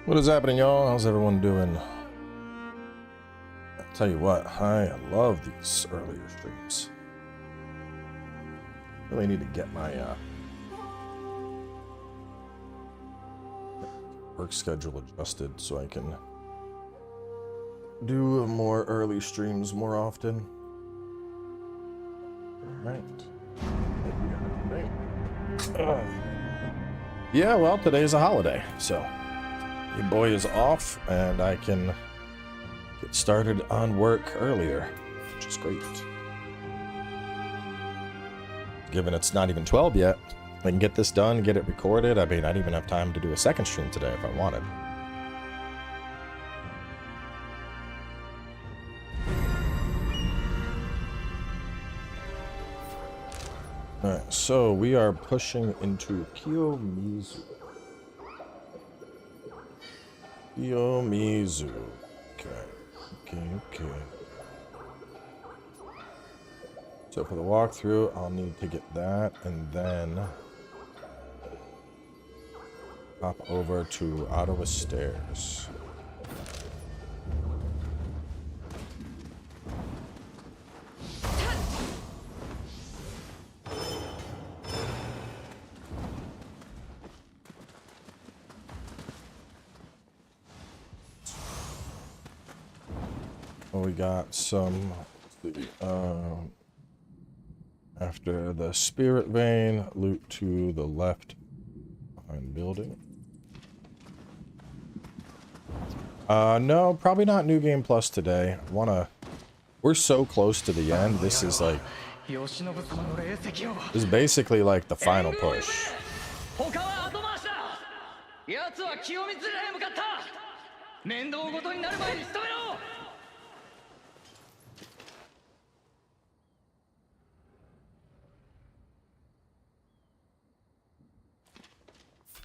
What is happening, y'all? How's everyone doing? I'll tell you what, I love these earlier streams. Really need to get my work schedule adjusted so I can do more early streams more often. Right. Yeah, well, today's a holiday, so your boy is off and I can get started on work earlier, which is great. Given it's not even 12 yet, I can get this done, get it recorded. I mean, I'd even have time to do a second stream today if I wanted. Alright, so we are pushing into Kiyomizu. Kiyomizu. Okay. So for the walkthrough, I'll need to get that and then hop over to Ottawa Stairs. We got some after the spirit vein, loot to the left behind building. No, probably not New Game Plus today. We're so close to the end. This is like, this is basically like the final push.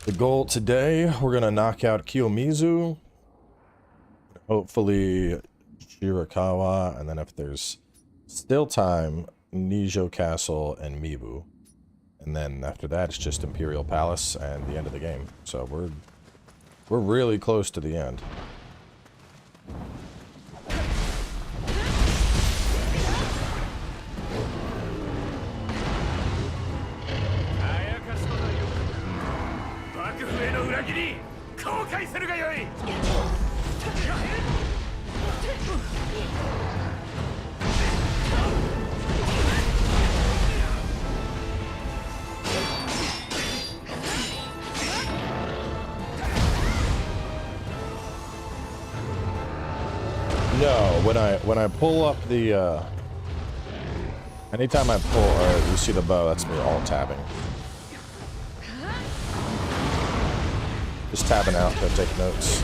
The goal today, we're gonna knock out Kiyomizu, hopefully Shirakawa, and then if there's still time, Nijo Castle and Mibu. And then after that, it's just Imperial Palace and the end of the game. So we're really close to the end. No, when I pull up the anytime I pull you see the bow, that's me all tabbing. Just tabbing out to take notes.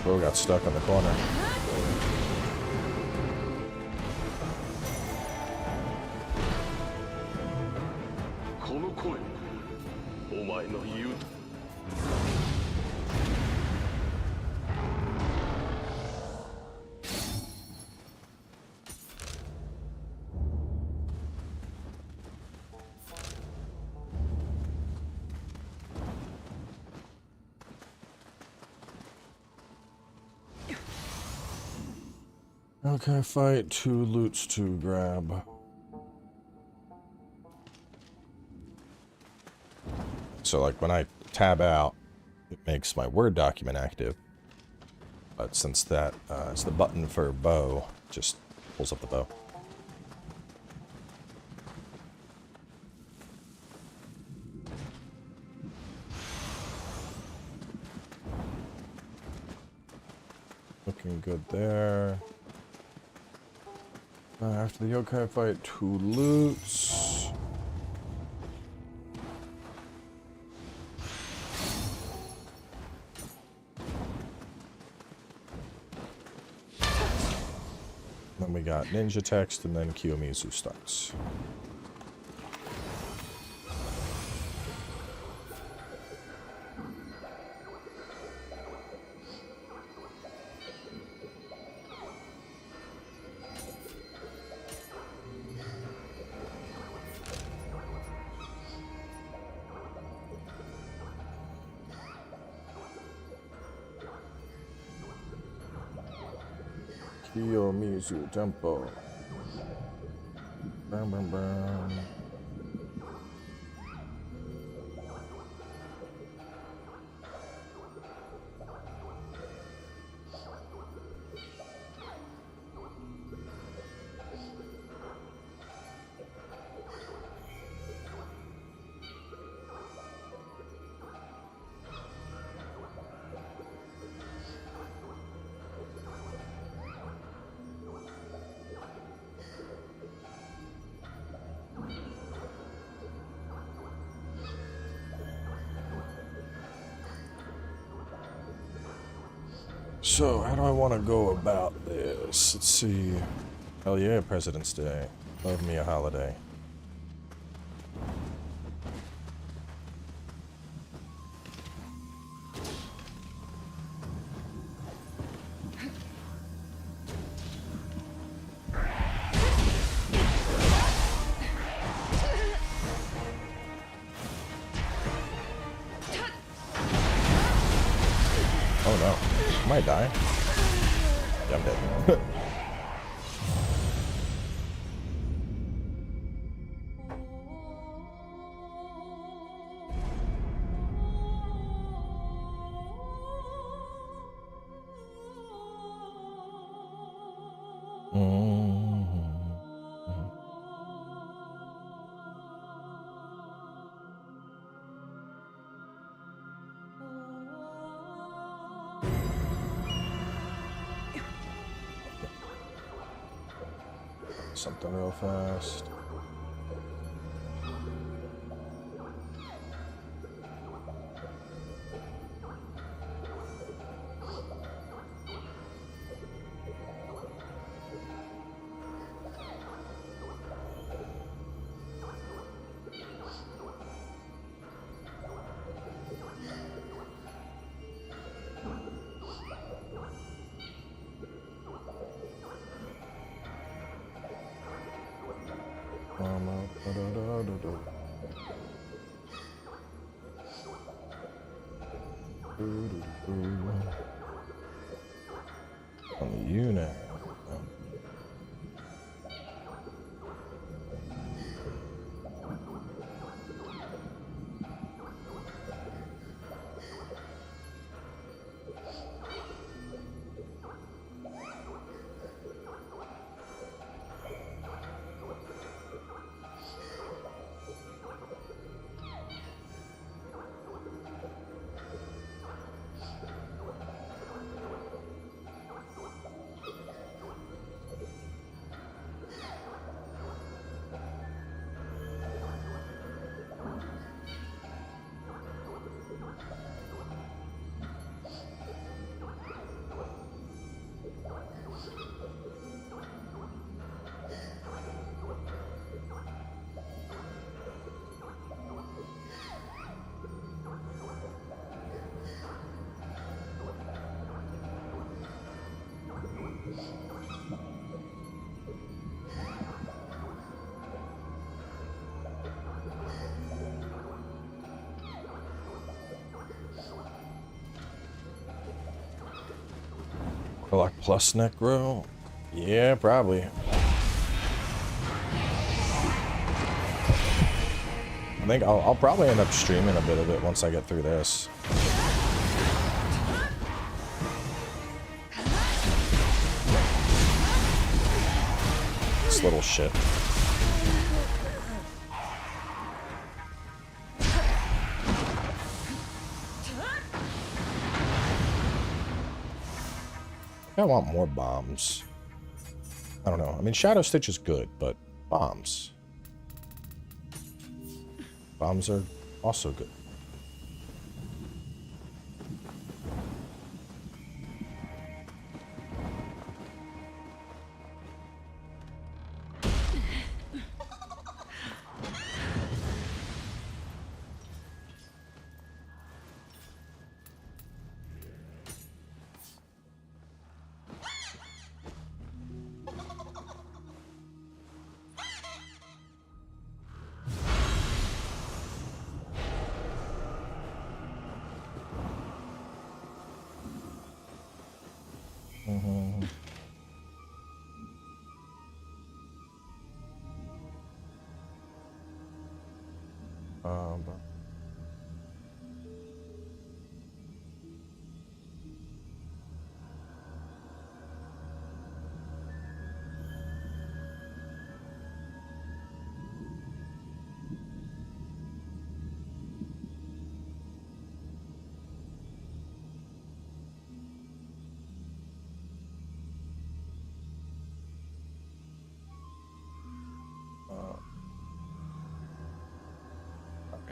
Oh, got stuck on the corner. Okay, fight, 2 loots to grab. So like when I tab out, it makes my Word document active. But since that is the button for bow, it just pulls up the bow. Looking good there. After the yokai fight, 2 loots. Then we got ninja text and then Kiyomizu starts. Kiyomizu tempo. Bam, bam, bam. So, how do I want to go about this? Let's see. Hell yeah, President's Day. Love me a holiday. Oh no. I might die. Yeah, I'm dead. Something real fast. On the unit. Like plus necro? Yeah, probably. I think I'll probably end up streaming a bit of it once I get through this. This little shit. I want more bombs. I don't know. I mean, Shadow Stitch is good, but bombs. Bombs are also good.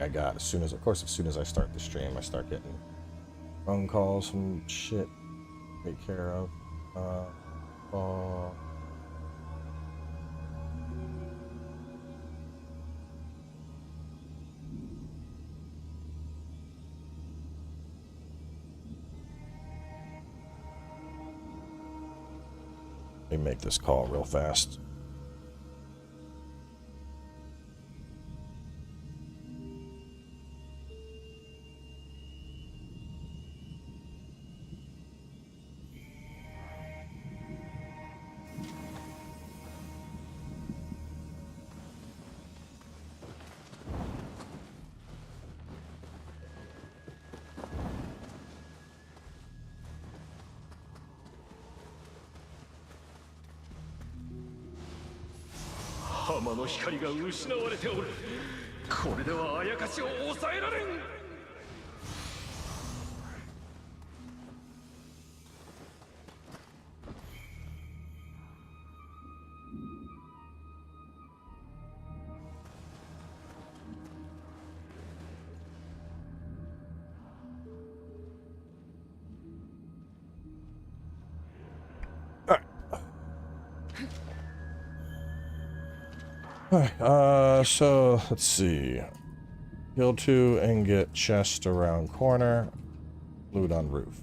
I got as soon as I start the stream, I start getting phone calls from shit to take care of. Let me make this call real fast. So let's see. Kill 2 and get chest around corner. Loot on roof.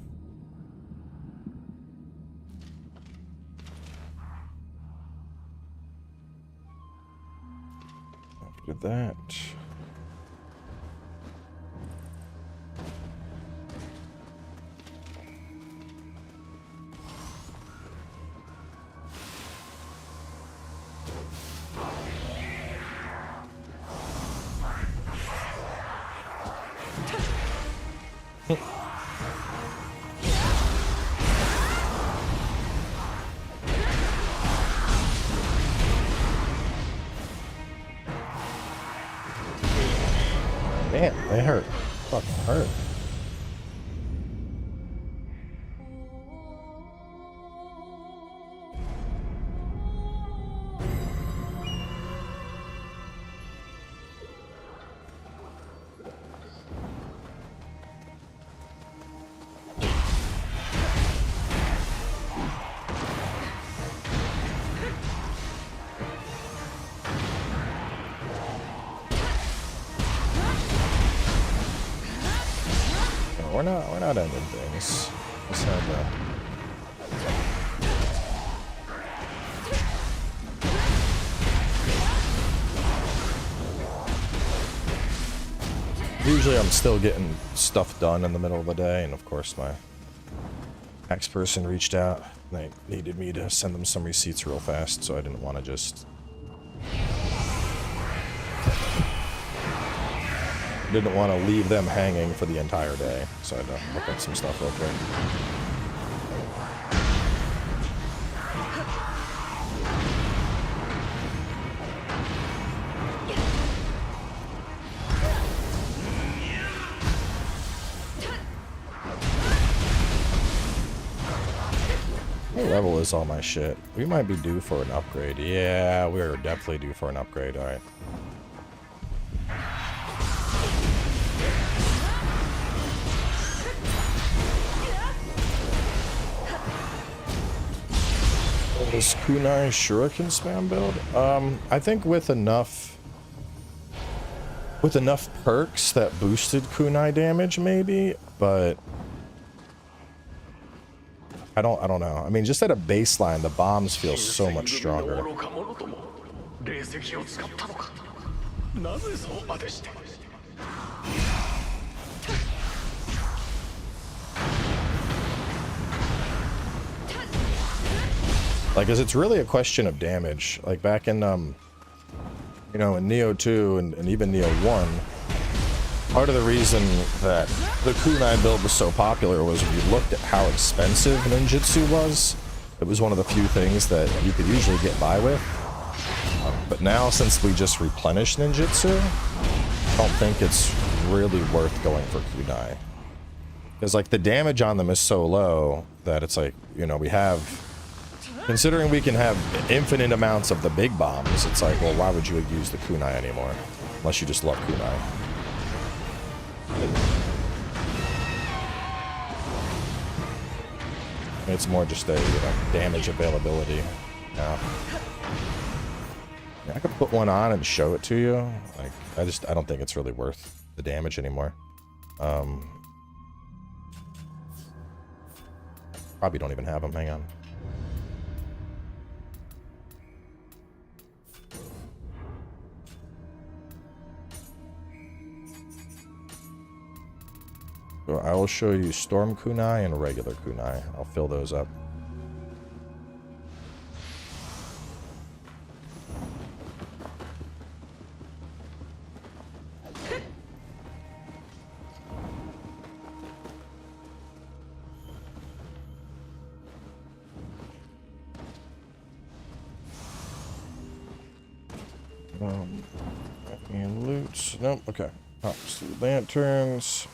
After that. Damn, they hurt. Fucking hurt. We're not ending things. Just had usually I'm still getting stuff done in the middle of the day, and of course my ex person reached out. They needed me to send them some receipts real fast, so I didn't want to just leave them hanging for the entire day, so I had to look up some stuff real quick. What level is all my shit? We might be due for an upgrade. Yeah, we're definitely due for an upgrade, alright. This kunai shuriken spam build? I think with enough perks that boosted kunai damage maybe, but I don't know. I mean, just at a baseline, the bombs feel so much stronger. Like, 'cause it's really a question of damage. Like back in, you know, in Nioh 2 and even Nioh 1, Part of the reason that the kunai build was so popular was when you looked at how expensive ninjutsu was. It was one of the few things that you could usually get by with. But now, since we just replenished ninjutsu, I don't think it's really worth going for kunai. Because, like, the damage on them is so low that it's like, you know, we have... Considering we can have infinite amounts of the big bombs, it's like, well, why would you use the kunai anymore? Unless you just love kunai. It's more just a, you know, damage availability now. I could put one on and show it to you. Like, I don't think it's really worth the damage anymore. Probably don't even have them. Hang on. So I will show you Storm Kunai and regular Kunai. I'll fill those up. And loot. Nope, okay. Lanterns.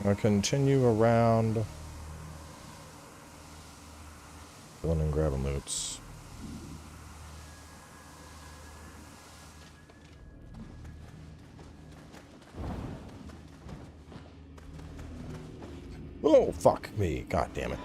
I'll continue around. Going and grabbing loots. Oh, fuck me. God damn it.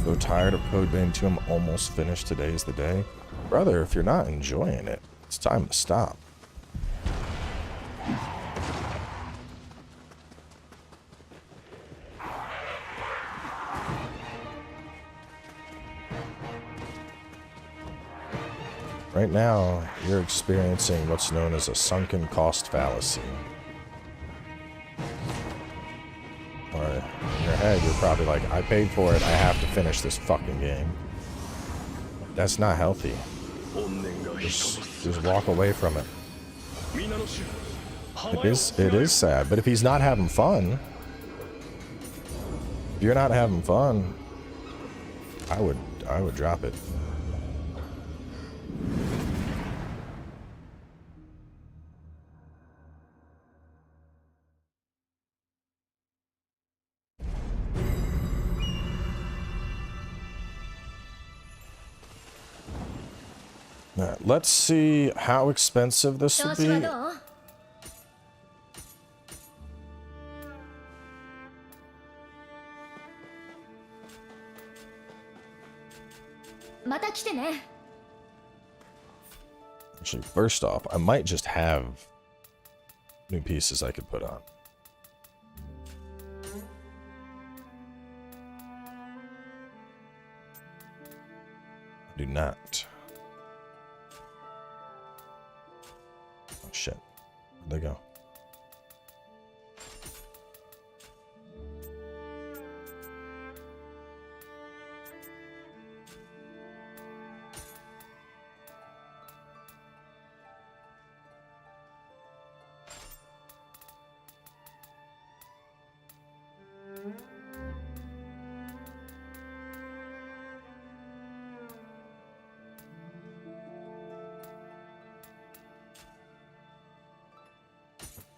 So tired of Code Vein 2, I'm almost finished. Today is the day. Brother, if you're not enjoying it, it's time to stop. Right now, you're experiencing what's known as a sunken cost fallacy. Or in your head, you're probably like, I paid for it, I have to finish this fucking game. That's not healthy. Just walk away from it. It is sad, but if he's not having fun, if you're not having fun, I would drop it. Alright, let's see how expensive this will be. Actually, first off, I might just have new pieces I could put on. Do not. Oh shit. Where'd they go?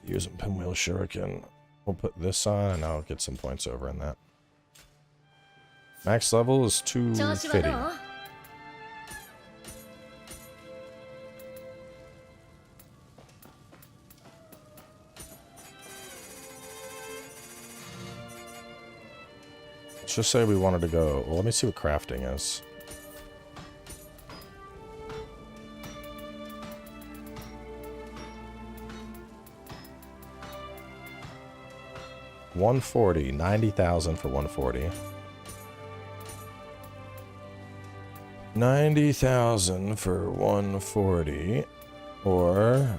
Using Pinwheel Shuriken. We'll put this on and I'll get some points over in that. Max level is 250. Let's just say we wanted to go. Well, let me see what crafting is. $140, 90,000 for 140. 90,000 for 140, or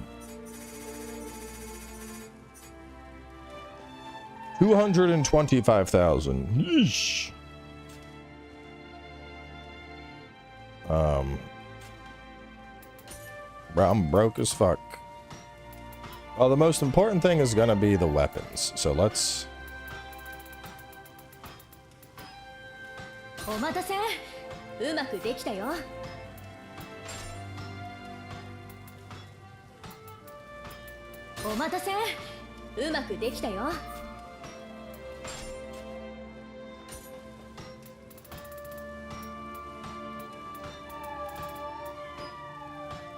225,000. Yeesh. Bro, I'm broke as fuck. Well, the most important thing is gonna be the weapons. So let's.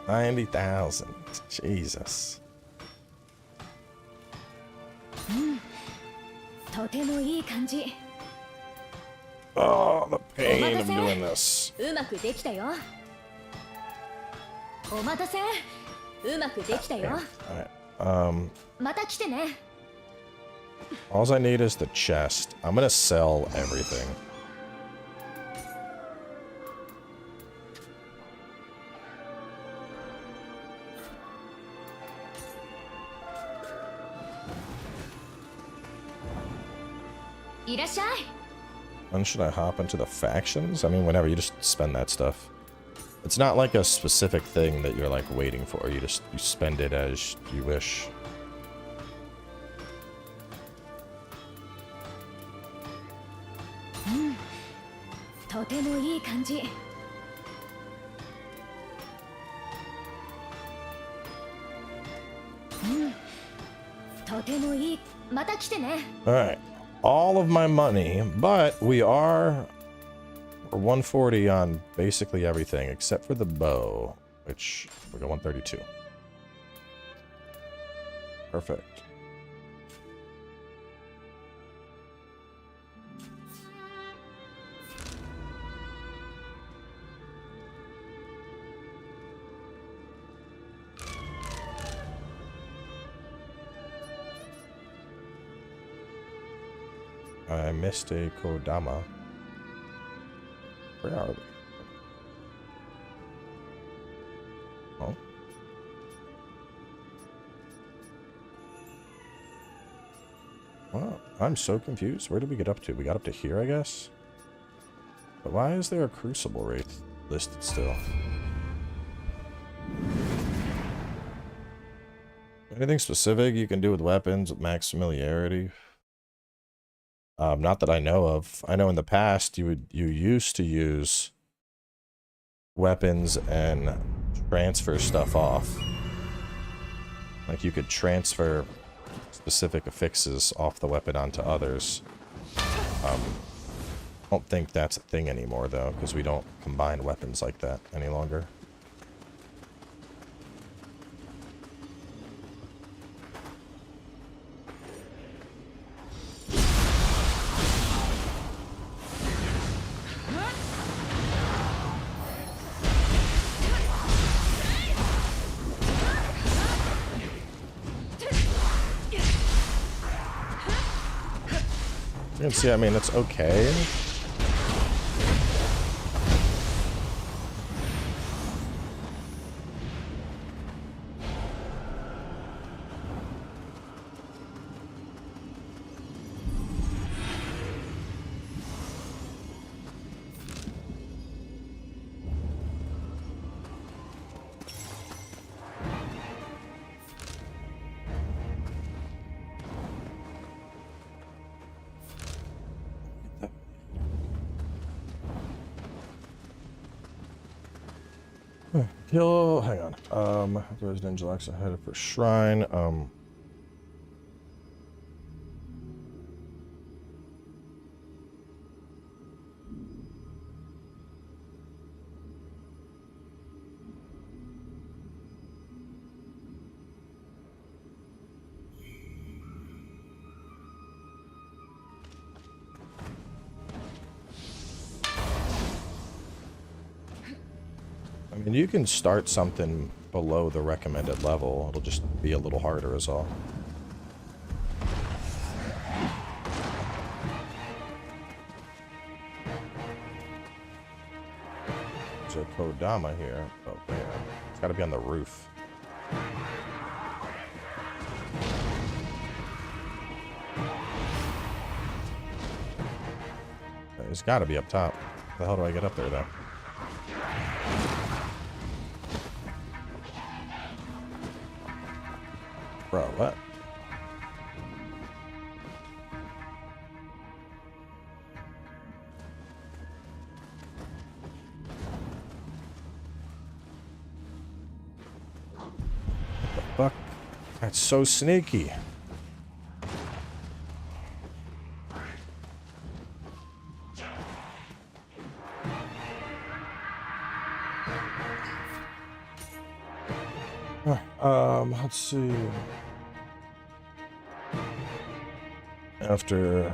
$90,000. Jesus. Oh, the pain of doing this. Alright, all I need is the chest. I'm gonna sell everything. When should I hop into the factions? I mean, whenever. You just spend that stuff. It's not like a specific thing that you're like waiting for. You spend it as you wish. Alright. All of my money, but we're 140 on basically everything except for the bow, which we got 132. Perfect. I missed a Kodama. Where are we? Oh. Well, I'm so confused. Where did we get up to? We got up to here, I guess? But why is there a Crucible rate listed still? Anything specific you can do with weapons with max familiarity? Not that I know of. I know in the past you used to use weapons and transfer stuff off. Like you could transfer specific affixes off the weapon onto others. I don't think that's a thing anymore though, because we don't combine weapons like that any longer. You can see, I mean, it's okay. Kill, hang on. There's Ninja Lux ahead for Shrine. I mean, you can start something below the recommended level. It'll just be a little harder is all. There's a Kodama here. Oh, where? It's gotta be on the roof. It's got to be up top. How the hell do I get up there, though? Bro, what? What the fuck? That's so sneaky. Let's see. After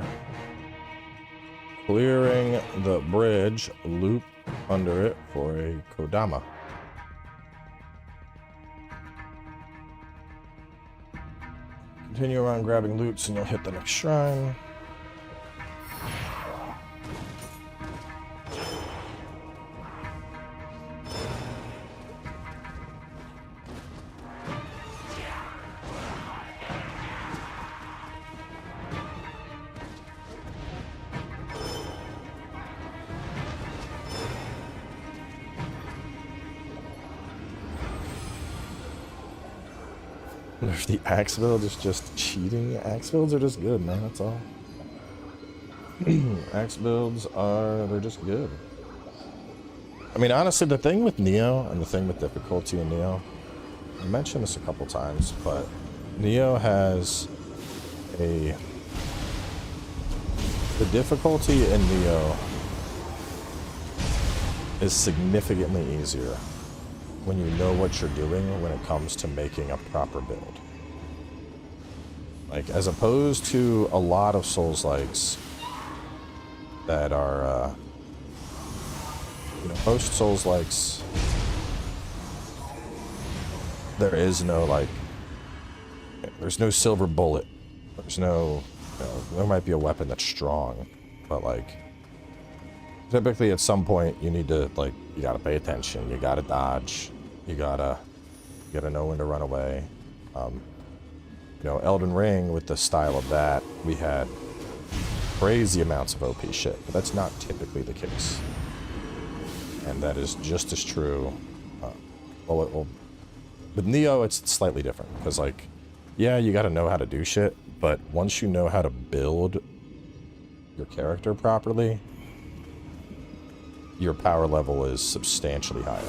clearing the bridge, loop under it for a kodama. Continue around grabbing loots and you'll hit the next shrine. If the axe build is just cheating, axe builds are just good, man. That's all. Axe builds they're just good. I mean, honestly, the thing with Nioh and the thing with difficulty in Nioh, I mentioned this a couple times, but Nioh has the difficulty in Nioh is significantly easier when you know what you're doing when it comes to making a proper build. Like, as opposed to a lot of Souls-likes that are, you know, most Souls-likes, there is no, like, there's no silver bullet. There's no, you know, there might be a weapon that's strong, but, like, typically at some point you need to, like, you gotta pay attention, you gotta dodge, you gotta know when to run away. You know, Elden Ring, with the style of that, we had crazy amounts of OP shit, but that's not typically the case. And that is just as true. Well, with Nioh, it's slightly different, because, like, yeah, you gotta know how to do shit, but once you know how to build your character properly, your power level is substantially higher.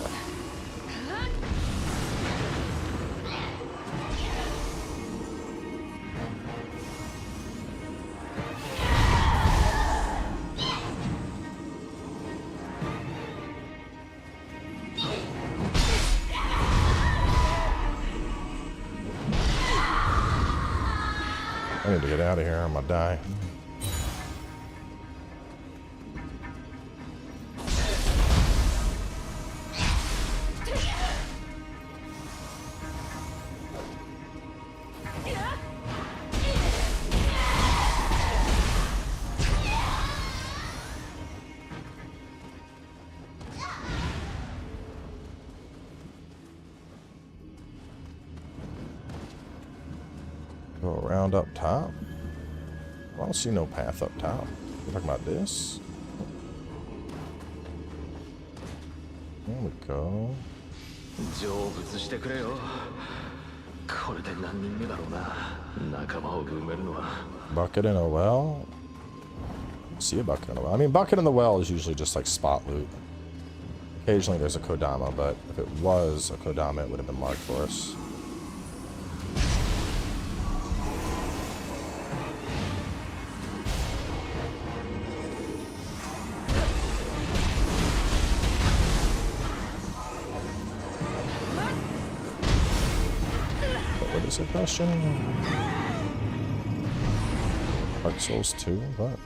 I need to get out of here, I'm gonna die. Go around up top. I don't see no path up top. We're talking about this. There we go. Bucket in a well? See a bucket in a well. I mean, bucket in the well is usually just like spot loot. Occasionally there's a kodama, but if it was a kodama, it would have been marked for us. What is the question? Dark Souls 2? What?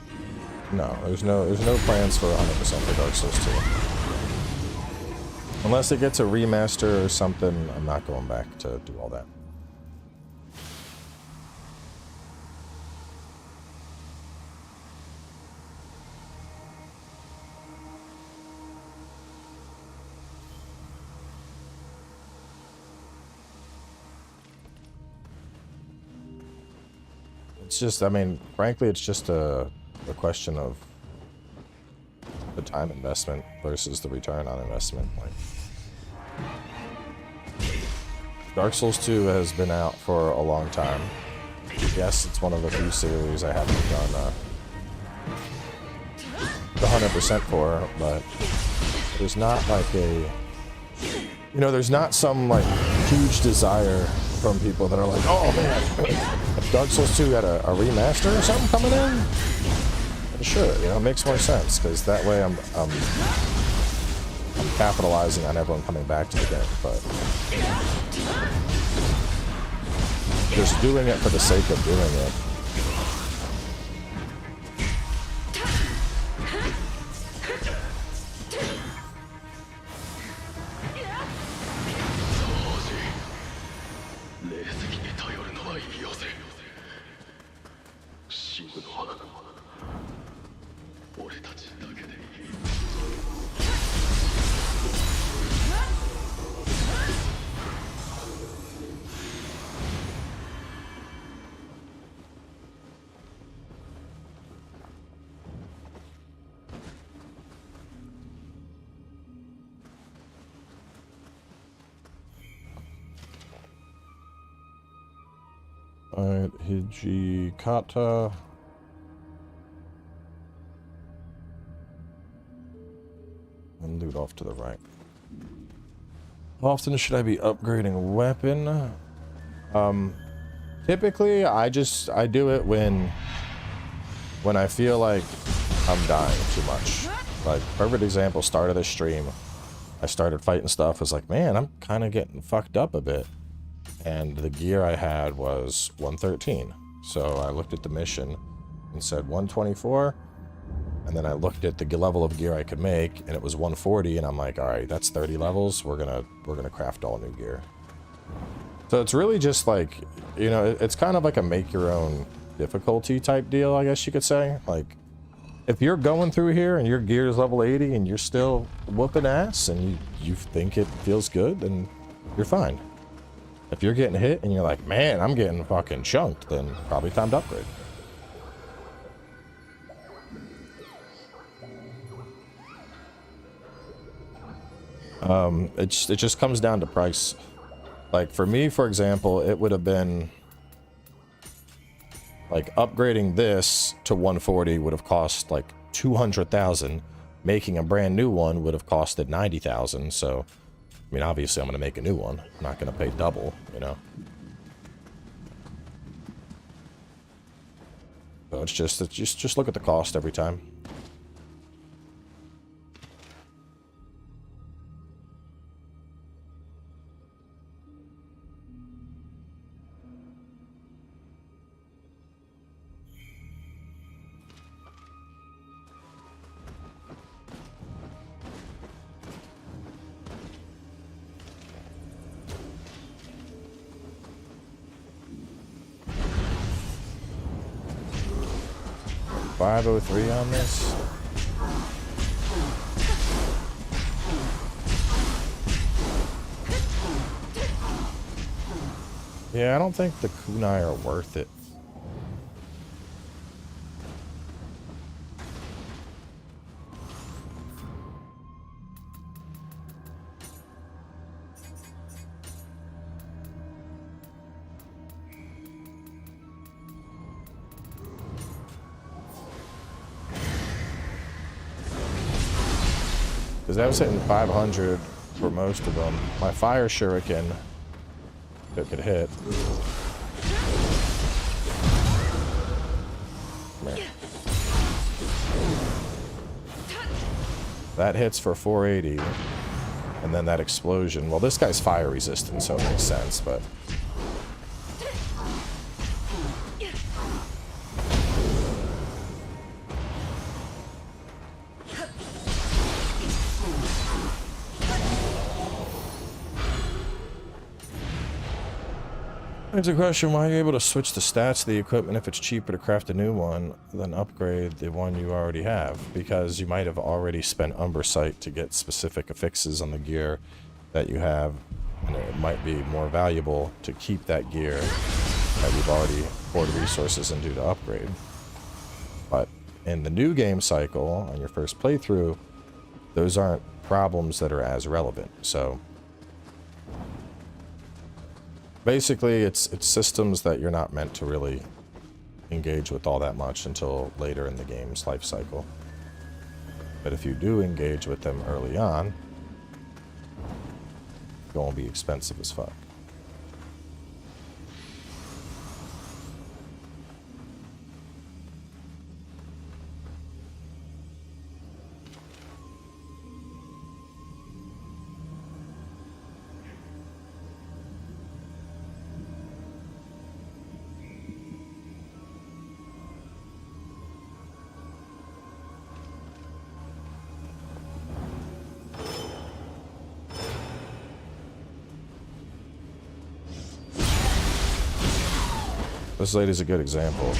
No, there's no plans for 100% for Dark Souls 2. Unless it gets a remaster or something, I'm not going back to do all that. It's just, I mean, frankly, it's just a question of the time investment versus the return on investment. Like, Dark Souls 2 has been out for a long time. Yes, it's one of the few series I haven't done the 100% for, but there's not like a, you know, there's not some like huge desire from people that are like, oh man, if Dark Souls 2 had a remaster or something coming in, sure, you know, it makes more sense, because that way I'm capitalizing on everyone coming back to the game, but just doing it for the sake of doing it. Alright, Hijikata. And loot off to the right. How often should I be upgrading a weapon? Typically I do it when I feel like I'm dying too much. Like, perfect example, start of the stream. I started fighting stuff, was like, man, I'm kind of getting fucked up a bit. And the gear I had was 113. So I looked at the mission and said 124. And then I looked at the level of gear I could make, and it was 140. And I'm like, all right, that's 30 levels. We're gonna craft all new gear. So it's really just like, you know, it's kind of like a make your own difficulty type deal, I guess you could say. Like, if you're going through here and your gear is level 80 and you're still whooping ass and you think it feels good, then you're fine. If you're getting hit and you're like, man, I'm getting fucking chunked, then probably time to upgrade. It just comes down to price. Like, for me, for example, it would have been like upgrading this to 140 would have cost like 200,000. Making a brand new one would have costed 90,000. So, I mean, obviously I'm going to make a new one. I'm not going to pay double, you know. So it's just look at the cost every time. $503 on this. Yeah, I don't think the kunai are worth it. Because I was hitting 500 for most of them. My fire shuriken, it could hit. That hits for 480. And then that explosion. Well, this guy's fire resistant, so it makes sense, but... There's a question, why are you able to switch the stats of the equipment if it's cheaper to craft a new one than upgrade the one you already have? Because you might have already spent Umbrasight to get specific affixes on the gear that you have, and it might be more valuable to keep that gear that you've already poured resources into to upgrade. But in the new game cycle, on your first playthrough, those aren't problems that are as relevant. So basically, it's systems that you're not meant to really engage with all that much until later in the game's life cycle. But if you do engage with them early on, it's gonna be expensive as fuck. This lady's a good example.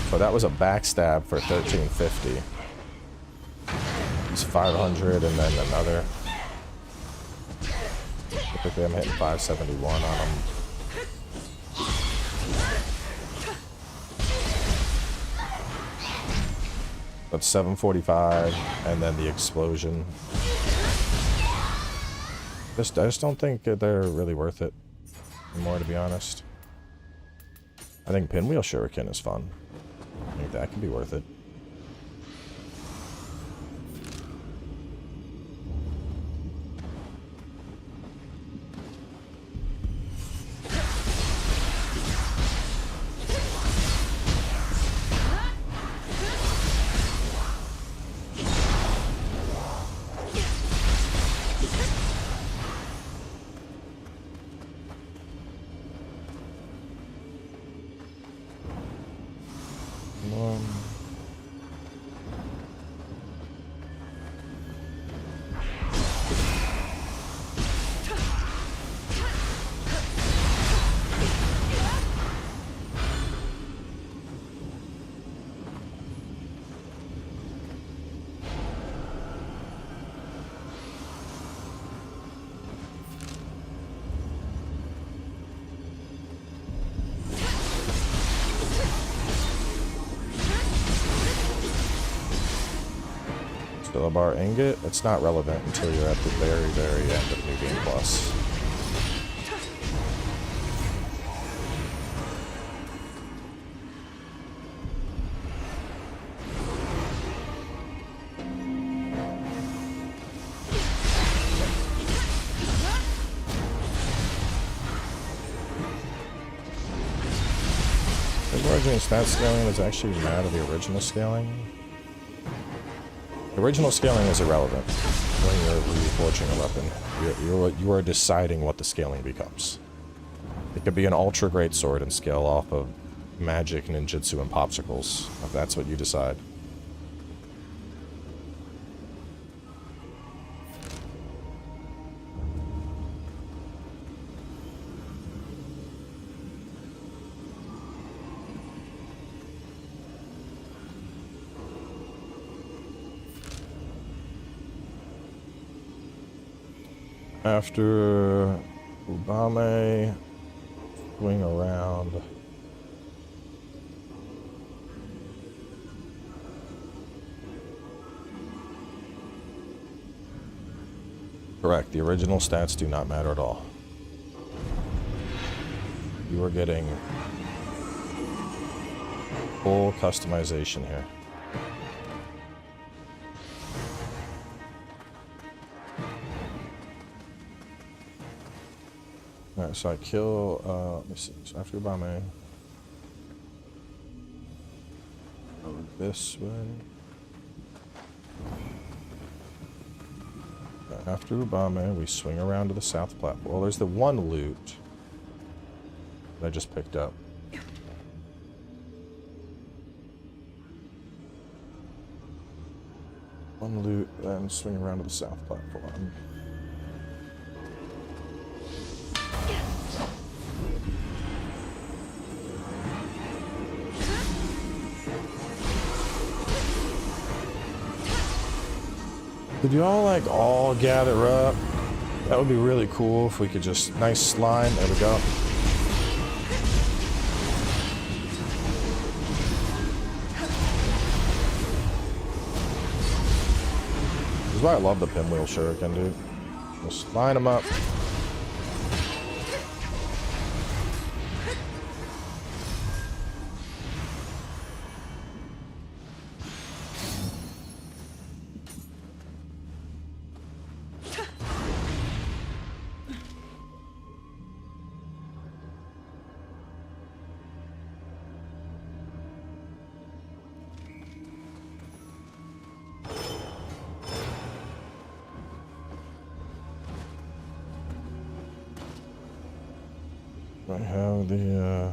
So that was a backstab for 1350. He's 500 and then another. Typically I'm hitting 571 on him. That's 745 and then the explosion. I just don't think they're really worth it anymore, to be honest. I think Pinwheel Shuriken is fun. I think that could be worth it. Bar ingot, it's not relevant until you're at the very, very end of New Game Plus. The origin stat scaling is actually mad at the original scaling. Original scaling is irrelevant when you're reforging a weapon. You are deciding what the scaling becomes. It could be an ultra great sword and scale off of magic, ninjutsu, and popsicles, if that's what you decide. After Ubame, swing around. Correct, the original stats do not matter at all. You are getting full customization here. Alright, so I kill, let me see, so after Ubame, go this way. After Ubame, we swing around to the south platform. Well, there's the one loot that I just picked up. One loot, then swing around to the south platform. Could you all, like, all gather up? That would be really cool if we could just... Nice slime. There we go. is why I love the pinwheel shuriken, dude. Just line them up. I have the,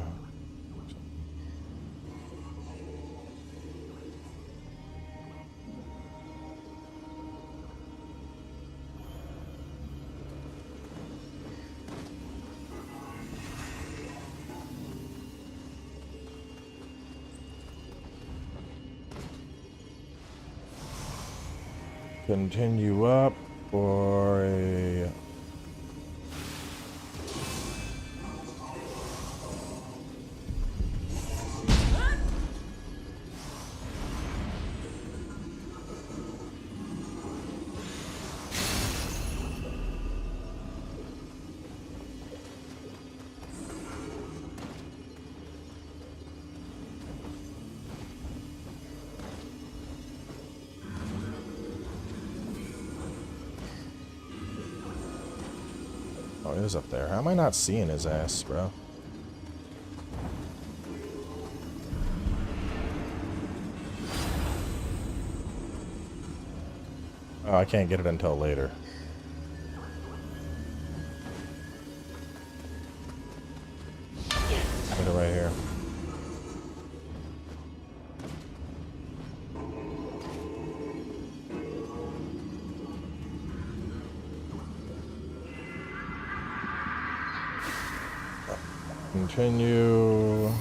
continue up for a... Oh, he is up there. How am I not seeing his ass, bro? Oh, I can't get it until later. Get it right here. Continue.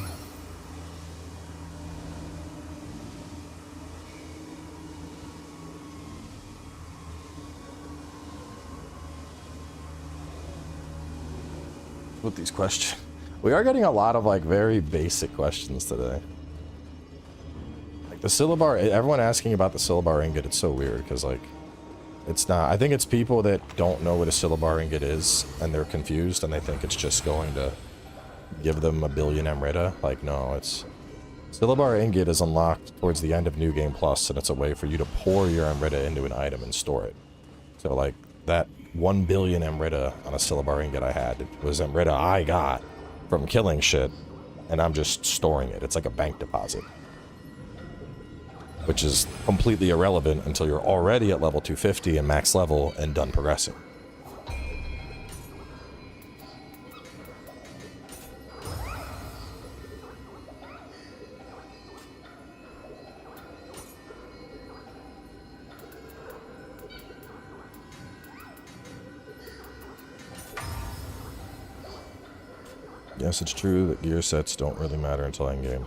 With these questions, we are getting a lot of like very basic questions today. Like the syllabar, everyone asking about the syllabar ingot, it's so weird because like it's not. I think it's people that don't know what a syllabar ingot is and they're confused and they think it's just going to give them a billion Emrita. Like, no, it's... Syllabar Ingot is unlocked towards the end of New Game Plus, and it's a way for you to pour your Emrita into an item and store it. So, like, that 1 billion Emrita on a Syllabar Ingot I had was Emrita I got from killing shit, and I'm just storing it. It's like a bank deposit. Which is completely irrelevant until you're already at level 250 and max level and done progressing. Yes, it's true that gear sets don't really matter until endgame.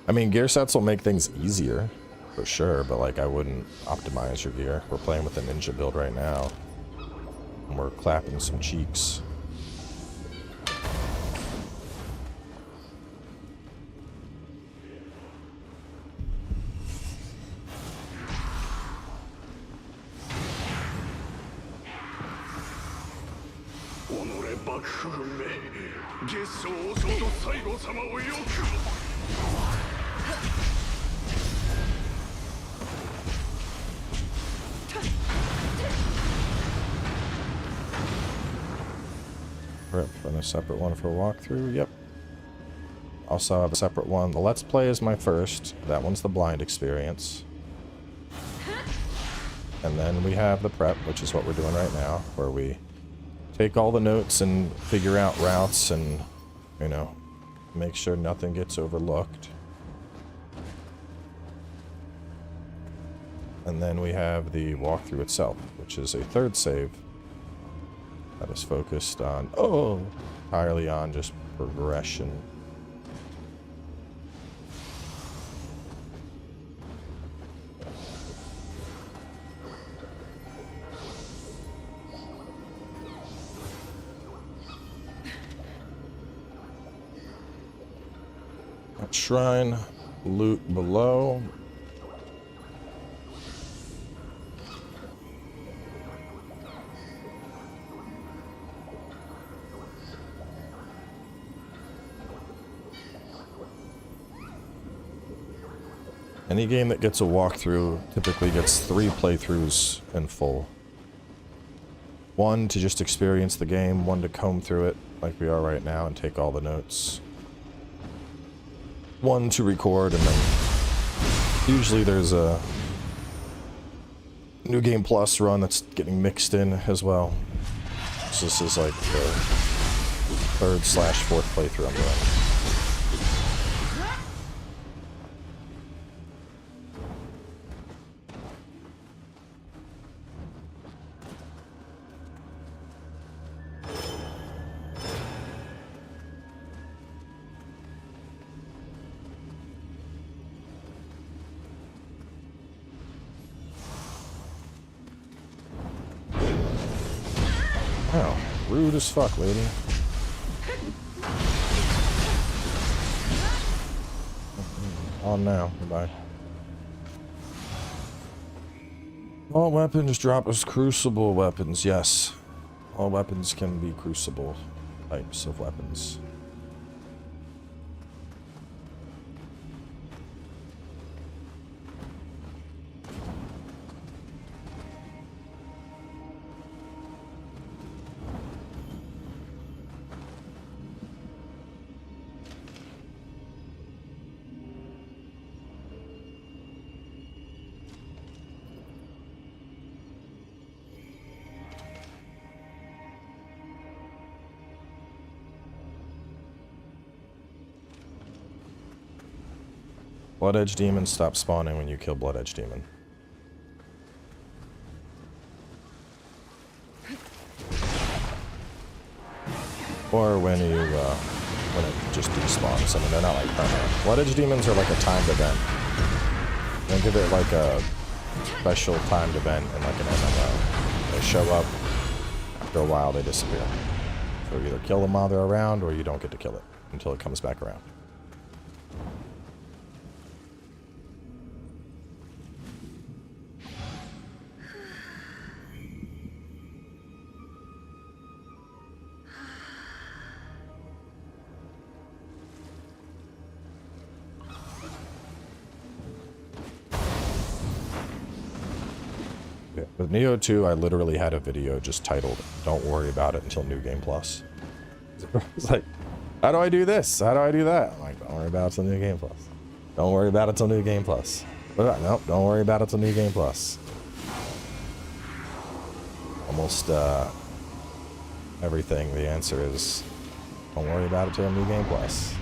I mean, gear sets will make things easier, for sure, but like I wouldn't optimize your gear. We're playing with a ninja build right now, and we're clapping some cheeks. Rip, and a separate one for walkthrough, yep. Also have a separate one. The Let's Play is my first. That one's the blind experience. And then we have the prep, which is what we're doing right now, where we take all the notes and figure out routes and, you know, make sure nothing gets overlooked. And then we have the walkthrough itself, which is a third save that is focused on, entirely on just progression. That shrine, loot below. Any game that gets a walkthrough typically gets 3 playthroughs in full. 1 to just experience the game, 1 to comb through it like we are right now and take all the notes. 1 to record, and then usually there's a New Game Plus run that's getting mixed in as well. So this is like the 3rd/4th playthrough I'm doing. Wow, rude as fuck, lady. On now, goodbye. All weapons drop as crucible weapons, yes. All weapons can be crucible types of weapons. Blood Edge Demons stop spawning when you kill Blood Edge Demon. Or when you, when it just despawns. I mean, they're not like permanent. Blood Edge Demons are like a timed event. They give it like a special timed event in like an MMO. They show up, after a while they disappear. So you either kill them while they're around, or you don't get to kill it until it comes back around. With Nioh 2, I literally had a video just titled, "Don't worry about it until New Game Plus." It's like, how do I do this? How do I do that? I'm like, don't worry about it until New Game Plus. Don't worry about it until New Game Plus. Nope, don't worry about it until New Game Plus. Almost everything, the answer is, don't worry about it until New Game Plus.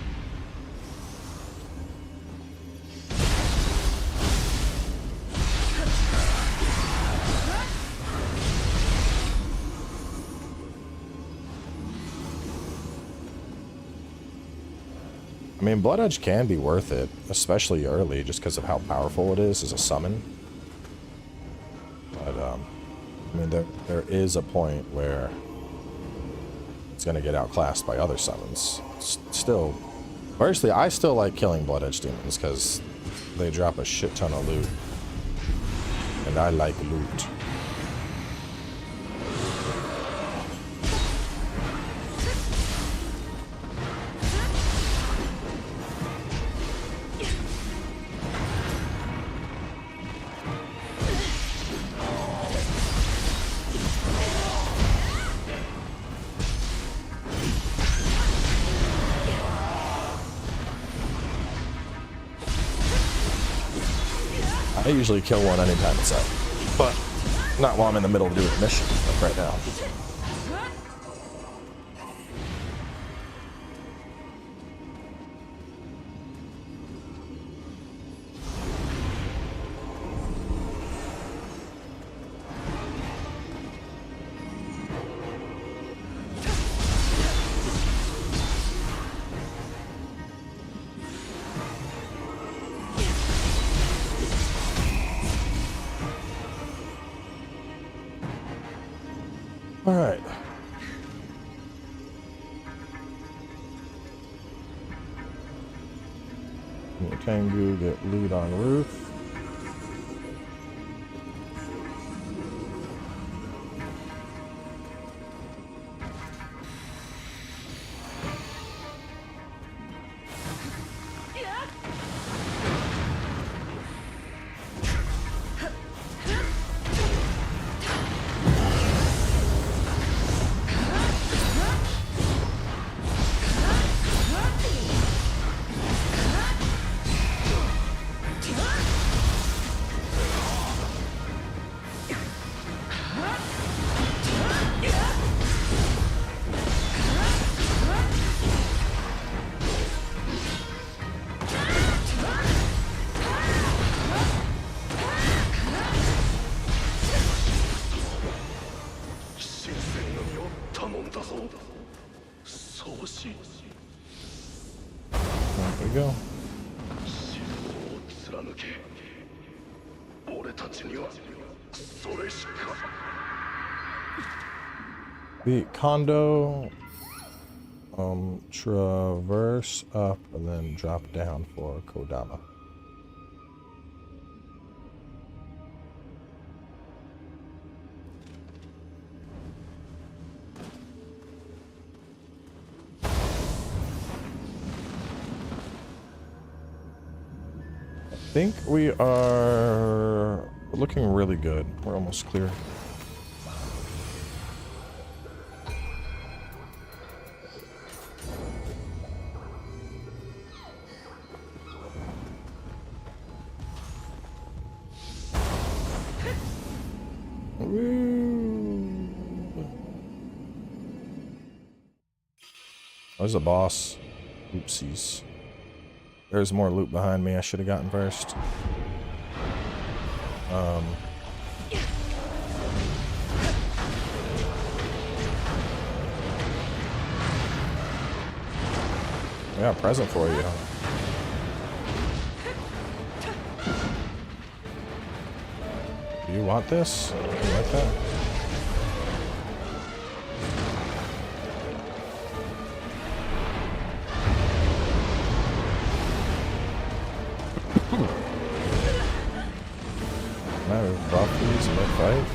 I mean, Blood Edge can be worth it, especially early, just because of how powerful it is as a summon. But, I mean, there is a point where it's going to get outclassed by other summons. Still, personally, I still like killing Blood Edge Demons, because they drop a shit ton of loot. And I like loot. I usually kill one anytime it's up, but not while I'm in the middle of doing a mission, like right now. All right. Tengu get lead on roof. go. The condo, traverse up and then drop down for Kodama. I think we are looking really good. We're almost clear. There's a boss. Oopsies. There's more loot behind me I should have gotten first. I got a present for you. Do you want this? You like that? Buff these mid-fight.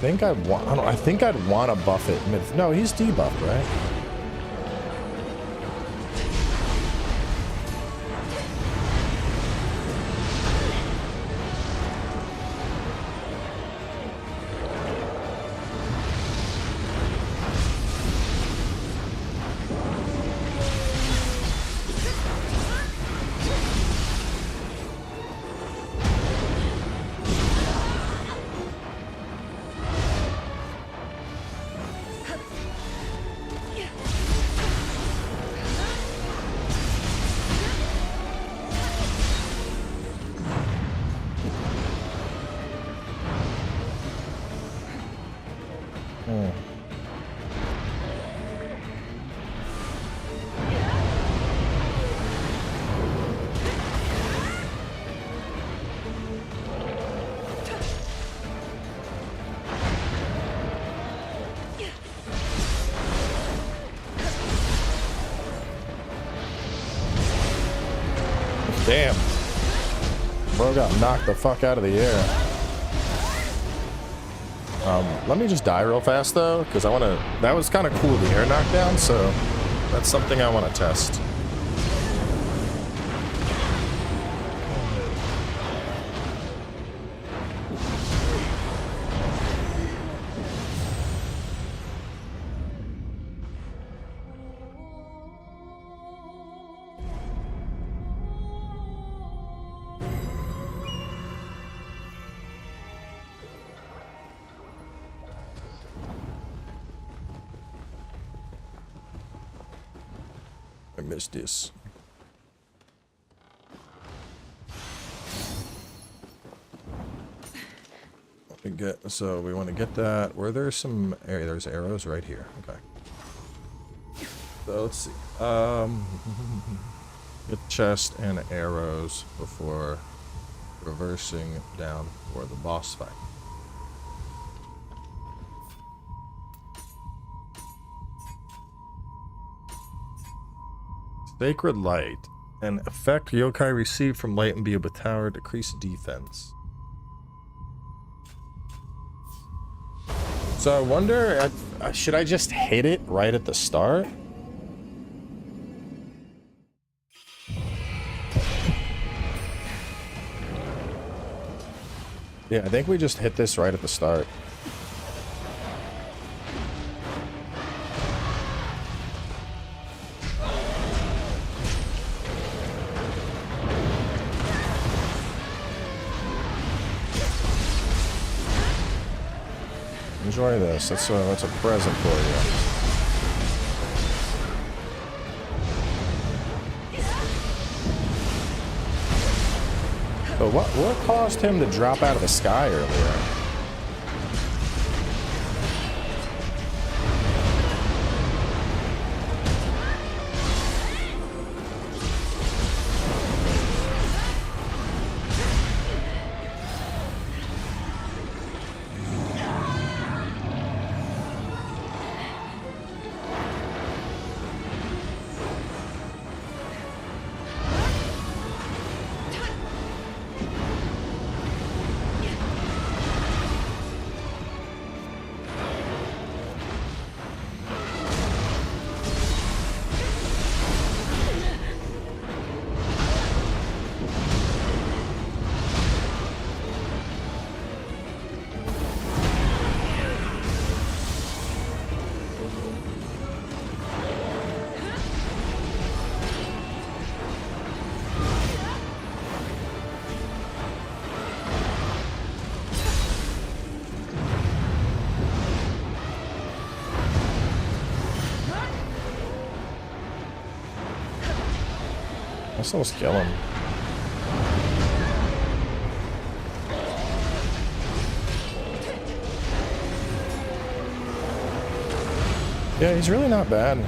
I think I'd want to buff it mid. No, he's debuffed, right? Damn. Bro got knocked the fuck out of the air. Let me just die real fast though, because I want to. That was kind of cool, the air knockdown, so that's something I want to test. I missed this. So we want to get that. Where there's some area, there's arrows right here. Okay. So let's see. Get chest and arrows before reversing down for the boss fight. Sacred Light. An effect yokai received from light and be a tower, decrease defense. So I wonder, should I just hit it right at the start? Yeah, I think we just hit this right at the start. Enjoy this. That's a present for you. So what caused him to drop out of the sky earlier? Let's almost kill him. Yeah, he's really not bad.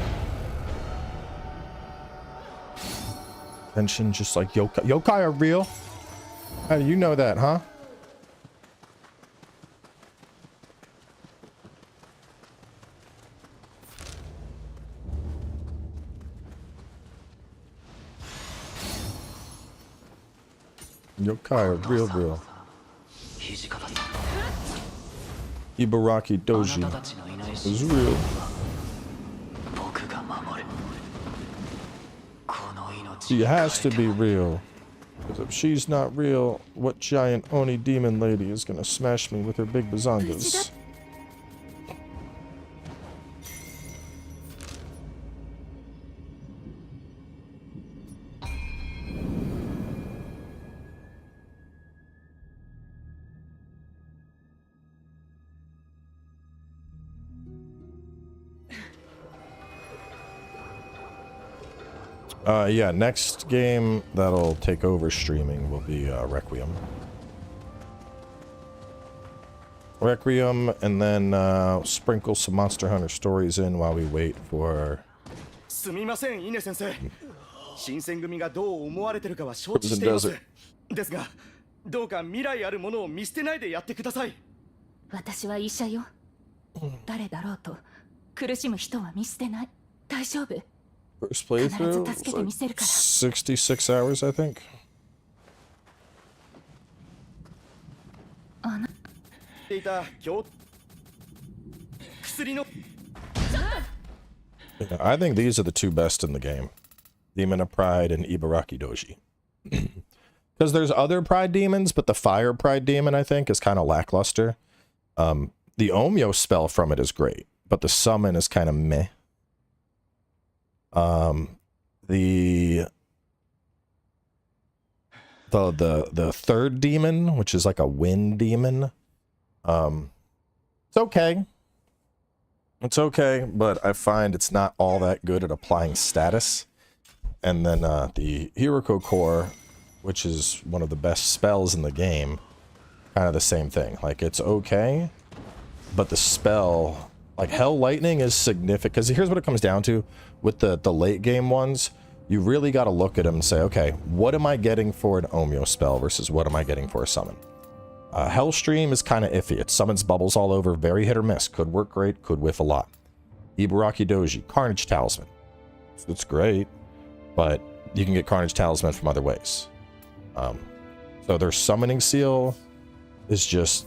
Mention just like yokai. Yokai are real? How do you know that, huh? Yokai are real. Ibaraki Doji is real. She has to be real. Because if she's not real, what giant Oni demon lady is gonna smash me with her big bazongas? Yeah, next game that'll take over streaming will be Requiem. And then sprinkle some Monster Hunter stories in while we wait for... Crimson Desert. どうか未来あるものを見捨てないでやってください。私は医者よ。誰だろうと苦しむ人は見捨てない。大丈夫。 First playthrough, like 66 hours, I think. Yeah, I think these are the two best in the game. Demon of Pride and Ibaraki Doji. Because there's other Pride demons, but the Fire Pride demon, I think, is kind of lackluster. The Omyo spell from it is great, but the summon is kind of meh. The third demon, which is like a wind demon, it's okay. It's okay, but I find it's not all that good at applying status. And then the Hiroko Core, which is one of the best spells in the game, kind of the same thing. Like, it's okay, but the spell, like Hell Lightning, is significant. Because here's what it comes down to. With the late game ones, you really got to look at them and say, okay, what am I getting for an Omyo spell versus what am I getting for a summon? Hellstream is kind of iffy. It summons bubbles all over, very hit or miss. Could work great, could whiff a lot. Ibaraki Doji, Carnage Talisman. It's great, but you can get Carnage Talisman from other ways. So their Summoning Seal is just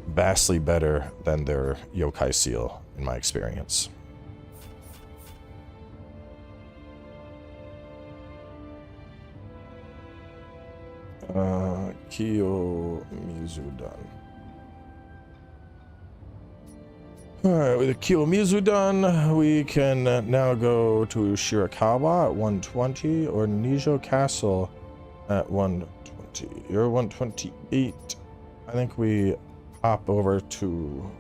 vastly better than their Yokai Seal, in my experience. Kiyomizu done. Alright, with the Kiyomizu done, we can now go to Shirakawa at 120 or Nijo Castle at 120. You're 128. I think we hop over to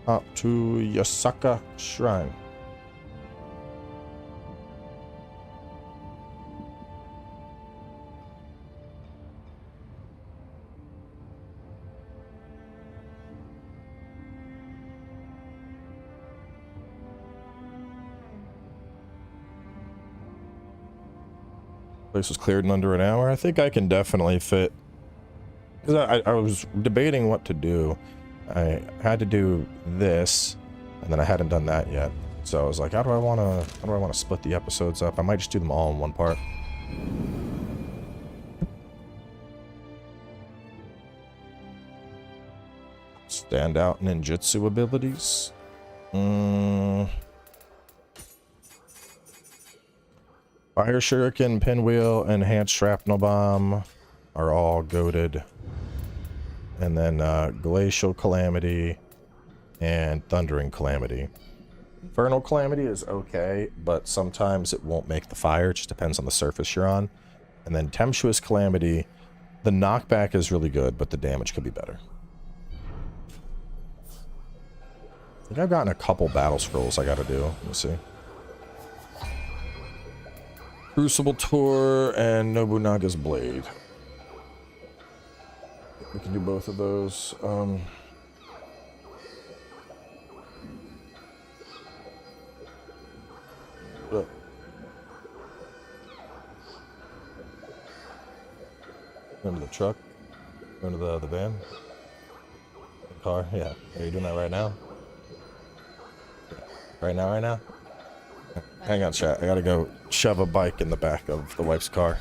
Yasaka Shrine. Place was cleared in under an hour. I think I can definitely fit. Because I was debating what to do. I had to do this, and then I hadn't done that yet. So I was like, how do I want to split the episodes up? I might just do them all in one part. Standout ninjutsu abilities. Fire Shuriken, Pinwheel, Enhanced Shrapnel Bomb are all goated. And then Glacial Calamity and Thundering Calamity. Infernal Calamity is okay, but sometimes it won't make the fire. It just depends on the surface you're on. And then Tempestuous Calamity, the knockback is really good, but the damage could be better. I think I've gotten a couple battle scrolls I gotta do. Let me see. Crucible Tour and Nobunaga's Blade. We can do both of those. Go to the truck. Go to the van. The car. Yeah. Are you doing that right now? Right now? Hang on, chat. I gotta go shove a bike in the back of the wife's car.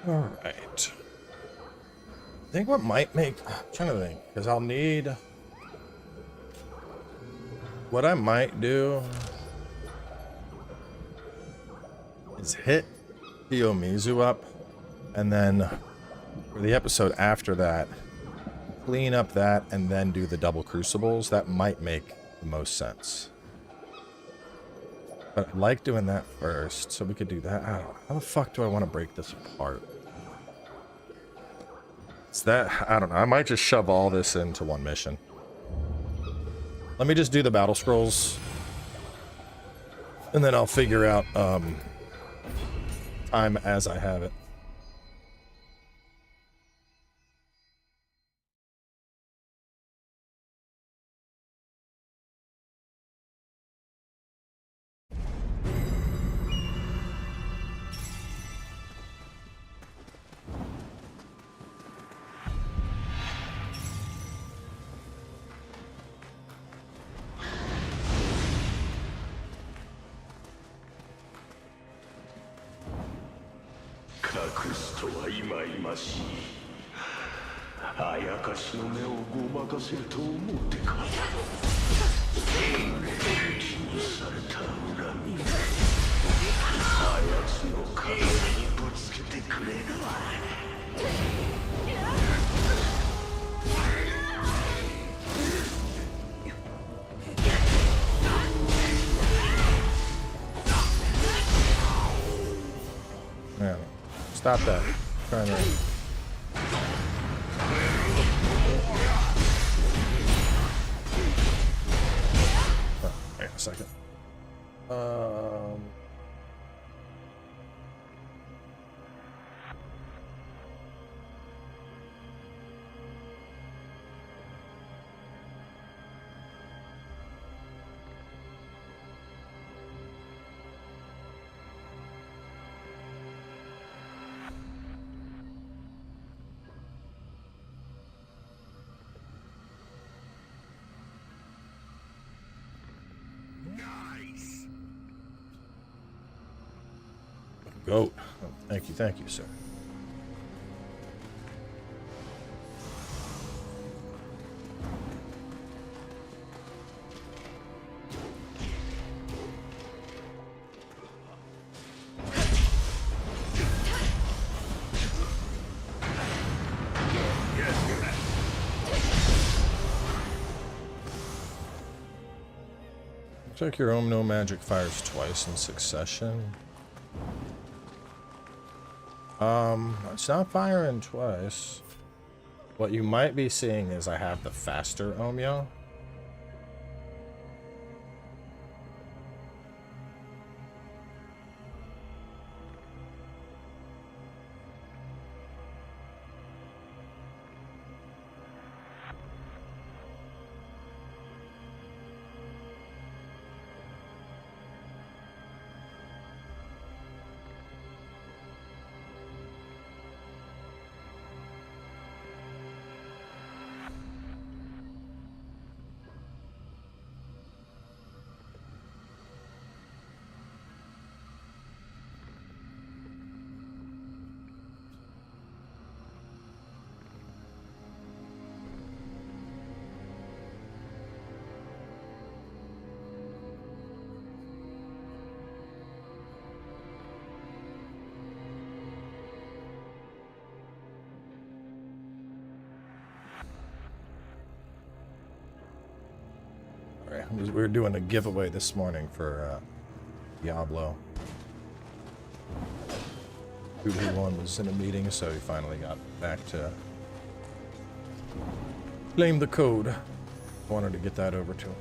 Alright. I think what might make... I'm trying to think, because I'll need... What I might do is hit Kiyomizu up, and then for the episode after that, clean up that, and then do the double crucibles. That might make the most sense. But I like doing that first, so we could do that. I don't know. How the fuck do I want to break this apart? It's that... I don't know. I might just shove all this into one mission. Let me just do the battle scrolls. And then I'll figure out time as I have it. Yeah, stop that. Trying to... Wait a second. Goat. Oh, thank you, sir. Looks like your own no magic fires twice in succession. It's not firing twice. What you might be seeing is I have the faster Omyo. We were doing a giveaway this morning for Diablo. 2v1 was in a meeting, so he finally got back to claim the code. Wanted to get that over to him.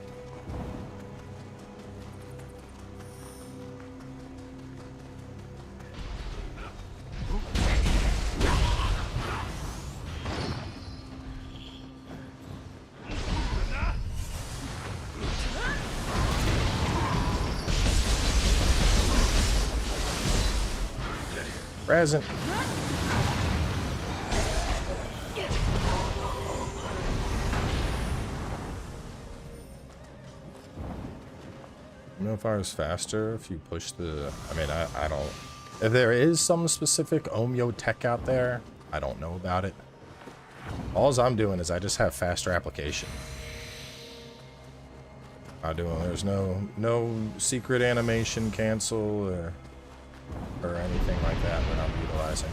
Present. You know, if I was faster, if you push the... I mean, I don't If there is some specific Omyo tech out there, I don't know about it. All I'm doing is I just have faster application. There's no secret animation cancel or anything like that I'm utilizing.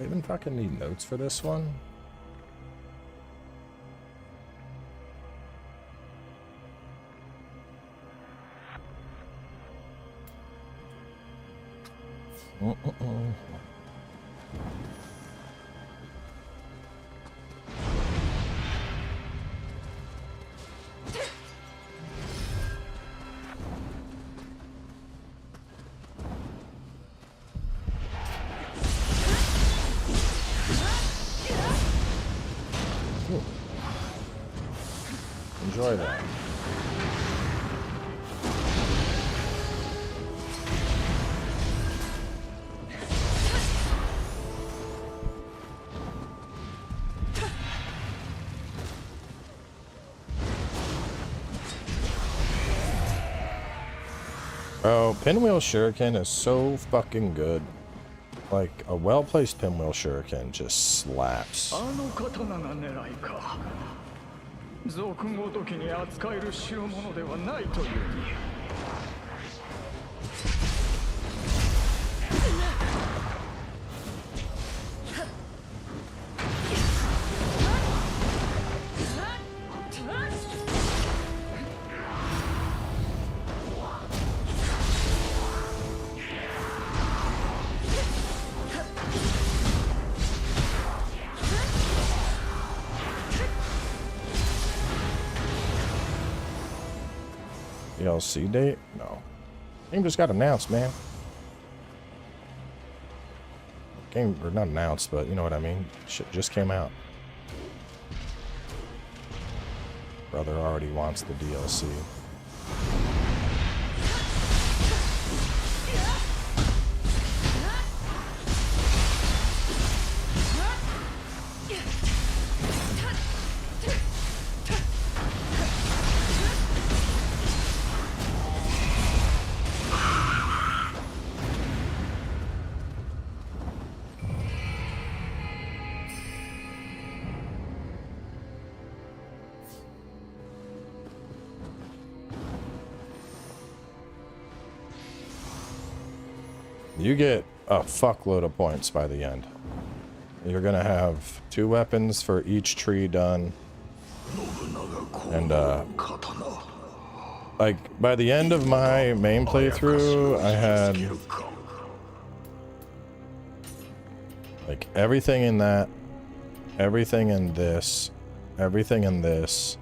I even fucking need notes for this one. Enjoy that. Bro, pinwheel shuriken is so fucking good. Like, a well-placed pinwheel shuriken just slaps. 賊ごときに扱える代物ではないというに。DLC date? No. Game just got announced, man. Game, or not announced, but you know what I mean. Shit just came out. Brother already wants the DLC. You get a fuckload of points by the end. You're gonna have 2 weapons for each tree done. And like by the end of my main playthrough, I had like everything in that, everything in this, everything in this,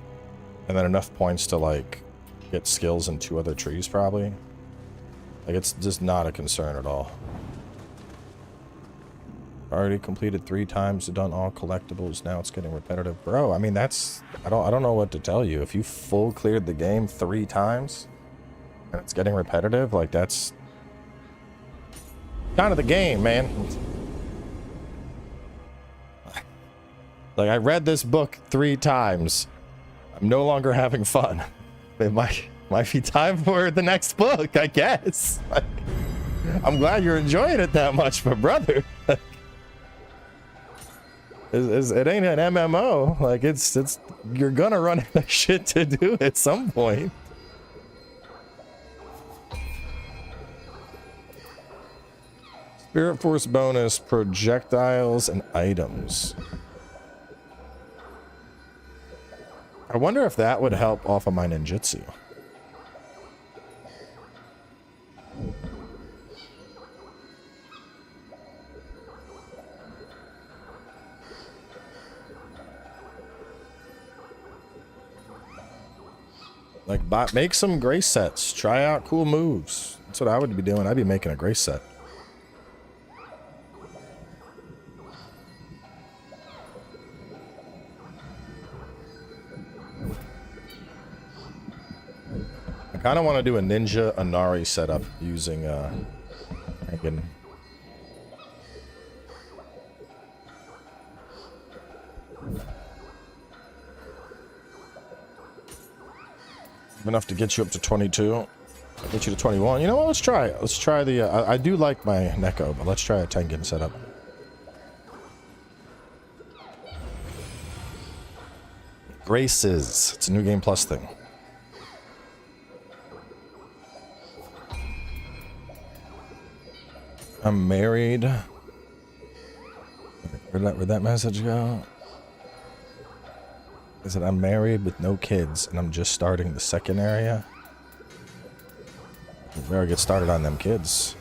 and then enough points to like get skills in 2 other trees probably. Like, it's just not a concern at all. Already completed 3 times, done all collectibles, now it's getting repetitive. Bro, I mean, that's... I don't know what to tell you. If you full cleared the game 3 times, and it's getting repetitive, like, that's... kind of the game, man. Like, I read this book 3 times. I'm no longer having fun. It might be time for the next book, I guess. Like, I'm glad you're enjoying it that much, but brother, it ain't an MMO. Like, it's you're gonna run out of shit to do at some point. Spirit Force bonus, projectiles, and items. I wonder if that would help off of my ninjutsu. Like, make some grace sets. Try out cool moves. That's what I would be doing. I'd be making a grace set. kind of want to do a ninja Inari setup using Tengen. Enough to get you up to 22. Get you to 21. You know what? Let's try it. Let's try the... I do like my Neko, but let's try a Tengen setup. Graces. It's a new game plus thing. I'm married. Where'd that message go? Is it I'm married with no kids and I'm just starting the second area? You better get started on them kids.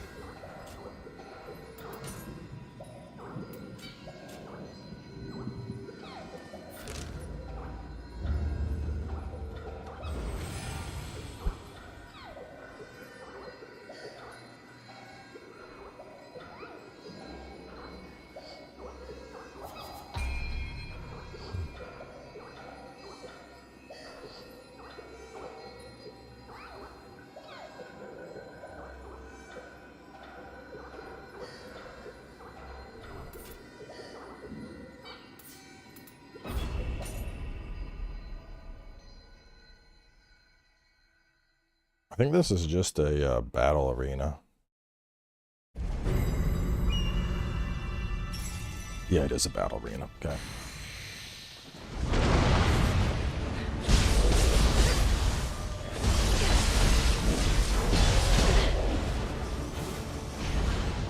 I think this is just a battle arena. Yeah, it is a battle arena. Okay.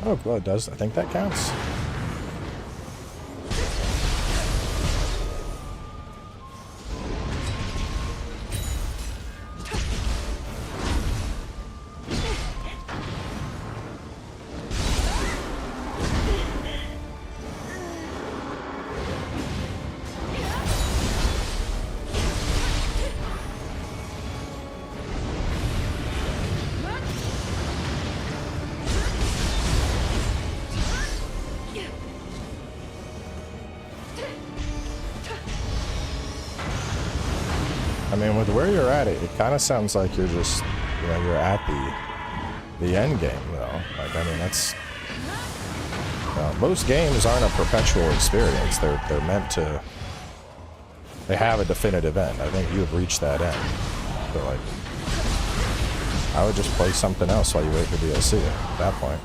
Oh, well, it does. I think that counts. I mean, with where you're at, it kind of sounds like you're just, you know, you're at the end game, though. Like, I mean, that's... most games aren't a perpetual experience. They're meant to... They have a definitive end. I think you have reached that end. So, like... I would just play something else while you wait for DLC at that point.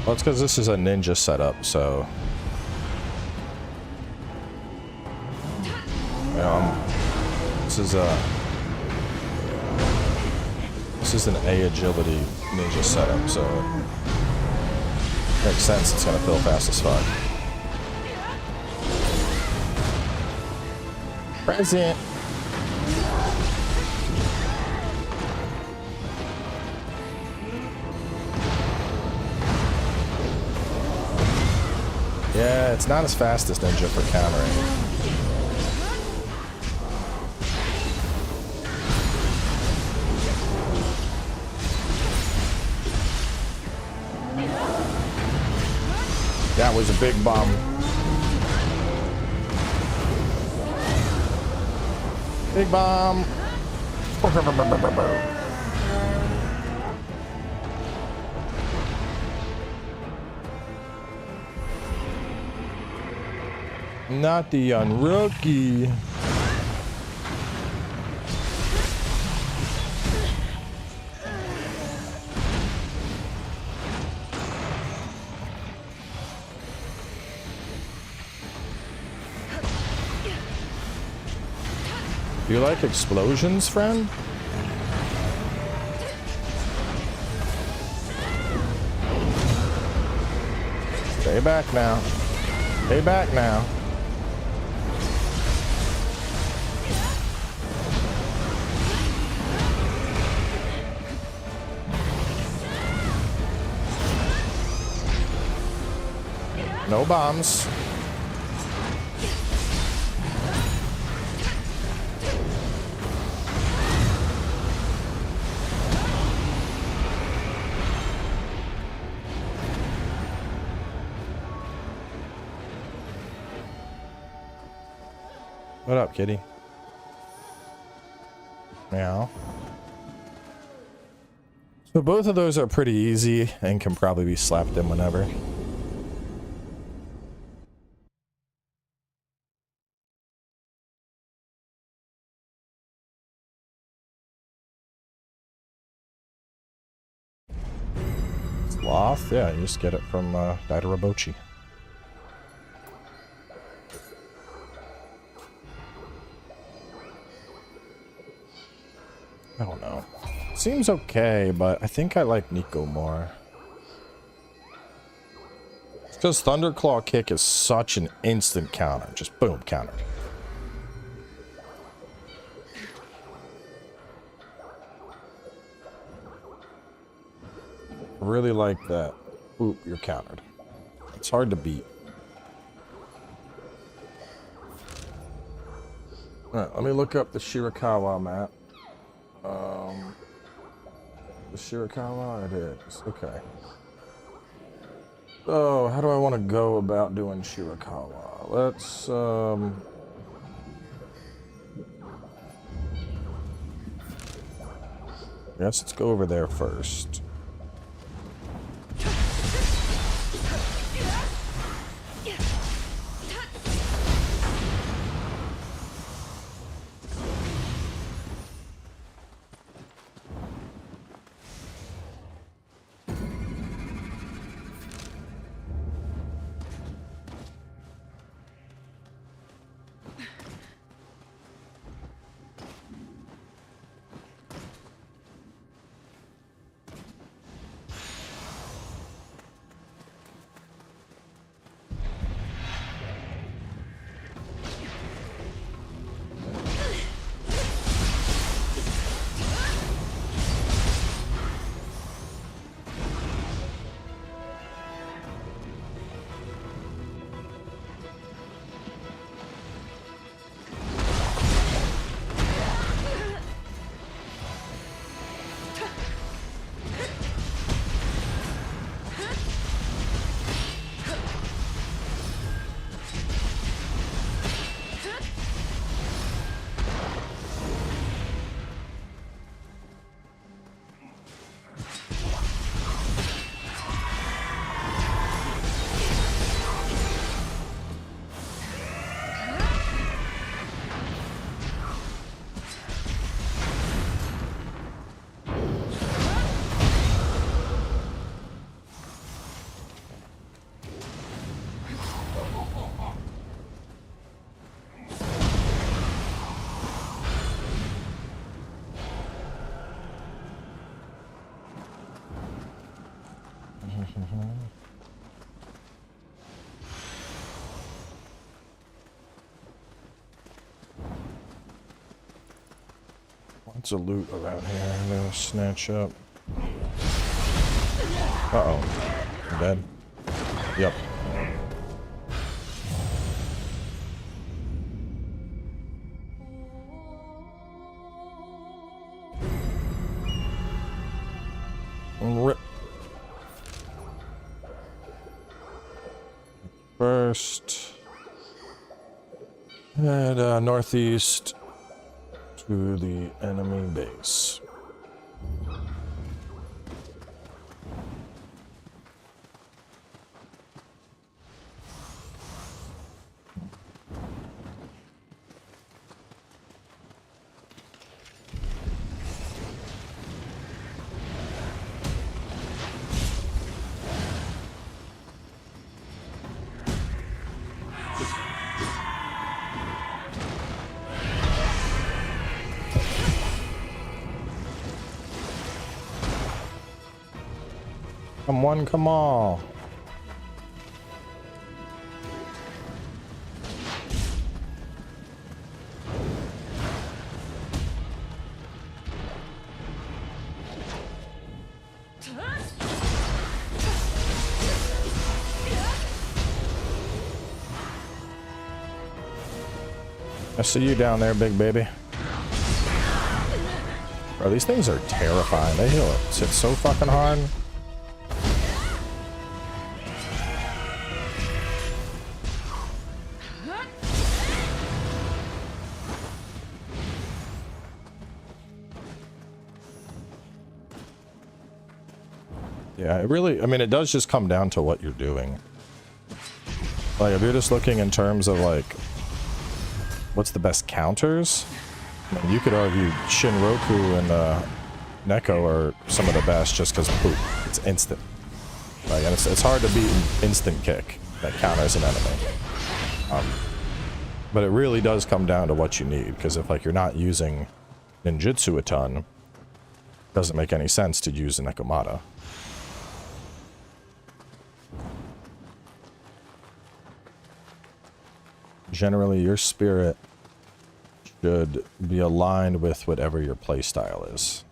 Well, it's because this is a ninja setup, so... You know, this is an A agility ninja setup, so... It makes sense it's gonna feel fast as fuck. Present! Yeah, it's not as fast as Ninja for countering. That was a big bomb. Big bomb. Not the unrookie. Do you like explosions, friend? Stay back now. Stay back now. No bombs. What up, kitty? Meow. So both of those are pretty easy and can probably be slapped in whenever. Sloth? Yeah, you just get it from Daidarabochi. I don't know. Seems okay, but I think I like Nico more. It's because Thunderclaw Kick is such an instant counter. Just boom, counter. Really like that. Oop, you're countered. It's hard to beat. Alright, let me look up the Shirakawa map. The Shirakawa, it is. Okay. So, how do I want to go about doing Shirakawa? Let's, guess let's go over there first. Lots of loot around here. I'm gonna snatch up. Uh-oh. I'm dead. Yep. Rip. First. And northeast to the enemy base. Come on, come on. I see you down there, big baby. Bro, these things are terrifying. They hit so fucking hard. Yeah, it really, I mean, it does just come down to what you're doing. Like, if you're just looking in terms of, like, what's the best counters? I mean, you could argue Shinroku and Neko are some of the best just because, poop, it's instant. Like, and it's hard to beat an instant kick that counters an enemy. But it really does come down to what you need, because if, like, you're not using ninjutsu a ton, it doesn't make any sense to use a Nekomata. Generally, your spirit should be aligned with whatever your playstyle is.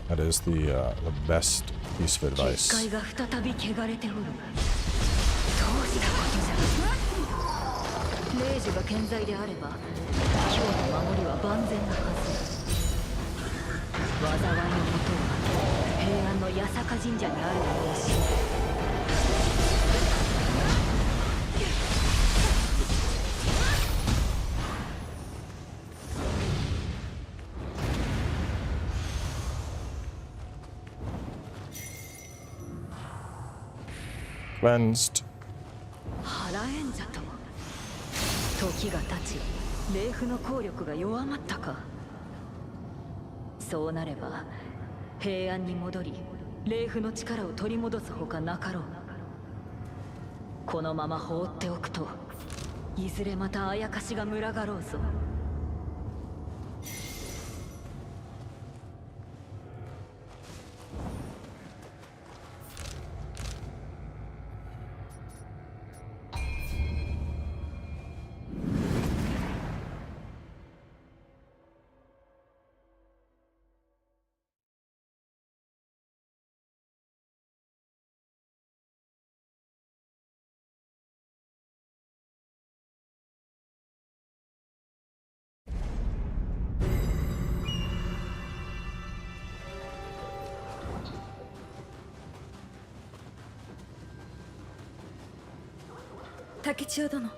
That is the best piece of advice. Cleansed. 時が経ち、霊符の効力が弱まったか。そうなれば平安に戻り、霊符の力を取り戻すほかなかろう。このまま放っておくと、いずれまたあやかしが群がろうぞ。竹千代殿。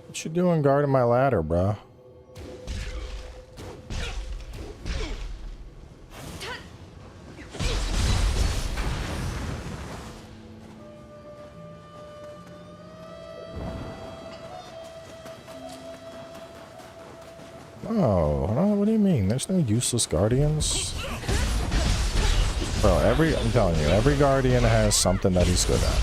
What you doing guarding my ladder, bro? Oh, what do you mean? There's no useless guardians? Bro, I'm telling you, every guardian has something that he's good at.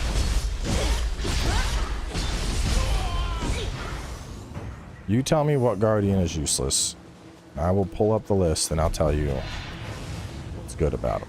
You tell me what guardian is useless. I will pull up the list and I'll tell you what's good about him.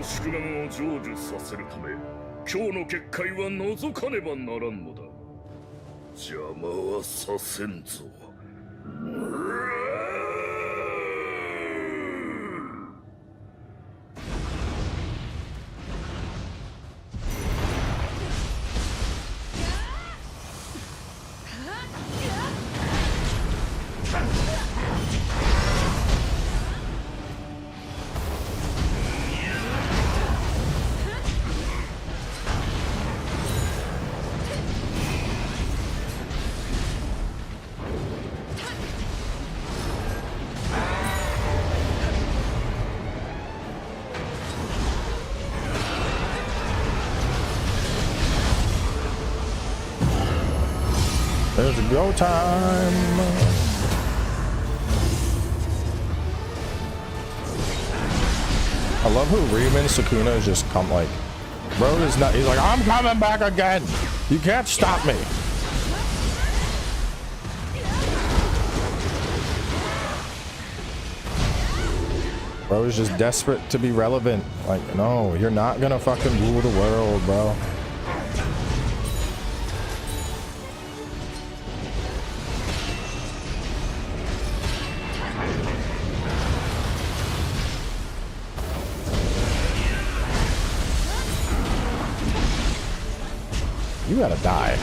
Shogun を成就させるため、今日の結界は覗かねばならんのだ。邪魔はさせんぞ。There's a go time. I love who Riemann Sukuna just come like, bro is not, he's like, I'm coming back again. You can't stop me. Bro is just desperate to be relevant. Like, no, you're not gonna fucking rule the world, bro. You gotta die.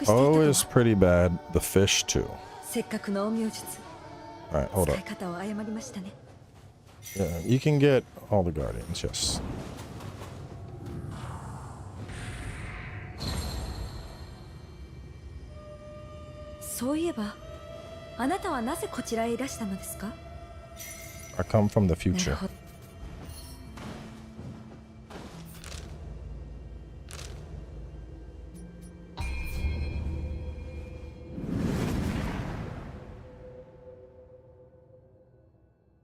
Oh, is pretty bad. The fish too. Alright, hold up. Yeah, you can get all the guardians, yes. I come from the future.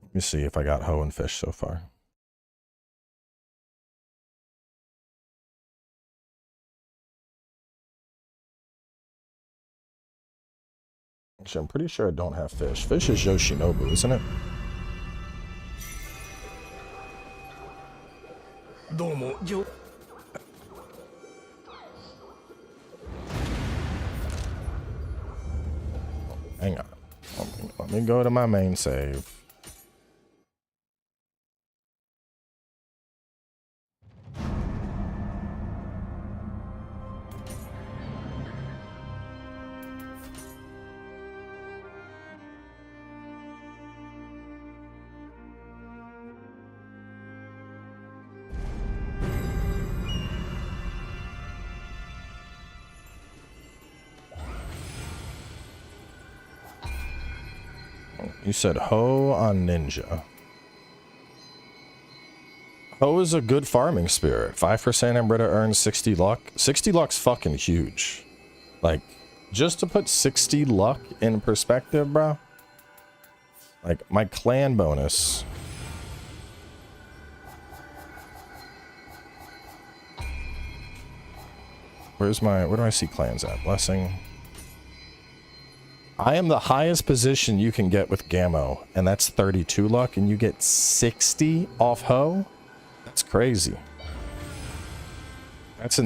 Let me see if I got hoe and fish so far. Actually, I'm pretty sure I don't have fish. Fish is Yoshinobu, isn't it? Hang on. Let me go to my main save. You said Ho on Ninja. Ho is a good farming spirit. 5% Embrita earns 60 luck. 60 luck's fucking huge. Like, just to put 60 luck in perspective, bro. Like, my clan bonus. Where do I see clans at? Blessing. I am the highest position you can get with Gammo, and that's 32 luck, and you get 60 off Ho? That's crazy. That's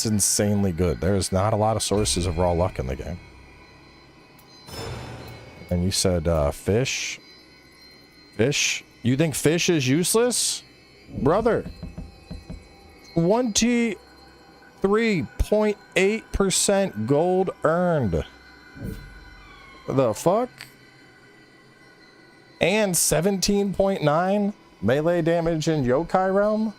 insanely good. There's not a lot of sources of raw luck in the game. And you said fish? Fish? You think fish is useless? Brother. 23.8% gold earned. The fuck? And 17.9 melee damage in yokai realm?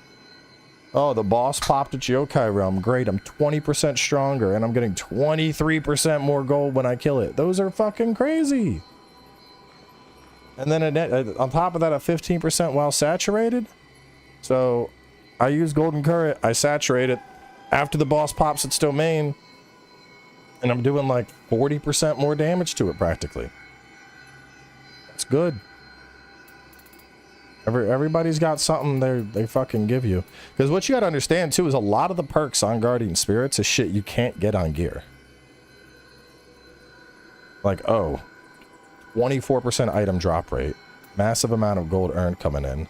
Oh, the boss popped at yokai realm. Great, I'm 20% stronger and I'm getting 23% more gold when I kill it. Those are fucking crazy. And then on top of that, a 15% while saturated. So I use golden current, I saturate it. After the boss pops its domain, and I'm doing like 40% more damage to it practically. That's good. Everybody's got something they fucking give you. Because what you gotta understand too is a lot of the perks on Guardian Spirits is shit you can't get on gear. Like, oh, 24% item drop rate. Massive amount of gold earned coming in.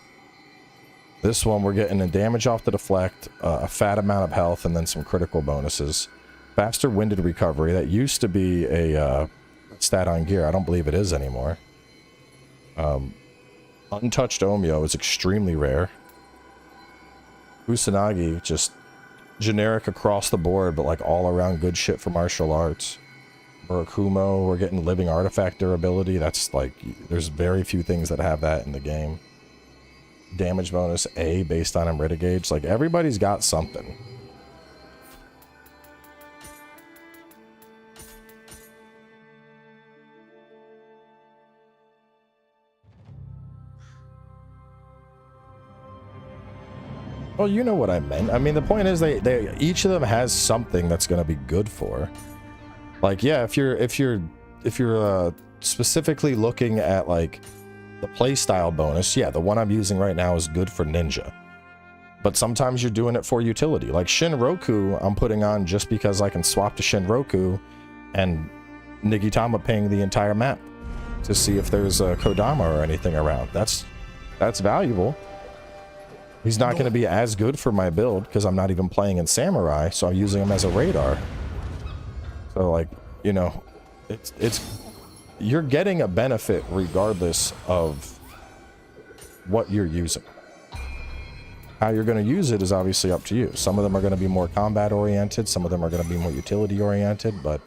This one we're getting a damage off the deflect, a fat amount of health, and then some critical bonuses. Faster winded recovery. That used to be a stat on gear. I don't believe it is anymore. Untouched Omyo is extremely rare. Kusanagi just generic across the board, but like all around good shit for martial arts. Murakumo, we're getting living artifact durability. That's like, there's very few things that have that in the game. Damage bonus A based on Amrita gauge. Like, everybody's got something. Well, you know what I meant. I mean, the point is they each of them has something that's going to be good for. Like, yeah, if you're specifically looking at like the playstyle bonus, yeah, the one I'm using right now is good for ninja. But sometimes you're doing it for utility. Like Shinroku, I'm putting on just because I can swap to Shinroku and Nigitama ping the entire map to see if there's a Kodama or anything around. That's valuable. He's not going to be as good for my build because I'm not even playing in Samurai, so I'm using him as a radar. So, like, you know, it's you're getting a benefit regardless of what you're using. How you're going to use it is obviously up to you. Some of them are going to be more combat oriented, some of them are going to be more utility oriented, but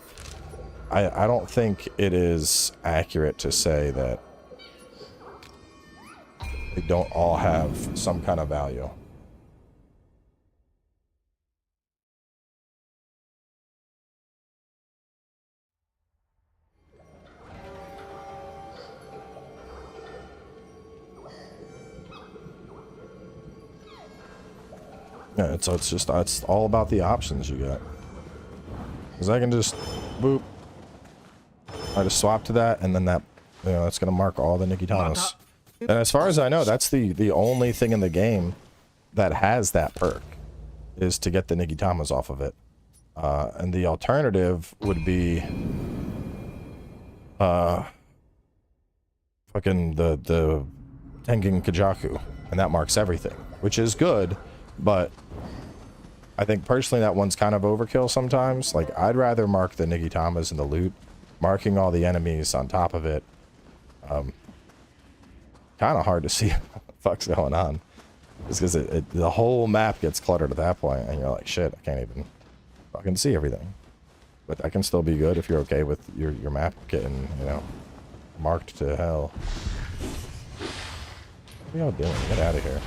I don't think it is accurate to say that they don't all have some kind of value. Yeah, it's all about the options you got. Because I can just boop. I just swap to that, and then that, you know, that's gonna mark all the Nikitamas. And as far as I know, that's the only thing in the game that has that perk, is to get the Nigitamas off of it. And the alternative would be fucking the Tengen Kajaku, and that marks everything, which is good, but I think personally that one's kind of overkill sometimes. Like, I'd rather mark the Nigitamas in the loot, marking all the enemies on top of it. Kind of hard to see what the fuck's going on, just because the whole map gets cluttered at that point, and you're like, shit, I can't even fucking see everything. But that can still be good if you're okay with your map getting, you know, marked to hell. What are y'all doing? Get out of here.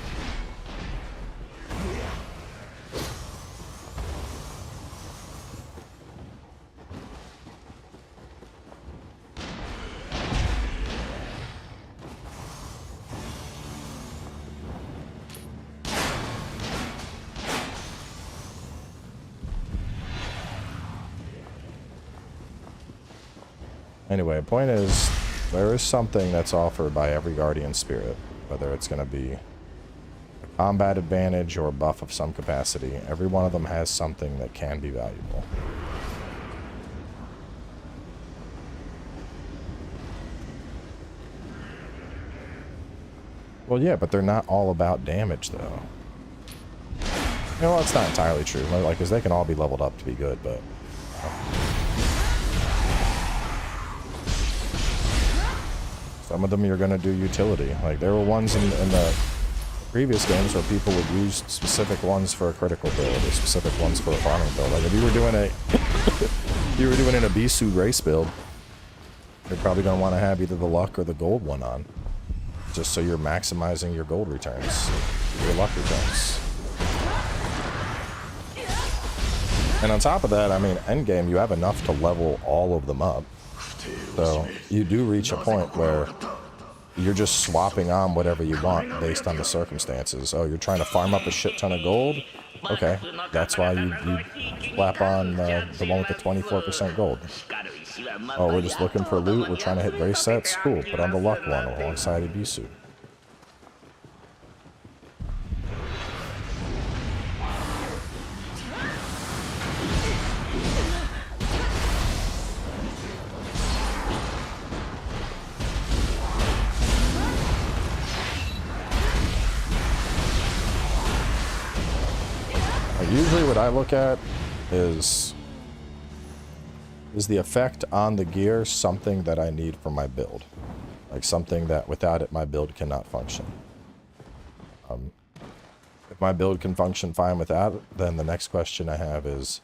Anyway, point is, there is something that's offered by every guardian spirit, whether it's going to be a combat advantage or a buff of some capacity. Every one of them has something that can be valuable. Well, yeah, but they're not all about damage, though. You know, well, it's not entirely true, like, because they can all be leveled up to be good, but... some of them you're going to do utility. Like, there were ones in the previous games where people would use specific ones for a critical build or specific ones for a farming build. Like, if you were doing an Abisu race build, you're probably going to want to have either the luck or the gold one on, just so you're maximizing your gold returns, your luck returns. And on top of that, I mean, endgame, you have enough to level all of them up. So you do reach a point where you're just swapping on whatever you want based on the circumstances. Oh, you're trying to farm up a shit ton of gold? Okay, that's why you slap on the one with the 24% gold. Oh, we're just looking for loot, we're trying to hit race sets? Cool, put on the luck one alongside Ibisu. Usually what I look at is the effect on the gear something that I need for my build? Like something that without it my build cannot function. If my build can function fine without, then the next question I have is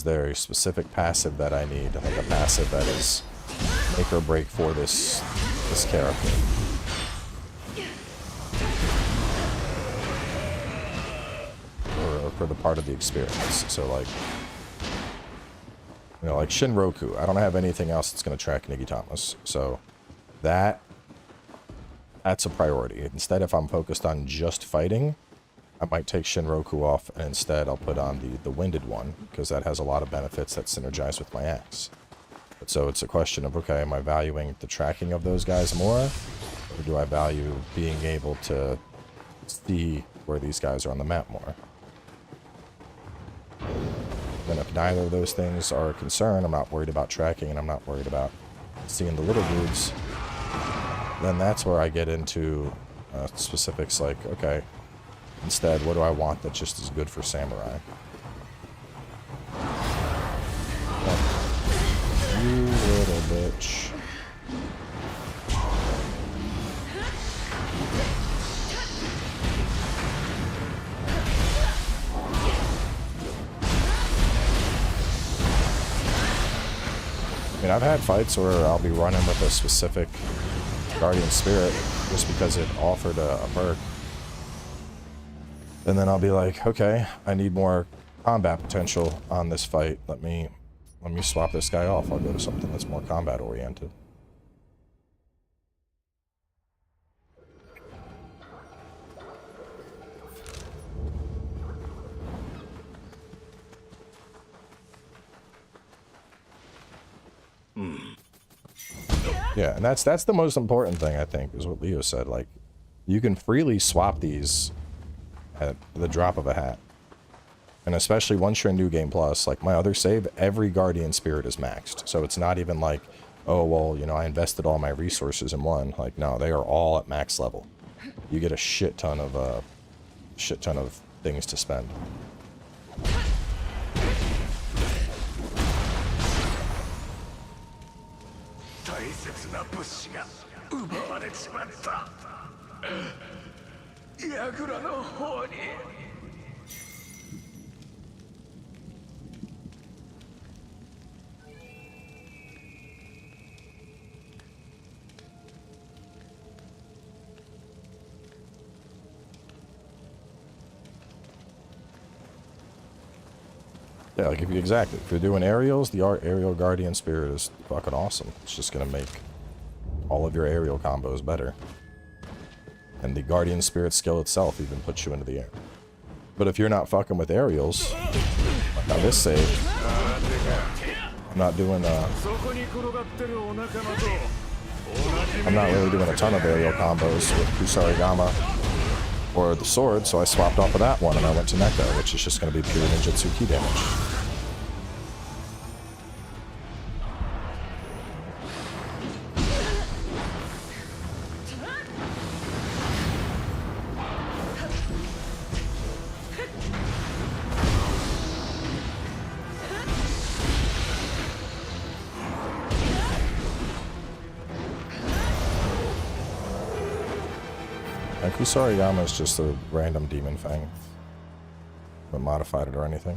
there a specific passive that I need, like a passive that is make or break for this character? Or for the part of the experience. So like, you know, like Shinroku, I don't have anything else that's going to track Nigitamas. So that's a priority. Instead, if I'm focused on just fighting, I might take Shinroku off, and instead I'll put on the winded one, because that has a lot of benefits that synergize with my axe. But so it's a question of, okay, am I valuing the tracking of those guys more, or do I value being able to see where these guys are on the map more? Then if neither of those things are a concern, I'm not worried about tracking, and I'm not worried about seeing the little dudes, then that's where I get into specifics like, okay, instead, what do I want that just is good for samurai? Oh, you little bitch. I mean, I've had fights where I'll be running with a specific Guardian Spirit just because it offered a perk. And then I'll be like, okay, I need more combat potential on this fight. Let me swap this guy off. I'll go to something that's more combat oriented. Yeah, and that's the most important thing, I think, is what Leo said. Like, you can freely swap these at the drop of a hat. And especially once you're in New Game Plus, like my other save, every Guardian Spirit is maxed. So it's not even like, oh, well, you know, I invested all my resources in one. Like, no, they are all at max level. You get a shit ton of things to spend. Yeah, like if you're doing aerials, the aerial Guardian Spirit is fucking awesome. It's just gonna make all of your aerial combos better. And the Guardian Spirit skill itself even puts you into the air. But if you're not fucking with aerials, like on this save, I'm not doing I'm not really doing a ton of aerial combos with Kusarigama or the sword, so I swapped off of that one and I went to Neko, which is just going to be pure ninjutsu key damage. And Kusarigama is just a random demon fang. But modified it or anything.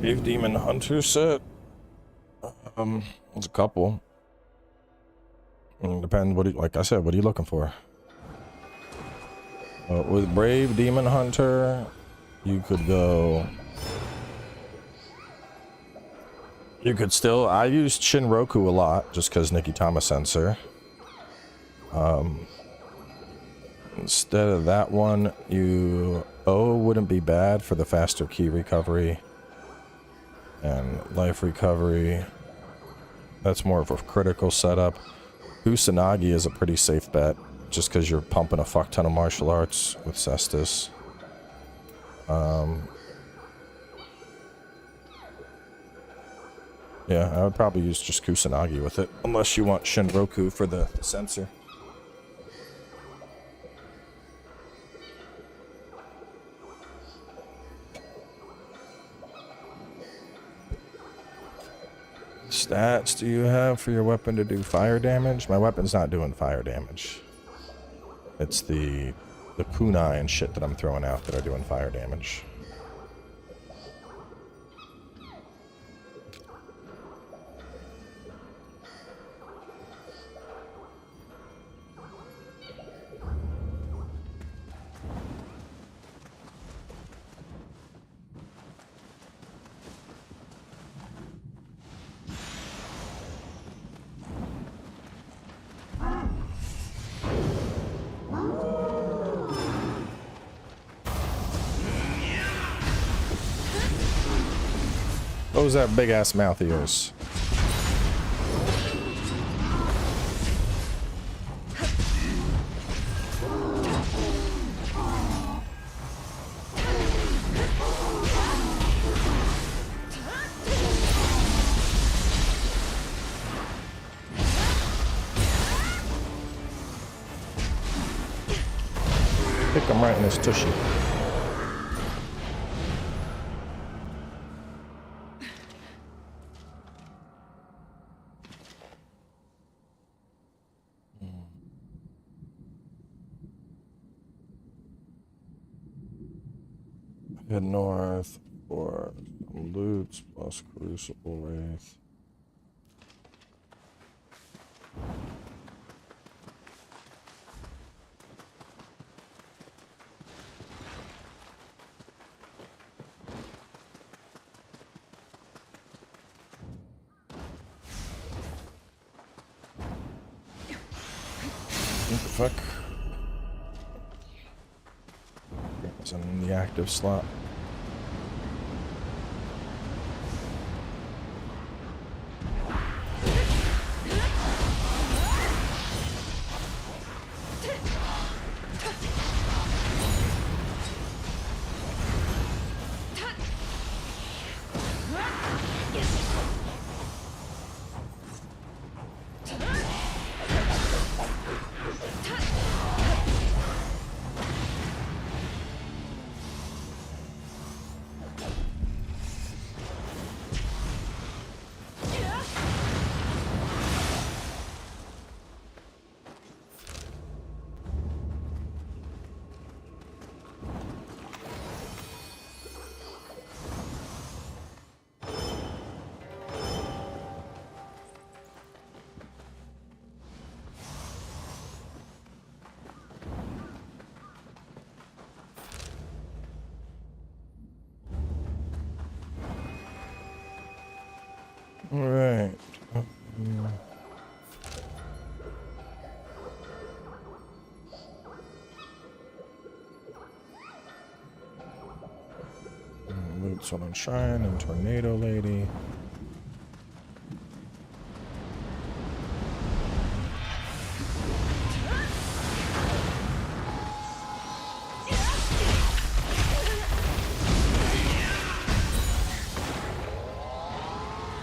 Brave Demon Hunter set. There's a couple. Depends what like I said, what are you looking for? With Brave Demon Hunter, you could go. You could still. I used Shinroku a lot just because Nikitama sensor. Instead of that one, O wouldn't be bad for the faster key recovery and life recovery. That's more of a critical setup. Kusanagi is a pretty safe bet, just because you're pumping a fuck ton of martial arts with Cestus. Yeah, I would probably use just Kusanagi with it, unless you want Shinroku for the sensor. Stats do you have for your weapon to do fire damage? My weapon's not doing fire damage. It's the kunai and shit that I'm throwing out that are doing fire damage. What was that big ass mouth of yours? Pick him right in his tushy. Head north for loots plus Crucible Wraith. What the fuck? It's in the active slot. All right. Loots on Shrine and Tornado Lady.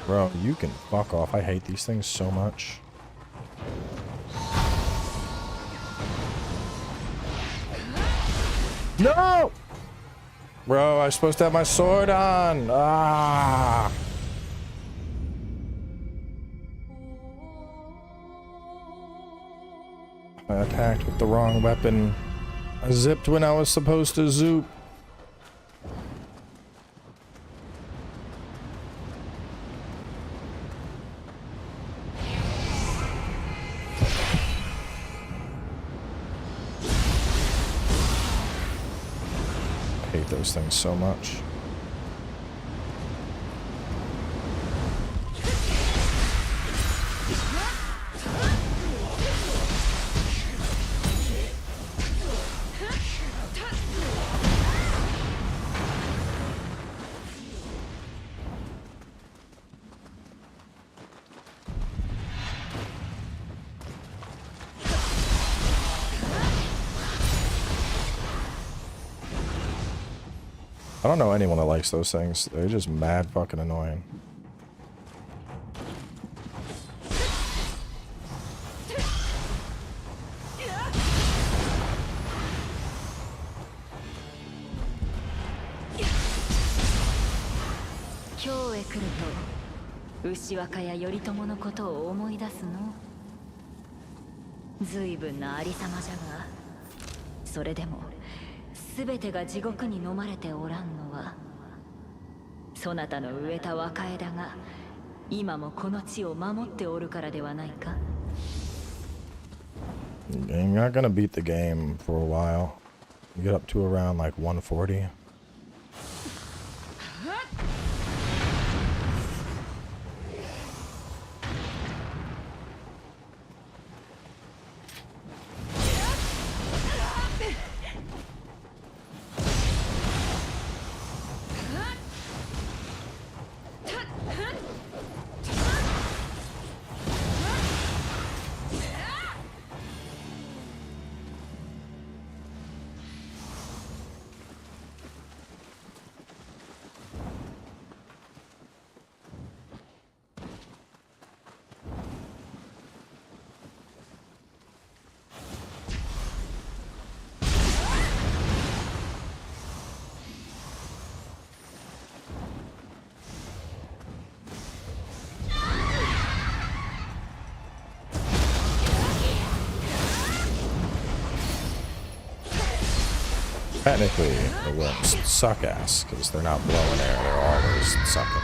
Bro, you can fuck off. I hate these things so much. No! Bro, I was supposed to have my sword on. Ah! I attacked with the wrong weapon. I zipped when I was supposed to zoop. Those things so much. don't know anyone that likes those things. They're just mad fucking annoying. You're not gonna beat the game for a while. You get up to around like 140. Technically, the worms suck ass because they're not blowing air, they're always sucking.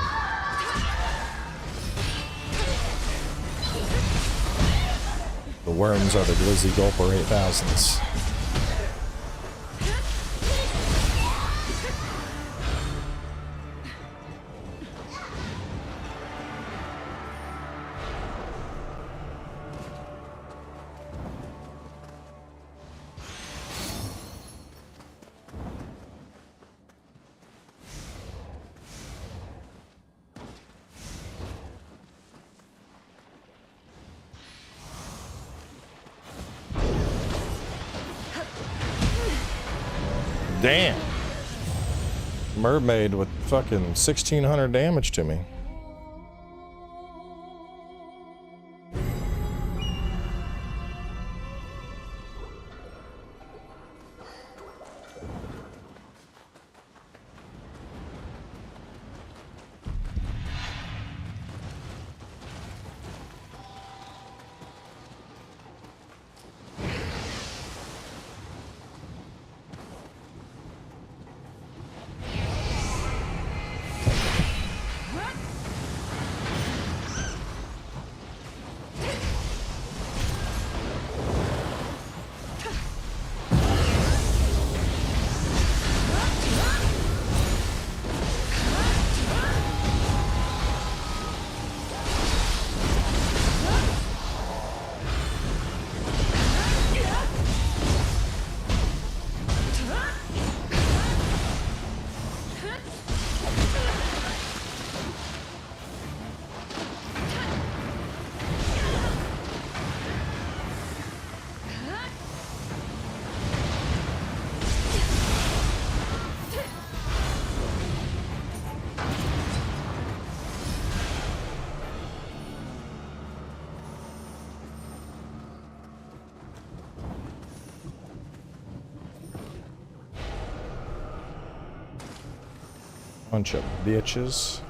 The worms are the Glizzy Gulper 8000s. Damn. Mermaid with fucking 1600 damage to me. Bunch of bitches.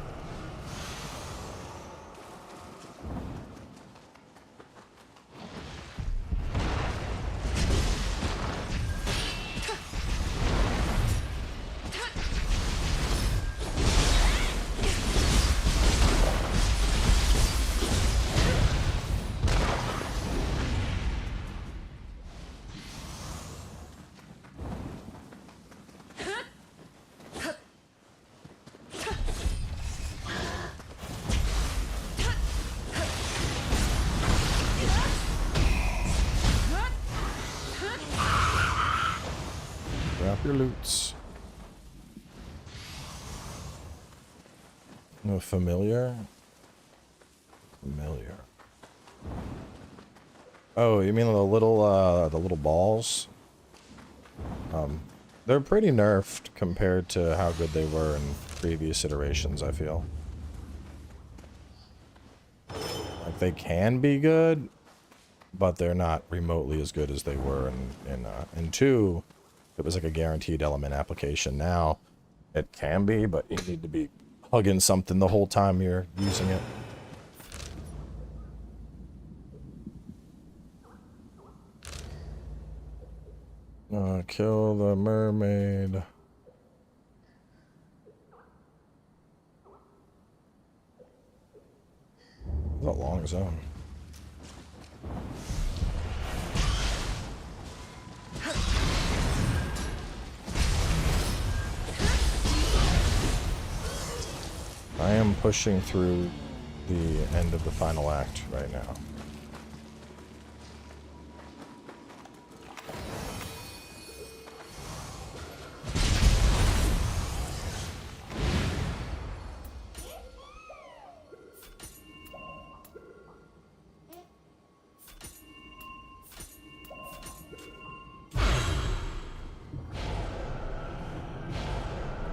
Your loots. No familiar? Familiar. Oh, you mean the little balls? They're pretty nerfed compared to how good they were in previous iterations, I feel. Like, they can be good, but they're not remotely as good as they were in 2. It was like a guaranteed element application. Now, it can be, but you need to be hugging something the whole time you're using it. Kill the mermaid. It's a long zone. I am pushing through the end of the final act right now.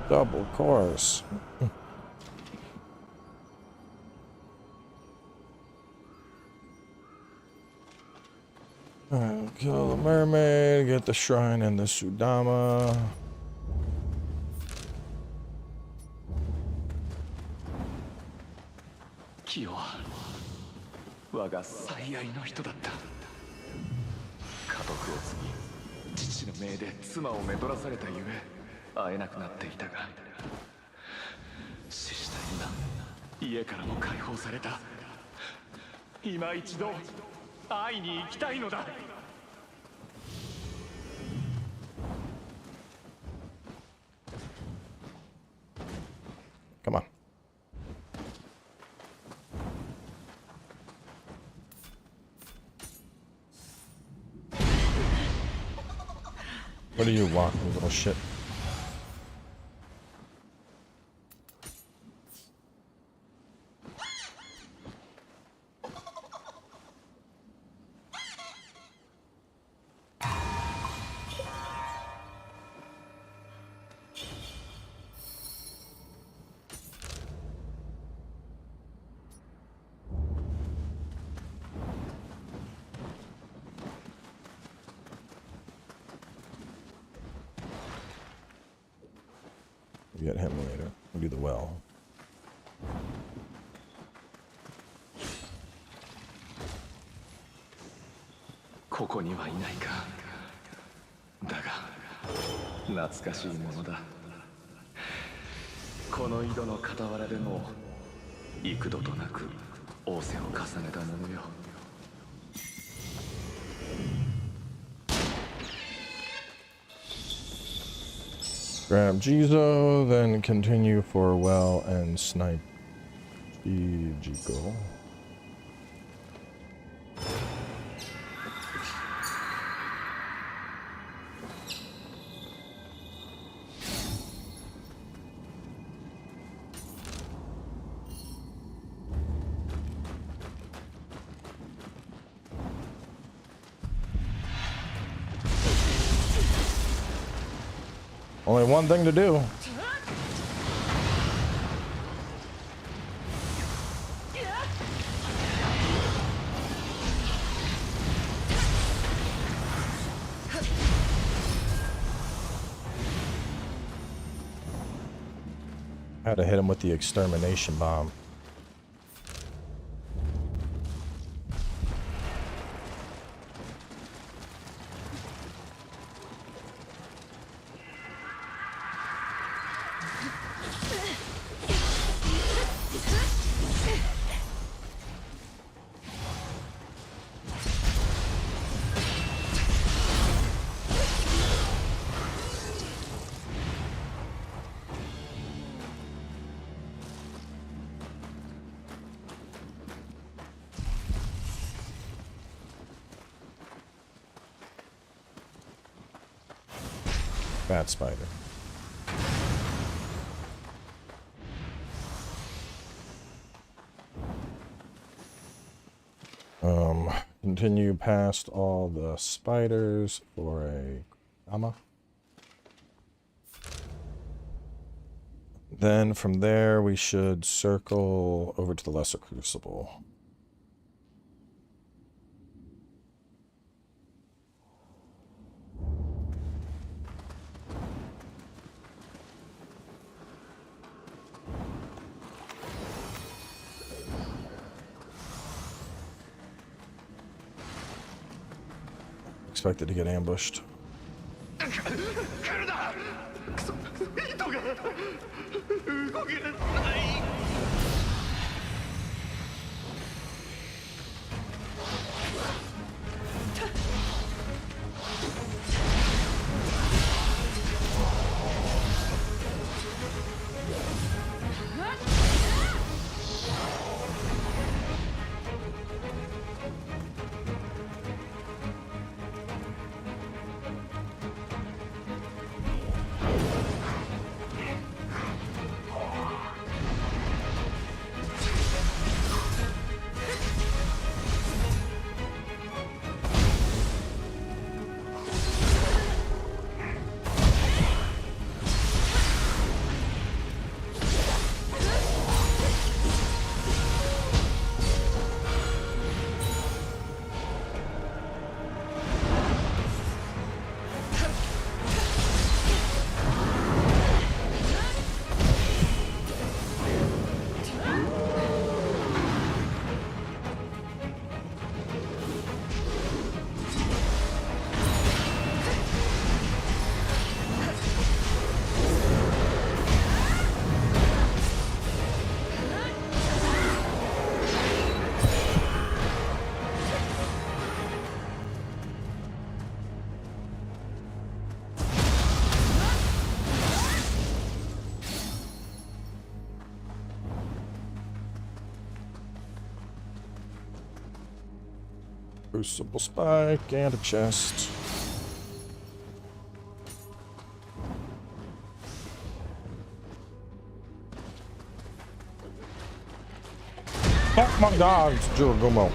Double course. Alright, kill the mermaid, get the shrine and the Sudama. Kiyoは我が最愛の人だった。家督を継ぎ、父の命で妻をめとらされたゆえ会えなくなっていたが、死した今、家からも解放された。今一度会いに行きたいのだ。Come on. What do you want, you little shit? We'll get him later. We'll do the well. Koko niはいないか。だが懐かしいものだ。この井戸の傍らでも幾度となく仰せを重ねたものよ。Grab Jizo, then continue for well and snipe Jiko. Only one thing to do. Had to hit him with the extermination bomb. Fat spider. Continue past all the spiders for a Ama. Then from there, we should circle over to the Lesser Crucible. Expected to get ambushed. Crucible spike and a chest. Oh my god, it's Jiragumo.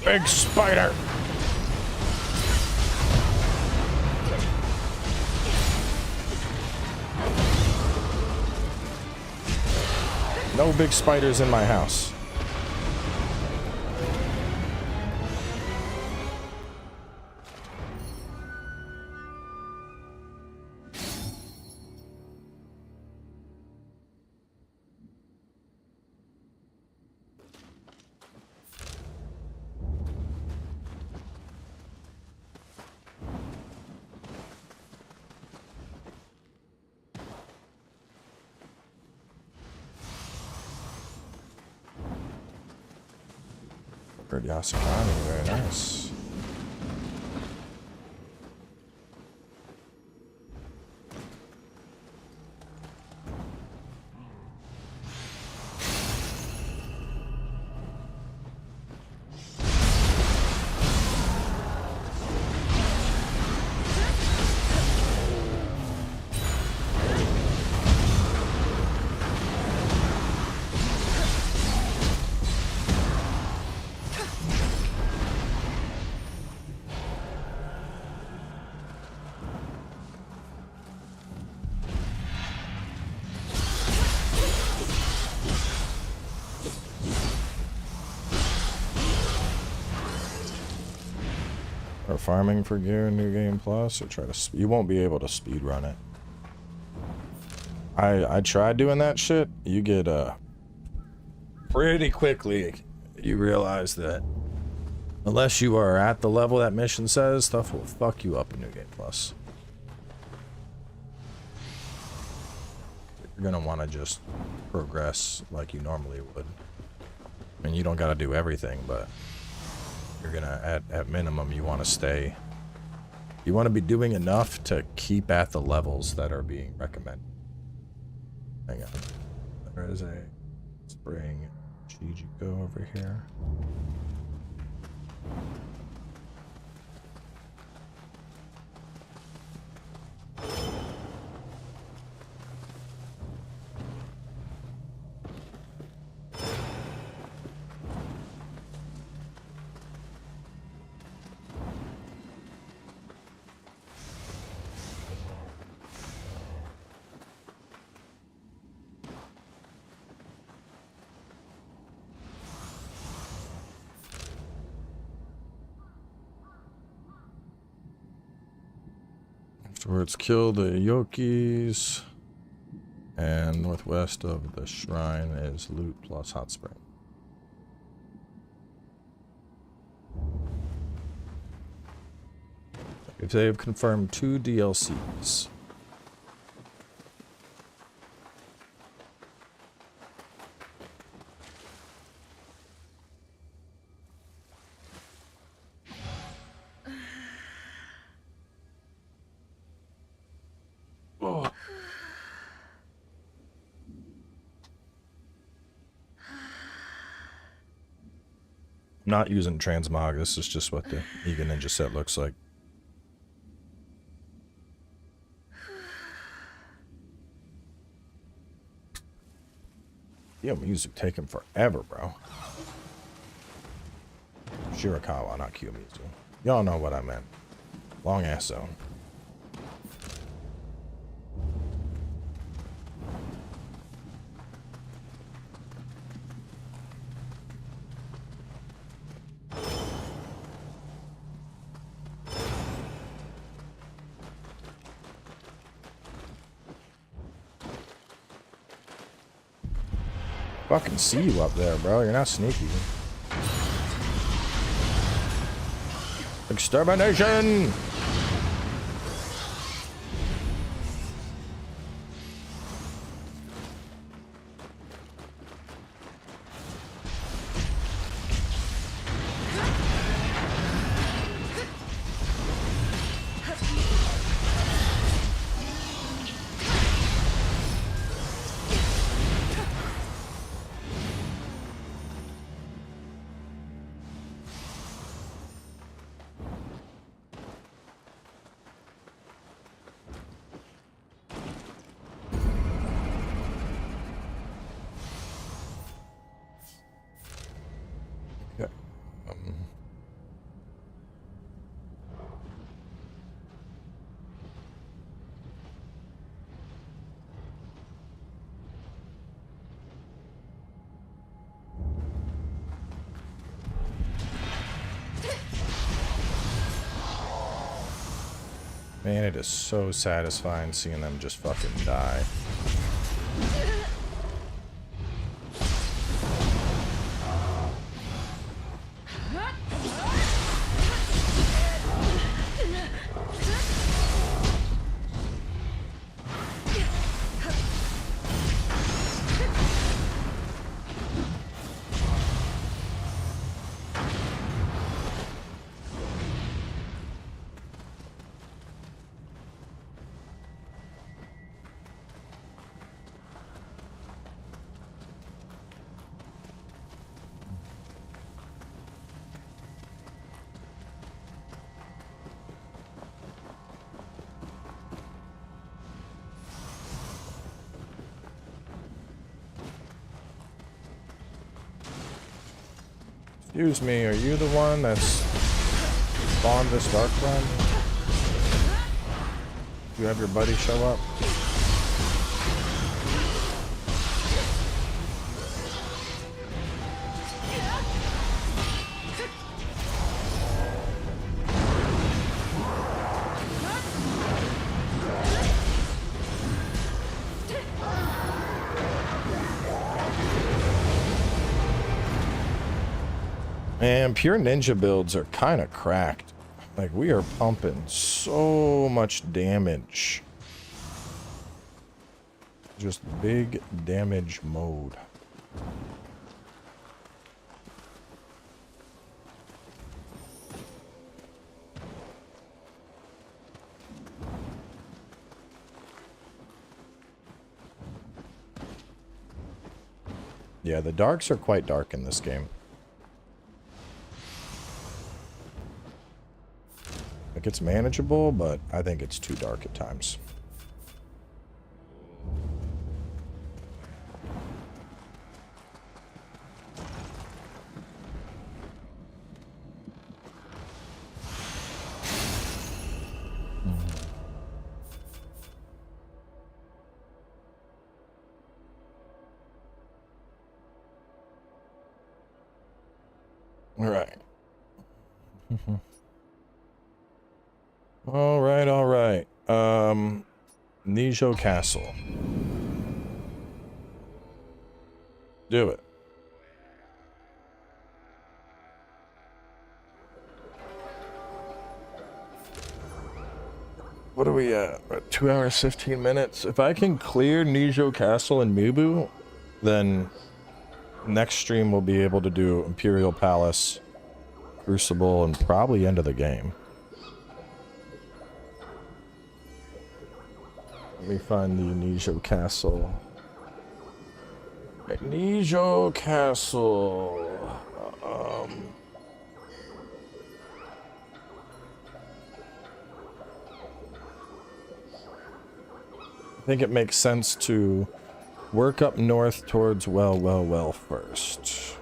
Big spider. No big spiders in my house. Yasukani, very nice. Or farming for gear in New Game Plus, or try to you won't be able to speed run it. I tried doing that shit. You get pretty quickly you realize that unless you are at the level that mission says, stuff will fuck you up in New Game Plus. You're gonna want to just progress like you normally would. I mean, you don't gotta do everything, but you're gonna, at minimum, you want to stay. You want to be doing enough to keep at the levels that are being recommended. Hang on. There is a spring Chijico over here. Afterwards, kill the yokis. And northwest of the shrine is loot plus hot spring. If they have confirmed 2 DLCs. Not using transmog, this is just what the Ega Ninja set looks like. Kiyomizu taking forever, bro. Shirakawa, not Kiyomizu. Y'all know what I meant. Long ass zone. Fucking see you up there, bro. You're not sneaky. Extermination! Man, it is so satisfying seeing them just fucking die. Excuse me, are you the one that's spawned this dark run? Do you have your buddy show up? Man, pure ninja builds are kind of cracked. Like, we are pumping so much damage. Just big damage mode. Yeah, the darks are quite dark in this game. Like, it's manageable, but I think it's too dark at times. All right. All right, all right. Nijo Castle. Do it. What are we at? 2 hours, 15 minutes. If I can clear Nijo Castle and Mibu, then next stream we'll be able to do Imperial Palace, Crucible, and probably end of the game. Let me find the Nijo Castle. Nijo Castle. I think it makes sense to work up north towards well first.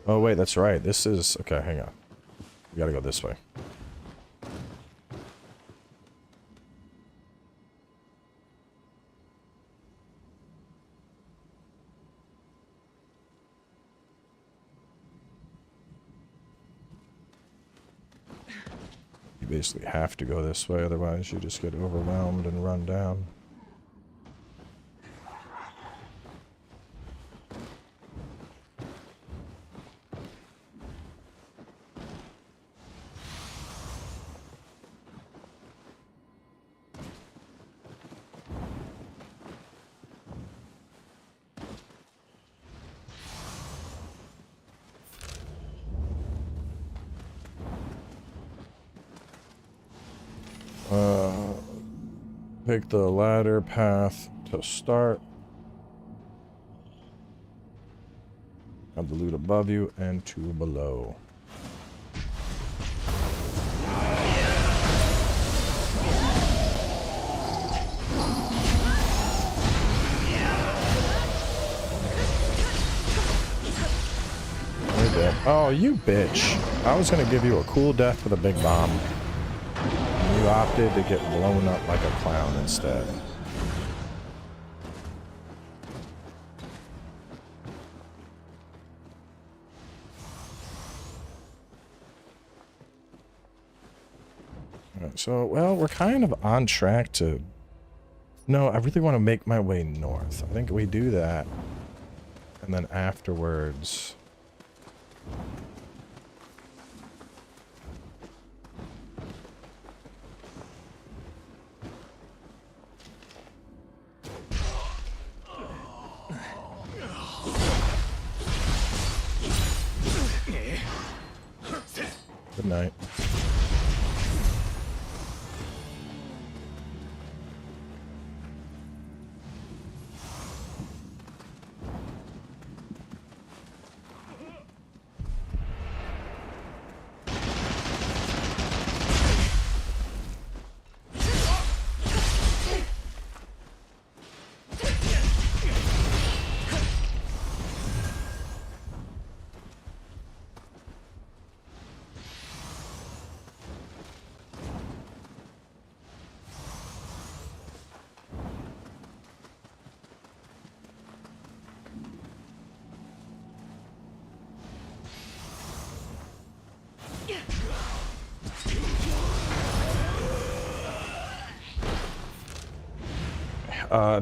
Oh wait, that's right. This is... Okay, hang on. We gotta go this way. You basically have to go this way, otherwise you just get overwhelmed and run down. Pick the ladder path to start. Have the loot above you and two below. You're dead. Oh, you bitch. I was gonna give you a cool death with a big bomb. You opted to get blown up like a clown instead. Alright, so, well, we're kind of on track to... No, I really want to make my way north. I think we do that. And then afterwards... Good night.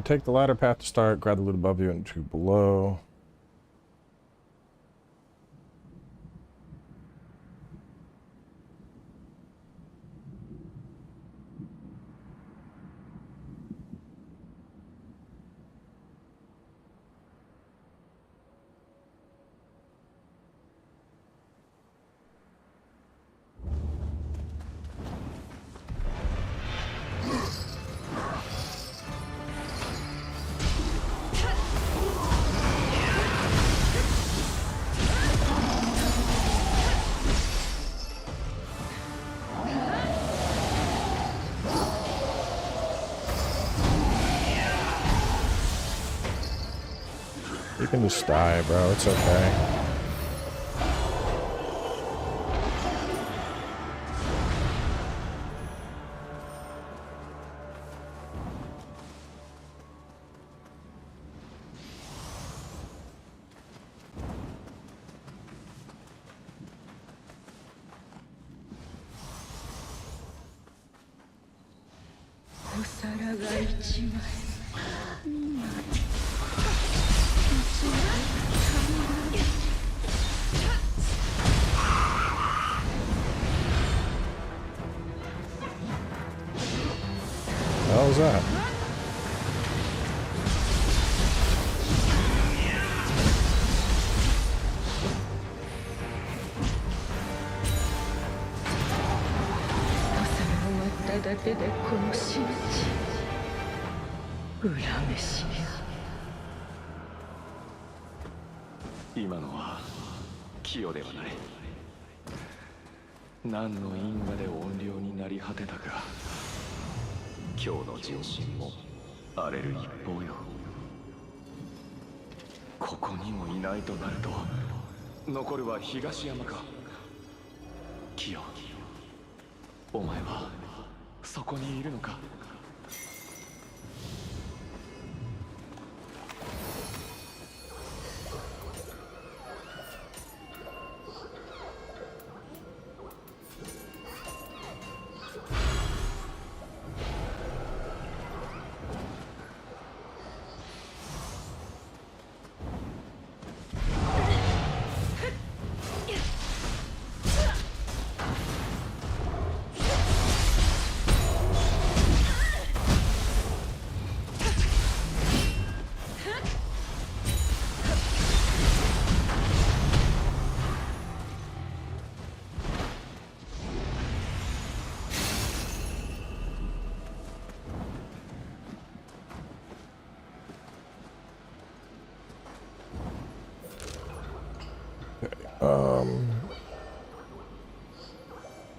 Take the ladder path to start, grab the loot above you and two below. You can just die, bro. It's okay. What was that?今のはキヨではない。何の因果で怨霊になり果てたか。今日の人心も荒れる一方よ。ここにもいないとなると残るは東山か。キヨ、お前はそこにいるのか。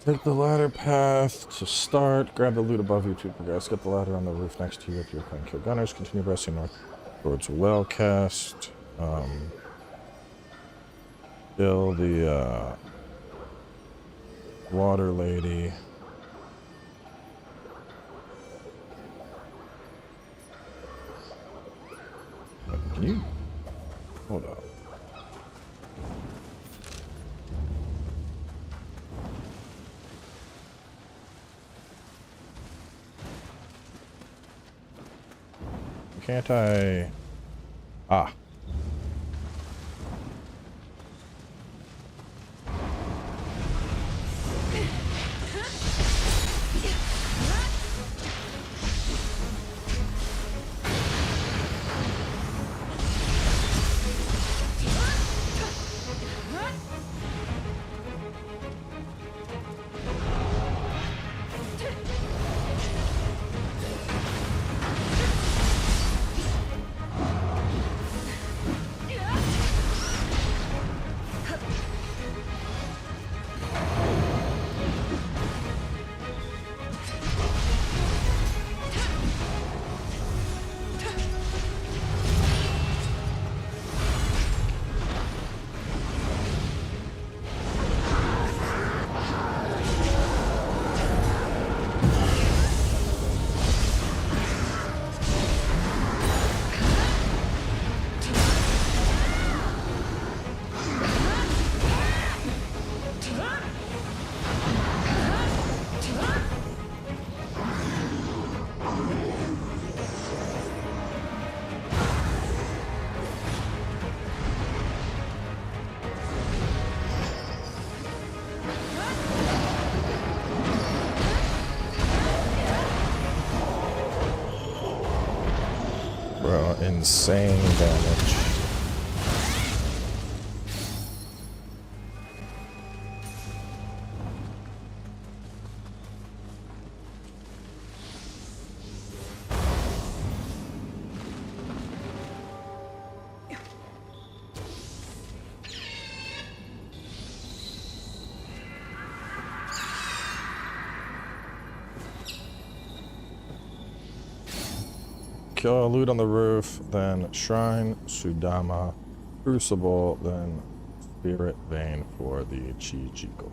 Take the ladder path to start. Grab the loot above you to progress. Get the ladder on the roof next to you if you're playing kill gunners. Continue pressing north towards Wellcast. Kill the water lady. Can you hold up? Can't I? Ah. Bro, insane damage. loot on the roof, then Shrine, Sudama, Crucible, then Spirit Vein for the Chichiko.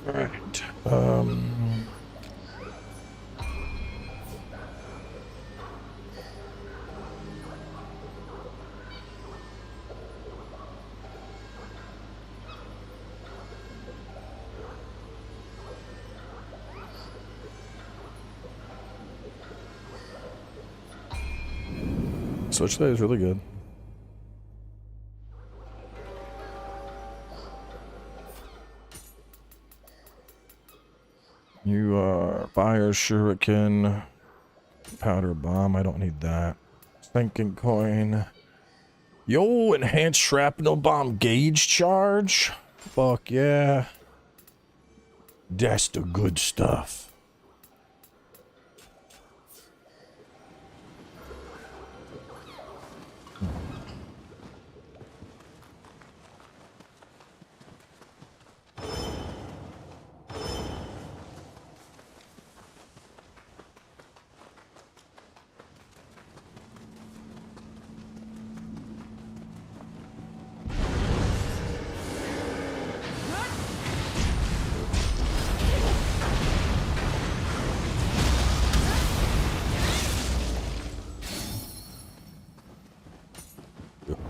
Alright, Switch today is really good. You are fire shuriken, powder bomb. I don't need that. Thinking coin. Yo, enhanced shrapnel bomb gauge charge. Fuck yeah. That's the good stuff.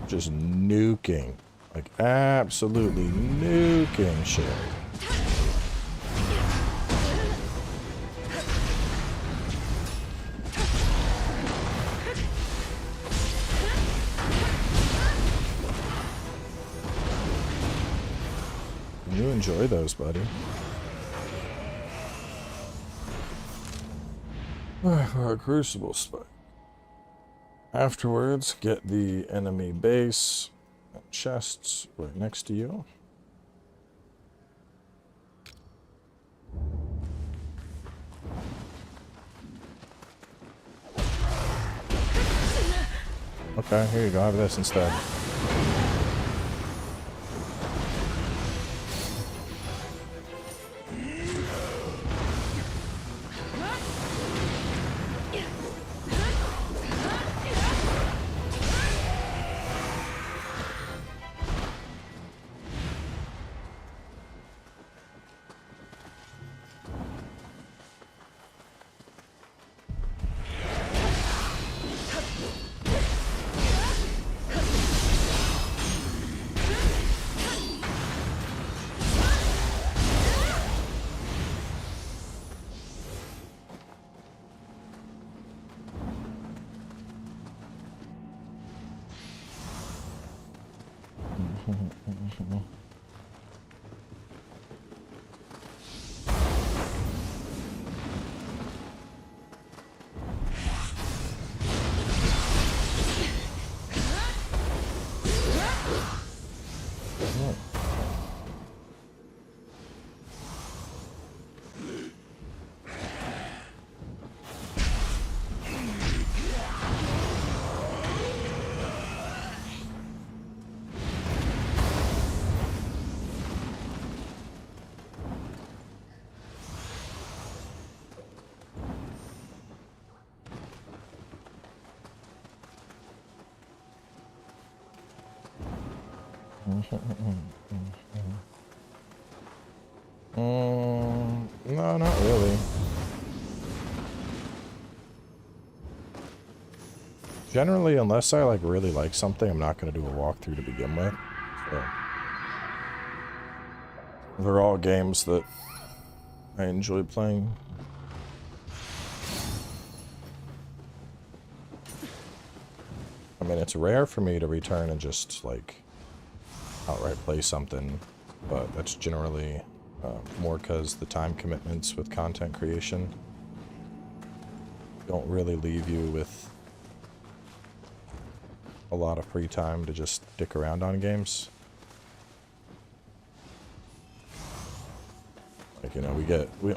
Just nuking. Like, absolutely nuking shit. You enjoy those, buddy. For a crucible spike. Afterwards, get the enemy base and chests right next to you. Okay, here you go. Have this instead. No, not really. Generally, unless I like really like something, I'm not going to do a walkthrough to begin with. So, they're all games that I enjoy playing. I mean, it's rare for me to return and just like outright play something, but that's generally more because the time commitments with content creation don't really leave you with a lot of free time to just stick around on games. Like, you know,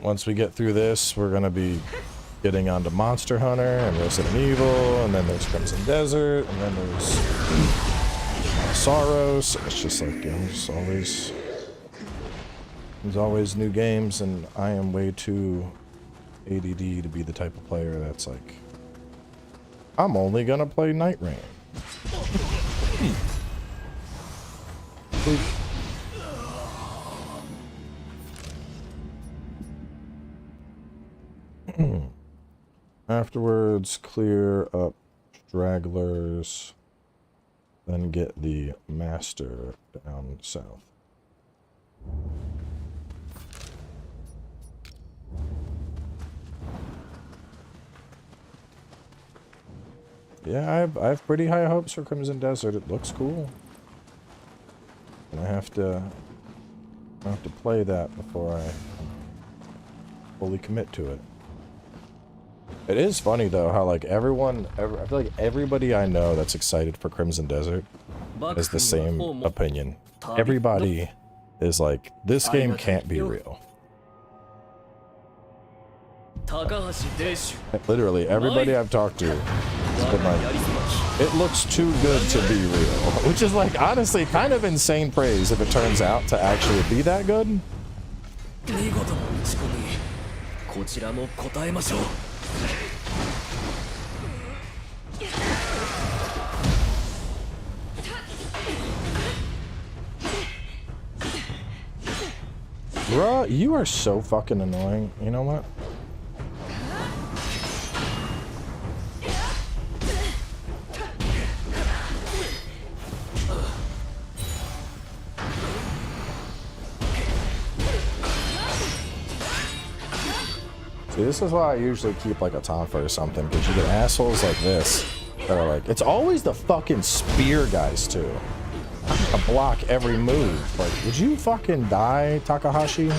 once we get through this, we're gonna be getting onto Monster Hunter and Resident Evil, and then there's Crimson Desert, and then there's Sorrows. It's just like, you know, there's always new games, and I am way too ADD to be the type of player that's like, I'm only gonna play Night Rain. Afterwards, clear up stragglers, then get the master down south. Yeah, I have pretty high hopes for Crimson Desert. It looks cool. And I have to play that before I fully commit to it. It is funny though how like I feel like everybody I know that's excited for Crimson Desert has the same opinion. Everybody is like, this game can't be real. Literally everybody I've talked to has been like, it looks too good to be real, which is like honestly kind of insane praise if it turns out to actually be that good. Bruh, you are so fucking annoying. You know what? See, this is why I usually keep like a Tonfa or something, because you get assholes like this that are like, it's always the fucking spear guys too. I block every move. Like, would you fucking die, Takahashi?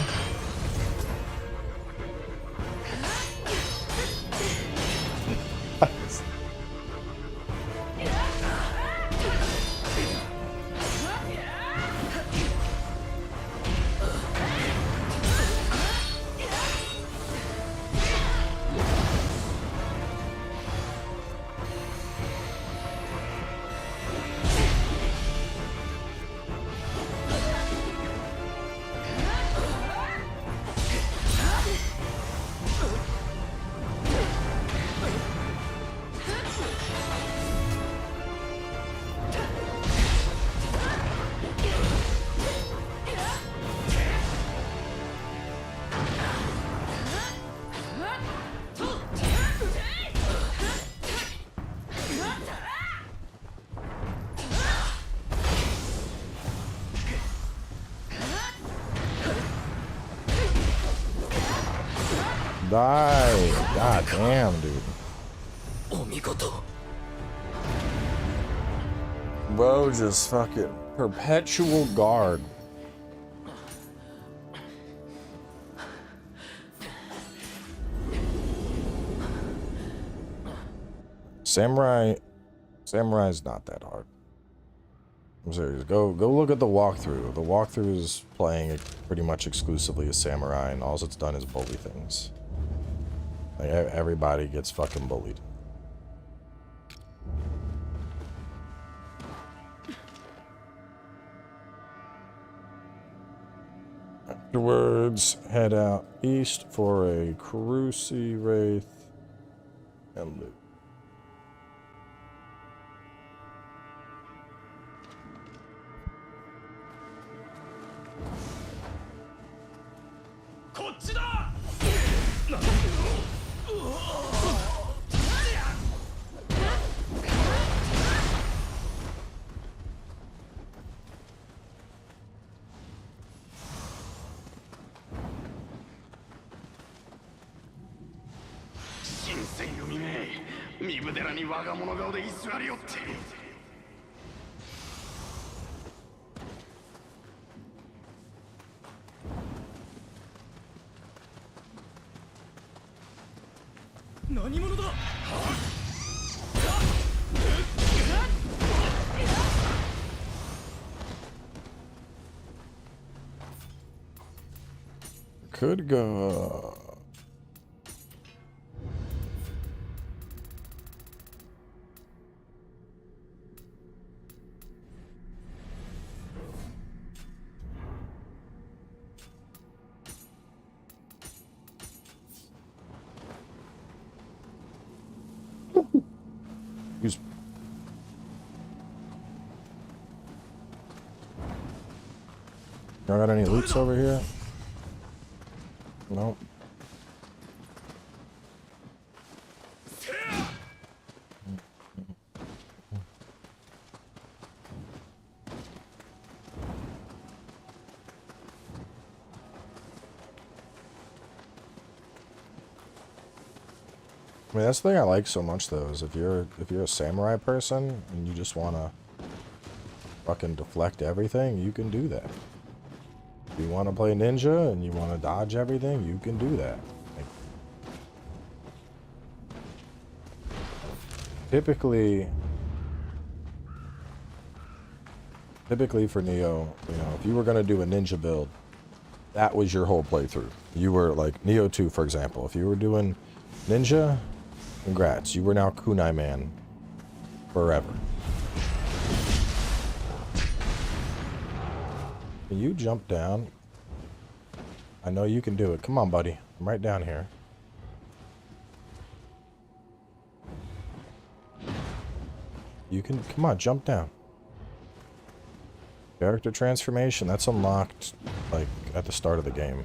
Die. God damn, dude. Bro, just fucking perpetual guard. Samurai's not that hard. I'm serious. Go look at the walkthrough. The walkthrough is playing pretty much exclusively as Samurai, and all it's done is bully things. Like, everybody gets fucking bullied. Afterwards, head out east for a Crucible Wraith and loot. Could go. Use. Y'all got any loots over here? Nope. I mean, that's the thing I like so much though, is if you're a samurai person and you just wanna fucking deflect everything, you can do that. If you wanna play ninja and you wanna dodge everything, you can do that. Like, typically for Nioh, you know, if you were gonna do a ninja build, that was your whole playthrough. You were like Nioh 2, for example. If you were doing ninja, congrats, you were now kunai man forever. Can you jump down? I know you can do it. Come on, buddy. I'm right down here. You can, come on, jump down. Character transformation, that's unlocked like at the start of the game.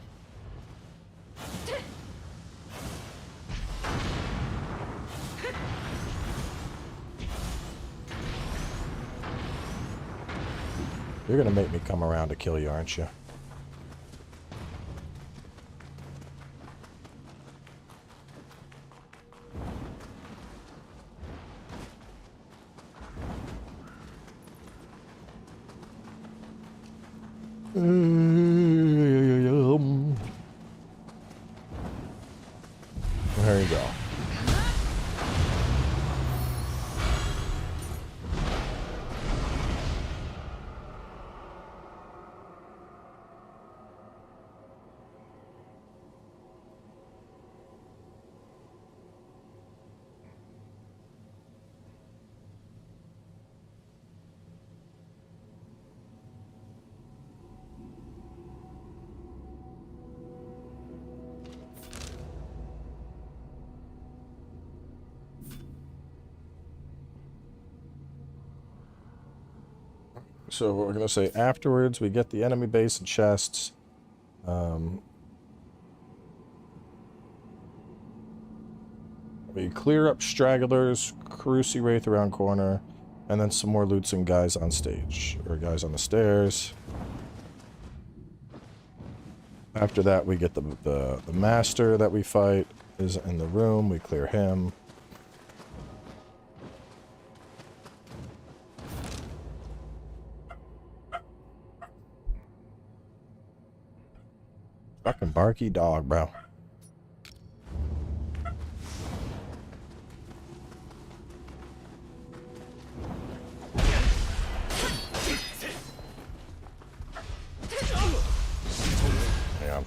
You're gonna make me come around to kill you, aren't you? There you go. So what we're going to say afterwards, we get the enemy base and chests. We clear up stragglers, Cruci Wraith around corner, and then some more loots and guys on stage, or guys on the stairs. After that, we get the master that we fight is in the room. We clear him. Fucking barky dog, bro. Yeah,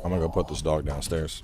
I'm gonna go put this dog downstairs.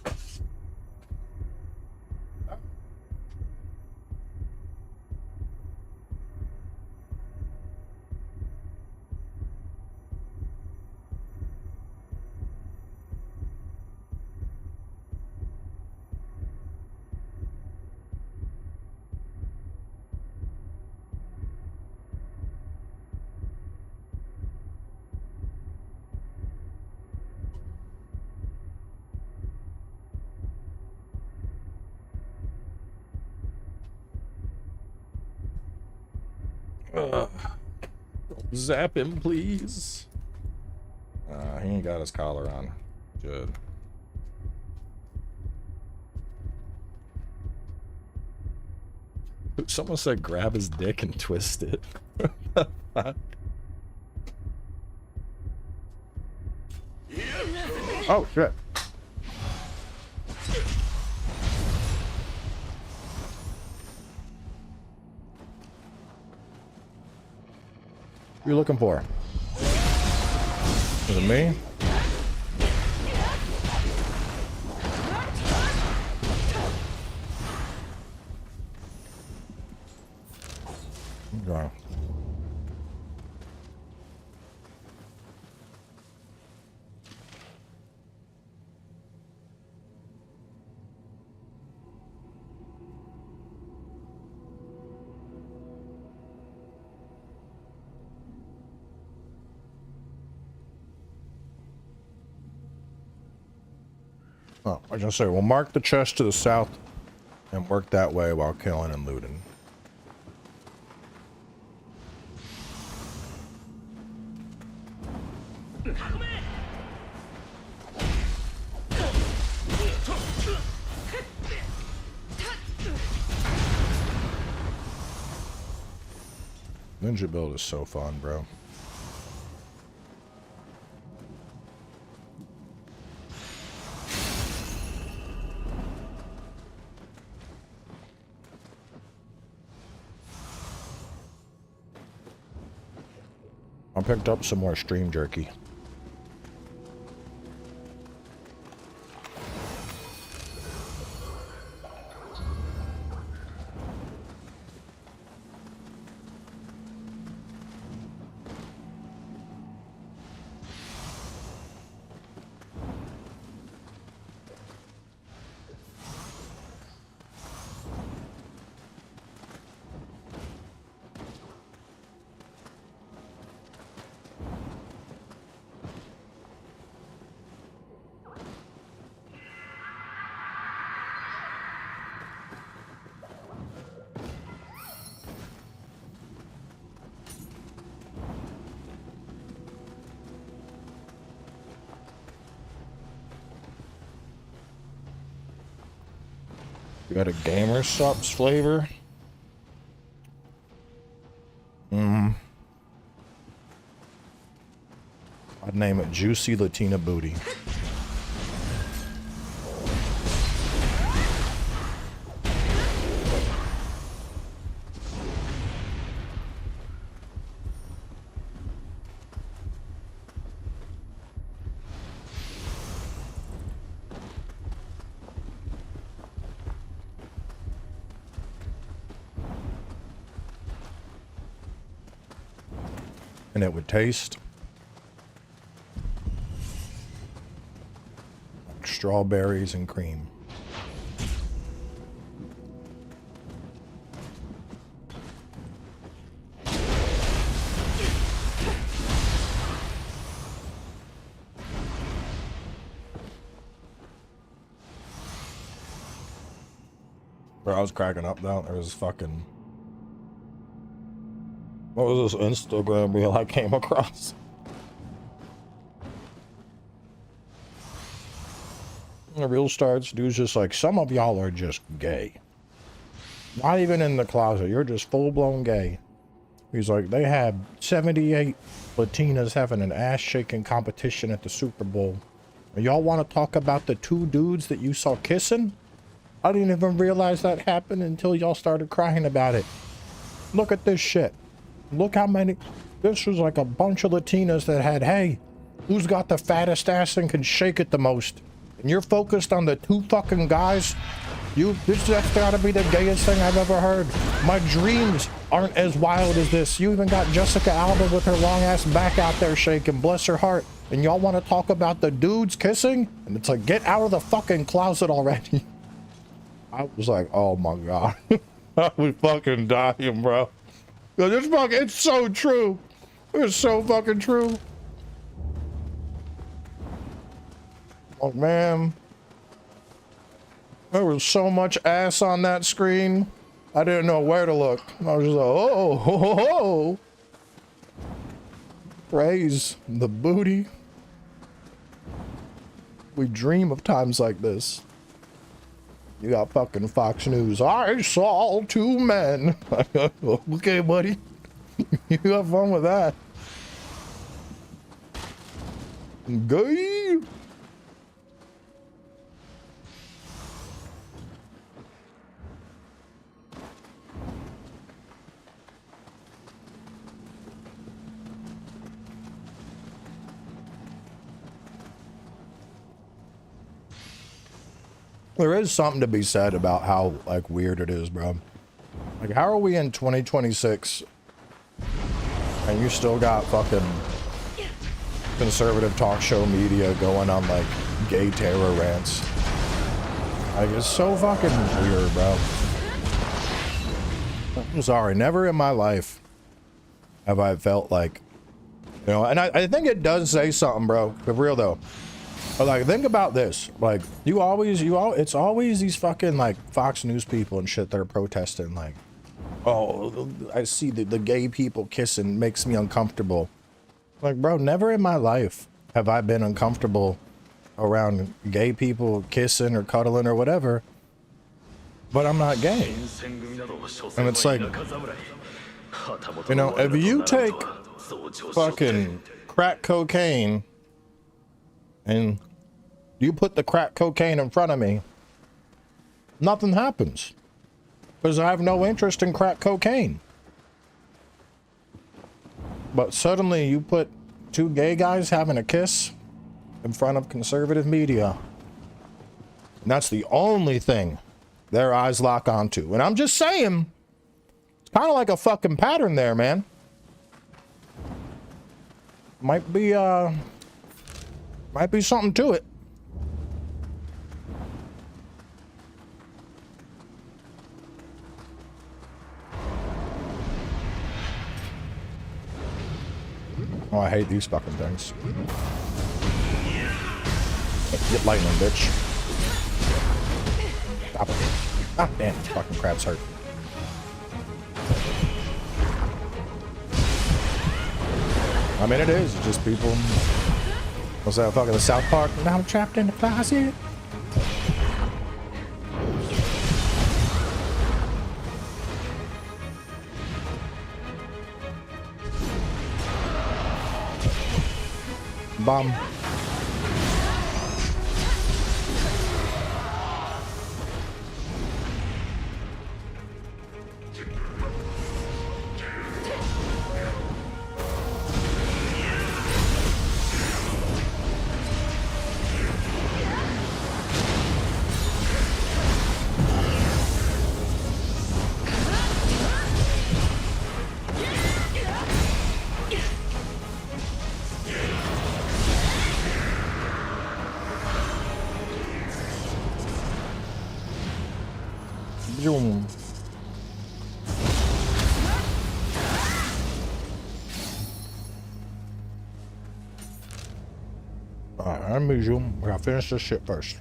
Zap him, please. He ain't got his collar on. Good. Someone said grab his dick and twist it. Oh, shit. you looking for? Is it me? Okay. Oh, I was gonna say, we'll mark the chest to the south and work that way while killing and looting. Ninja build is so fun, bro. I picked up some more stream jerky. Got a gamer subs flavor. I'd name it Juicy Latina Booty. And it would taste like strawberries and cream. Bro, I was cracking up though. There was fucking... What was this Instagram reel I came across? And the reel starts, dude's just like, some of y'all are just gay. Not even in the closet, you're just full-blown gay. He's like, they had 78 Latinas having an ass-shaking competition at the Super Bowl. And y'all want to talk about the two dudes that you saw kissing? I didn't even realize that happened until y'all started crying about it. Look at this shit. Look how many... This was like a bunch of Latinas that had, hey, who's got the fattest ass and can shake it the most? And you're focused on the two fucking guys? That's gotta be the gayest thing I've ever heard. My dreams aren't as wild as this. You even got Jessica Alba with her long ass back out there shaking, bless her heart. And y'all want to talk about the dudes kissing? And it's like, get out of the fucking closet already. I was like, oh my god. I was fucking dying, bro. This fucking, it's so true. It's so fucking true. Oh man. There was so much ass on that screen. I didn't know where to look. I was just like, oh, ho, ho, ho. Praise the booty. We dream of times like this. You got fucking Fox News. I saw two men. Okay, buddy. You have fun with that. Gay. There is something to be said about how like weird it is, bro. Like, how are we in 2026 and you still got fucking conservative talk show media going on like gay terror rants? Like, it's so fucking weird, bro. I'm sorry, never in my life have I felt like, you know, and I think it does say something, bro, for real though. But like, think about this, like, it's always these fucking like Fox News people and shit that are protesting, like, oh, I see the gay people kissing makes me uncomfortable. Like, bro, never in my life have I been uncomfortable around gay people kissing or cuddling or whatever, but I'm not gay. And it's like, you know, if you take fucking crack cocaine and you put the crack cocaine in front of me, nothing happens because I have no interest in crack cocaine. But suddenly you put two gay guys having a kiss in front of conservative media, and that's the only thing their eyes lock onto. And I'm just saying, it's kind of like a fucking pattern there, man. Might be something to it. Oh, I hate these fucking things. Get lightning, bitch. Stop it. Ah, damn, fucking crabs hurt. I mean, it is. It's just people. What's that fucking the South Park? Now I'm trapped in the closet. Bomb. Zoom. Alright, let me zoom. We gotta finish this shit first.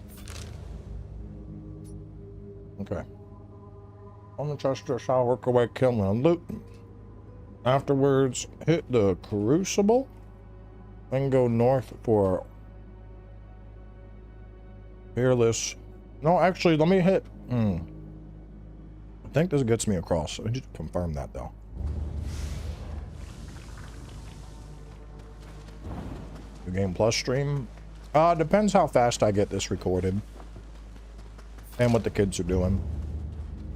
Okay. On the chest, I'll work away, killing and looting. Afterwards, hit the Crucible. Then go north for Fearless. No, actually, let me hit. I think this gets me across. I need to confirm that though. The Game Plus stream. Depends how fast I get this recorded and what the kids are doing.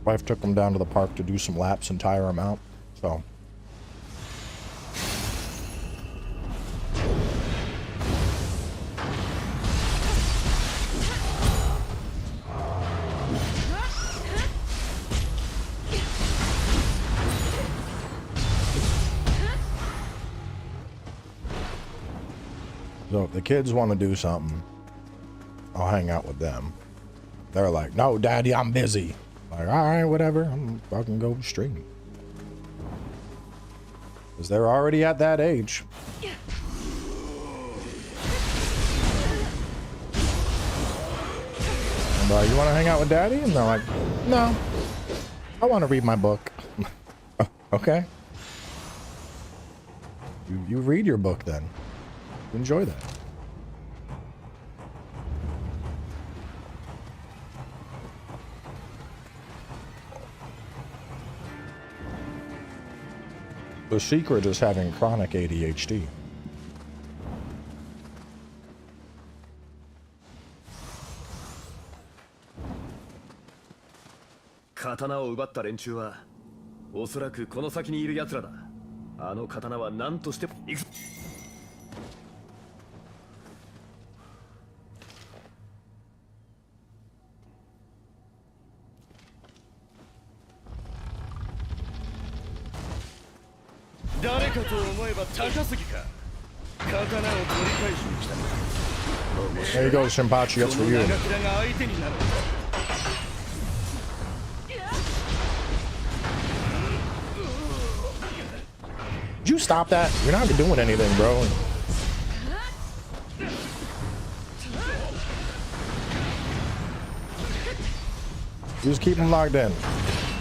Wife took them down to the park to do some laps and tire them out. So. So if the kids want to do something, I'll hang out with them. They're like, no, Daddy, I'm busy. Like, all right, whatever. I'm fucking go stream. Because they're already at that age. And you want to hang out with Daddy? And they're like, no, I want to read my book. Okay. You read your book then. Enjoy that. The secret is having chronic ADHD. Katana を奪った連中はおそらくこの先にいる奴らだ。あの刀は何としても行く。誰かと思えば高杉か。刀を取り返しに来たのか。 There you go, Shinpachi. That's for you. 長倉が相手になる。 Did you stop that? You're not doing anything, bro. Just keep him locked in.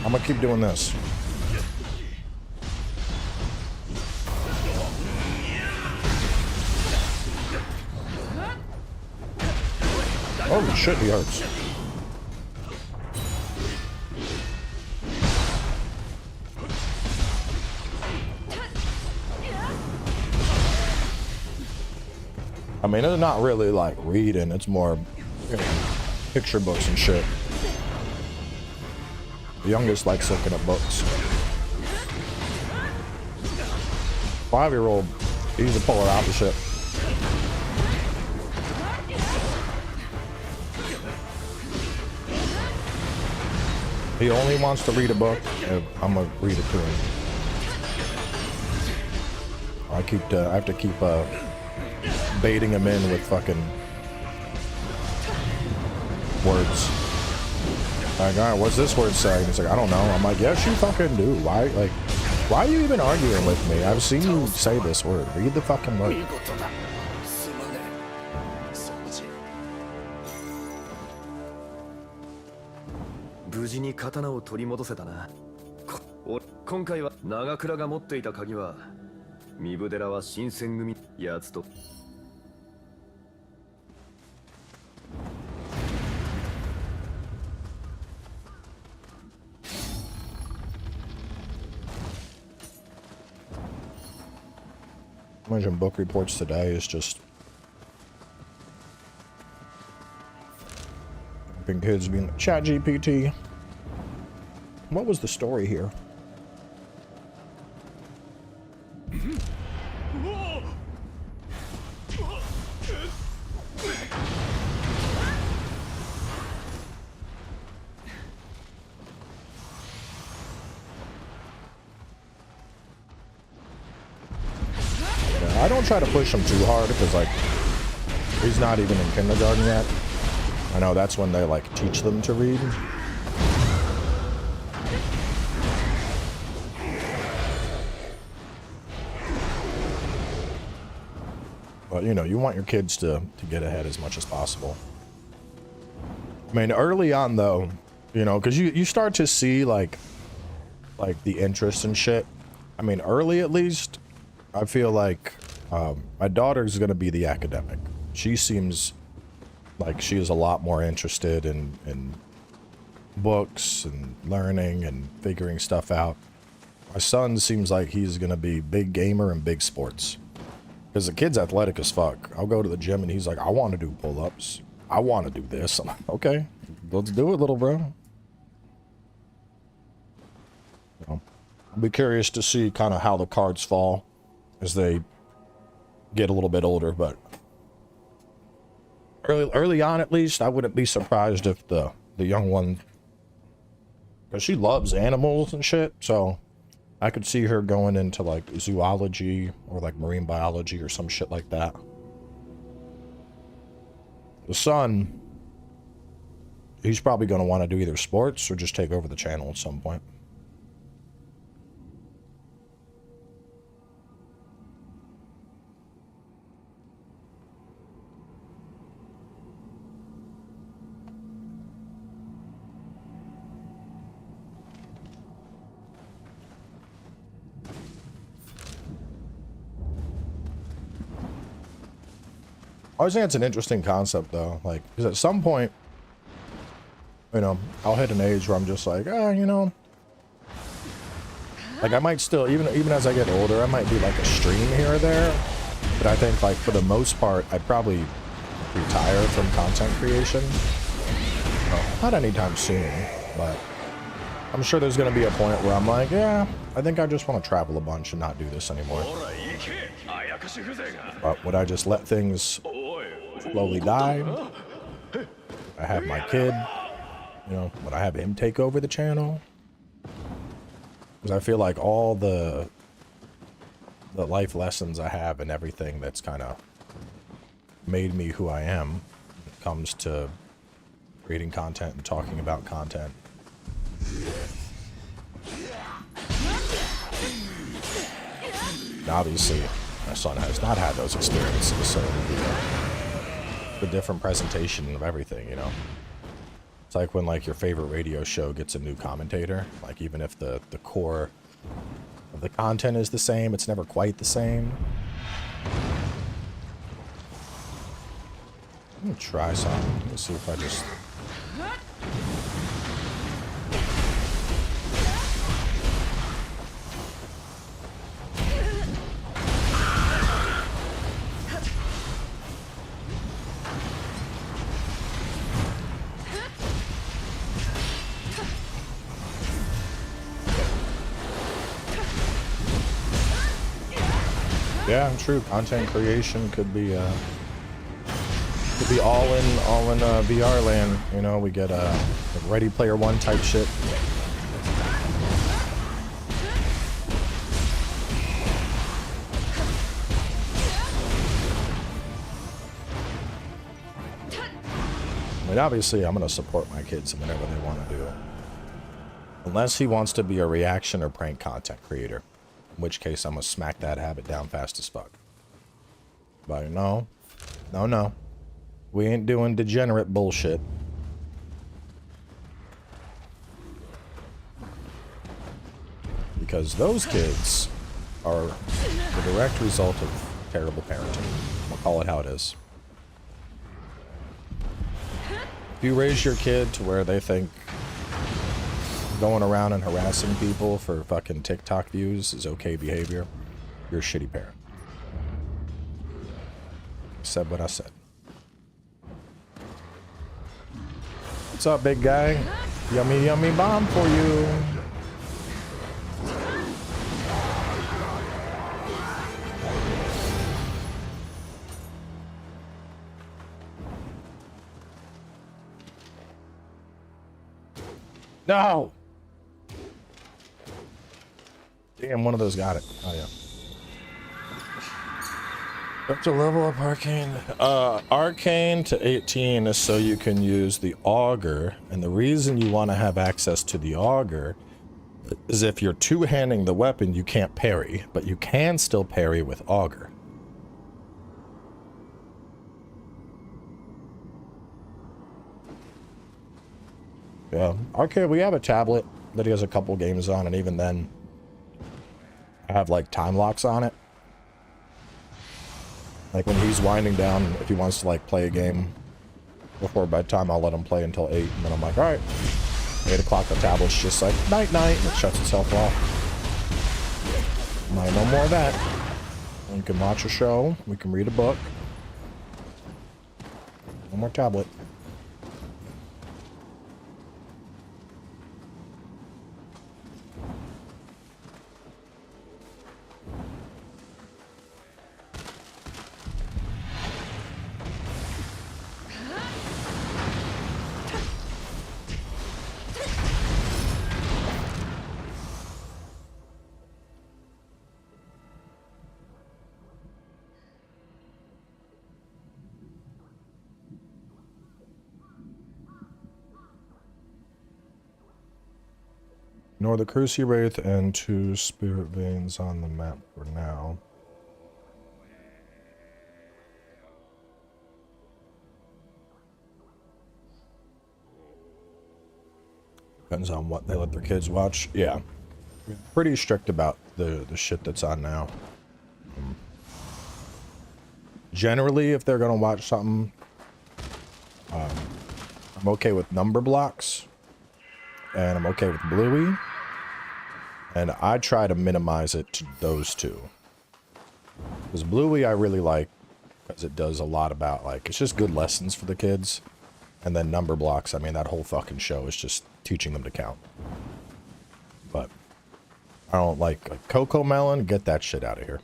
I'm gonna keep doing this. Holy shit, he hurts. I mean, it's not really like reading, it's more, you know, picture books and shit. The youngest likes looking at books. 5-year-old, he's the polar opposite. He only wants to read a book, and I'm gonna read it to him. I have to keep baiting him in with fucking words. Like, all right, what's this word say? And he's like, I don't know. I'm like, yes, you fucking do. Why are you even arguing with me? I've seen you say this word. Read the fucking word. 無事に刀を取り戻せたな。今回は長倉が持っていた鍵は壬生寺は新選組やつと。 Imagine book reports today is just helping kids being chat GPT. What was the story here? I don't try to push him too hard because, like, he's not even in kindergarten yet. I know that's when they, like, teach them to read. But, you know, you want your kids to get ahead as much as possible. I mean, early on, though, you know, because you start to see, like the interest and shit. I mean, early at least, I feel like my daughter's going to be the academic. She seems like she is a lot more interested in books and learning and figuring stuff out. My son seems like he's going to be big gamer and big sports. Because the kid's athletic as fuck. I'll go to the gym and he's like, I want to do pull-ups. I want to do this. I'm like, okay, let's do it, little bro. So, I'll be curious to see kind of how the cards fall as they get a little bit older, but early on at least, I wouldn't be surprised if the young one, because she loves animals and shit, so I could see her going into like zoology or like marine biology or some shit like that. The son, he's probably going to want to do either sports or just take over the channel at some point. I always think it's an interesting concept, though. Like, because at some point, you know, I'll hit an age where I'm just like, you know, like I might still, even as I get older, I might do like a stream here or there. But I think, like, for the most part, I'd probably retire from content creation. Well, not anytime soon, but I'm sure there's going to be a point where I'm like, yeah, I think I just want to travel a bunch and not do this anymore. But would I just let things slowly die? I have my kid, you know, would I have him take over the channel? Because I feel like all the the life lessons I have and everything that's kind of made me who I am when it comes to creating content and talking about content. And obviously, my son has not had those experiences, so the different presentation of everything, you know? It's like when, like, your favorite radio show gets a new commentator. Like, even if the core of the content is the same, it's never quite the same. I'm gonna try something. Let's see if I just... Yeah, true. Content creation could be all in VR land. You know, we get a Ready Player One type shit. I mean, obviously, I'm gonna support my kids in whatever they want to do, unless he wants to be a reaction or prank content creator. In which case, I'm gonna smack that habit down fast as fuck. But no. We ain't doing degenerate bullshit. Because those kids are the direct result of terrible parenting. We'll call it how it is. If you raise your kid to where they think going around and harassing people for fucking TikTok views is okay behavior, you're a shitty parent. I said what I said. What's up, big guy? Yummy, yummy bomb for you. No! Damn, one of those got it. Oh, yeah. Up to level up Arcane. Arcane to 18 is so you can use the auger. And the reason you want to have access to the auger is if you're two-handing the weapon, you can't parry. But you can still parry with auger. Yeah. Arcane, we have a tablet that he has a couple games on, and even then, I have, like, time locks on it. Like, when he's winding down, if he wants to, like, play a game before bedtime, I'll let him play until 8, and then I'm like, alright. 8 o'clock, the tablet's just like, night-night, it shuts itself off. I'm like, no more of that. You can watch a show, we can read a book. No more tablet. Ignore the Crucible Wraith and 2 spirit veins on the map for now. Depends on what they let their kids watch. Yeah. Pretty strict about the shit that's on now. Generally, if they're gonna watch something, I'm okay with number blocks. And I'm okay with Bluey. And I try to minimize it to those two. Because Bluey I really like, because it does a lot about, like, it's just good lessons for the kids. And then number blocks, I mean, that whole fucking show is just teaching them to count. But I don't like Coco Melon, get that shit out of here.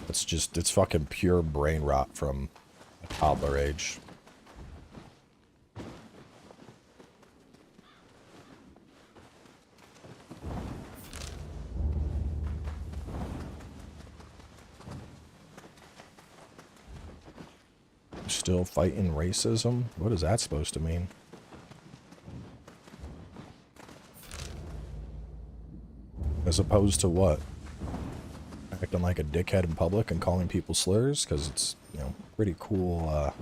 It's fucking pure brain rot from a toddler age. still fighting racism? What is that supposed to mean? As opposed to what? Acting like a dickhead in public and calling people slurs? Because it's, you know, pretty cool,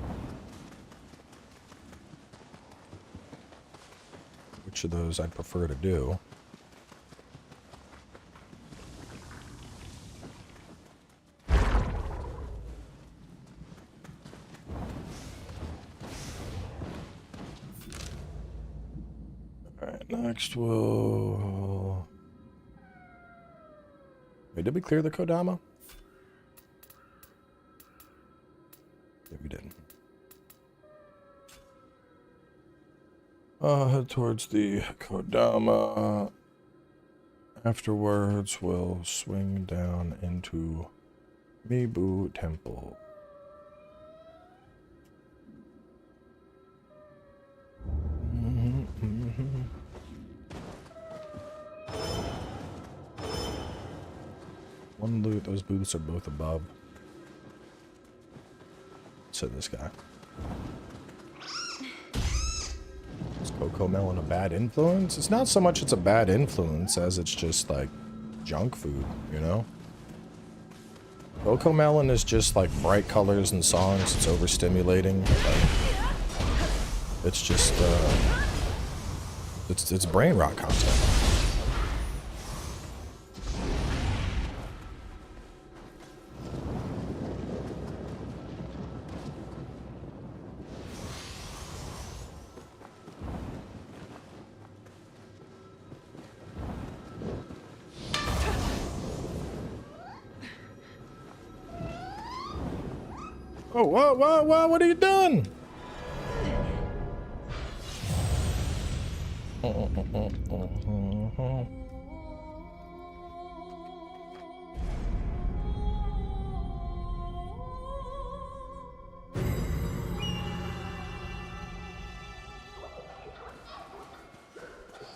which of those I'd prefer to do. Alright, next we'll... Wait, did we clear the Kodama? Yeah, we didn't. Head towards the Kodama. Afterwards, we'll swing down into Mibu Temple. One loot, those booths are both above. Said this guy. Is Coco Melon a bad influence? It's not so much it's a bad influence as it's just like junk food, you know? Coco Melon is just like bright colors and songs, it's overstimulating. It's just it's brain rot content. Oh, whoa, what are you doing?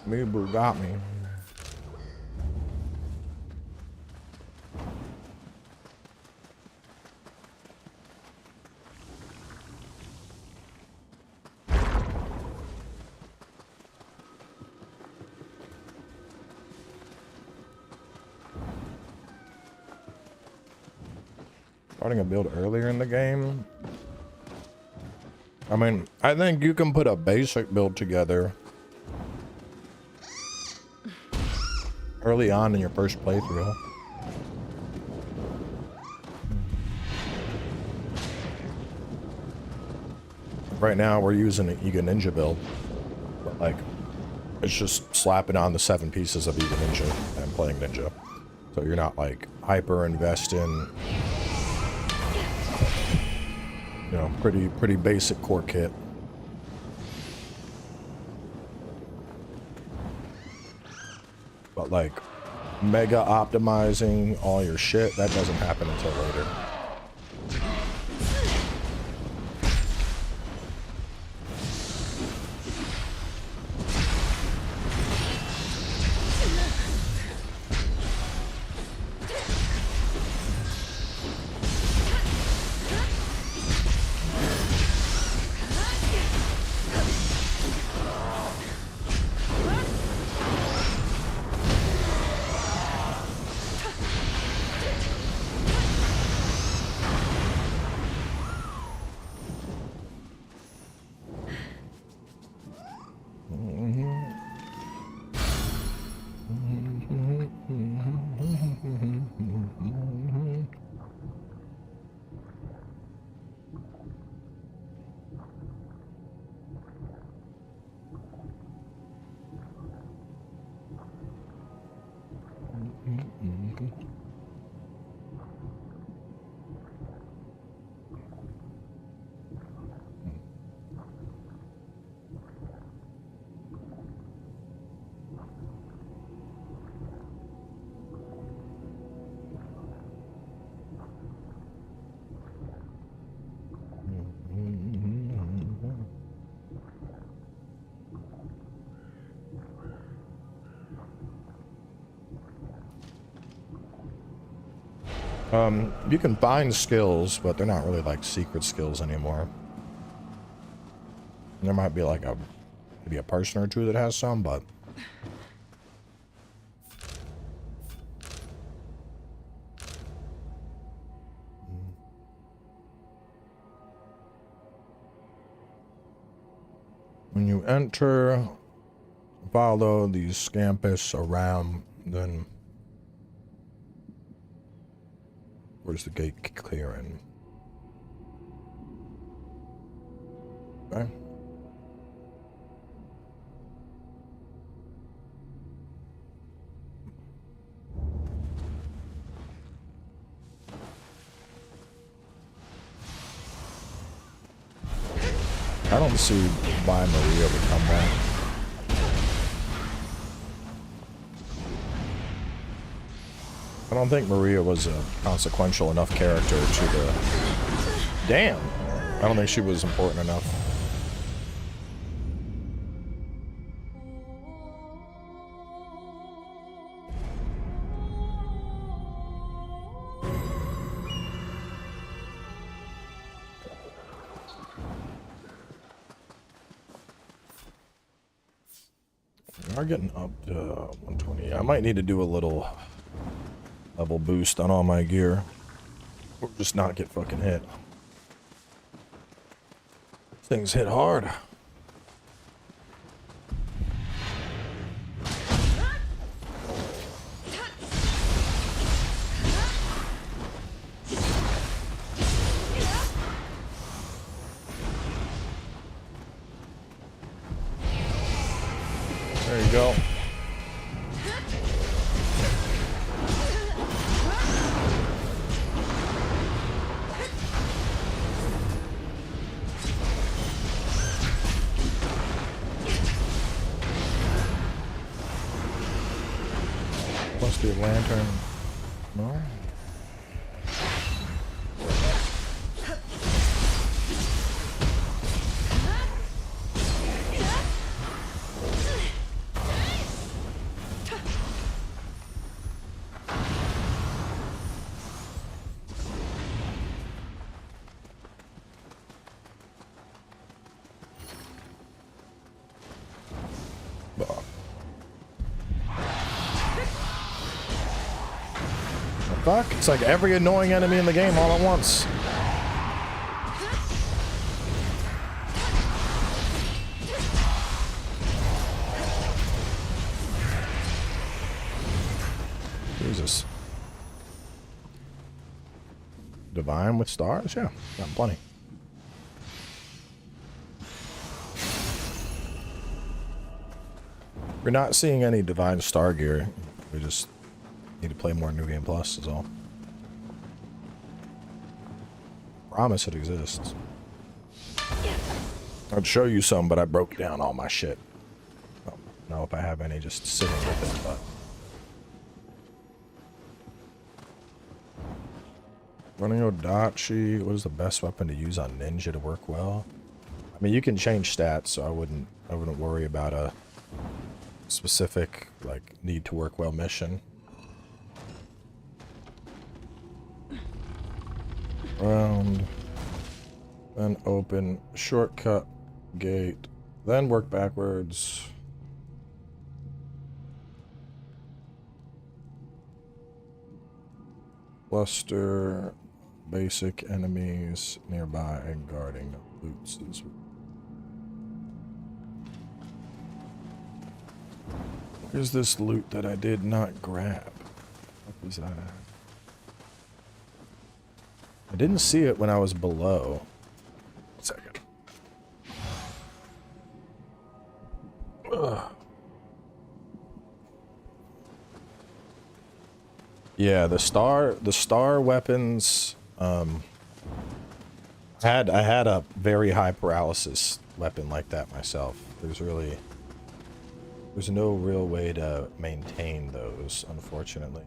Mibu got me. Starting a build earlier in the game. I mean, I think you can put a basic build together early on in your first playthrough. Right now we're using an Iga Ninja build, but like it's just slapping on the 7 pieces of Iga Ninja and playing Ninja. So you're not like hyper invest in, you know, pretty basic core kit. But like mega optimizing all your shit, that doesn't happen until later. You can find skills, but they're not really like secret skills anymore. There might be like maybe a person or two that has some, but when you enter, follow these scampists around, then where's the gate clearing? Okay. I don't see why Maria would come back. I don't think Maria was a consequential enough character to the... Damn! I don't think she was important enough. We are getting up to 120. I might need to do a little level boost on all my gear, or just not get fucking hit. Things hit hard. There you go. Must be a lantern. No? Fuck, it's like every annoying enemy in the game all at once. Jesus. Divine with stars? Yeah, got plenty. We're not seeing any divine star gear. We just need to play more New Game Plus is all. Promise it exists. I'd show you some, but I broke down all my shit. I don't know if I have any just sitting with it, but... Running Odachi, what is the best weapon to use on Ninja to work well? I mean, you can change stats, so I wouldn't worry about a specific, like, need to work well mission. Round, then open, shortcut, gate, then work backwards. Cluster, basic enemies nearby and guarding loots. Where's this loot that I did not grab? What was that? I didn't see it when I was below. 1 second. Ugh. Yeah, the star weapons. I had a very high paralysis weapon like that myself. There's no real way to maintain those, unfortunately.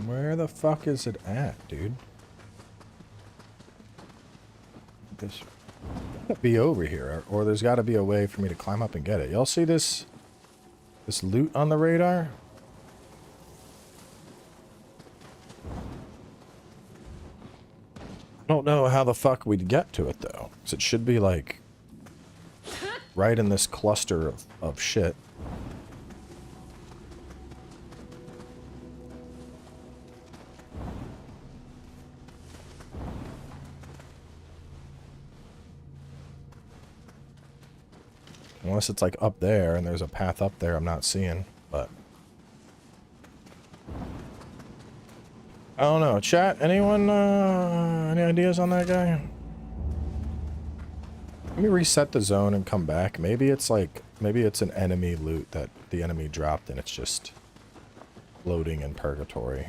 Where the fuck is it at, dude? This can't be over here, or there's got to be a way for me to climb up and get it. Y'all see this loot on the radar? I don't know how the fuck we'd get to it though, because it should be like right in this cluster of shit. Unless it's like up there and there's a path up there I'm not seeing, but I don't know. Chat, anyone any ideas on that guy? Let me reset the zone and come back. Maybe it's an enemy loot that the enemy dropped and it's just floating in purgatory.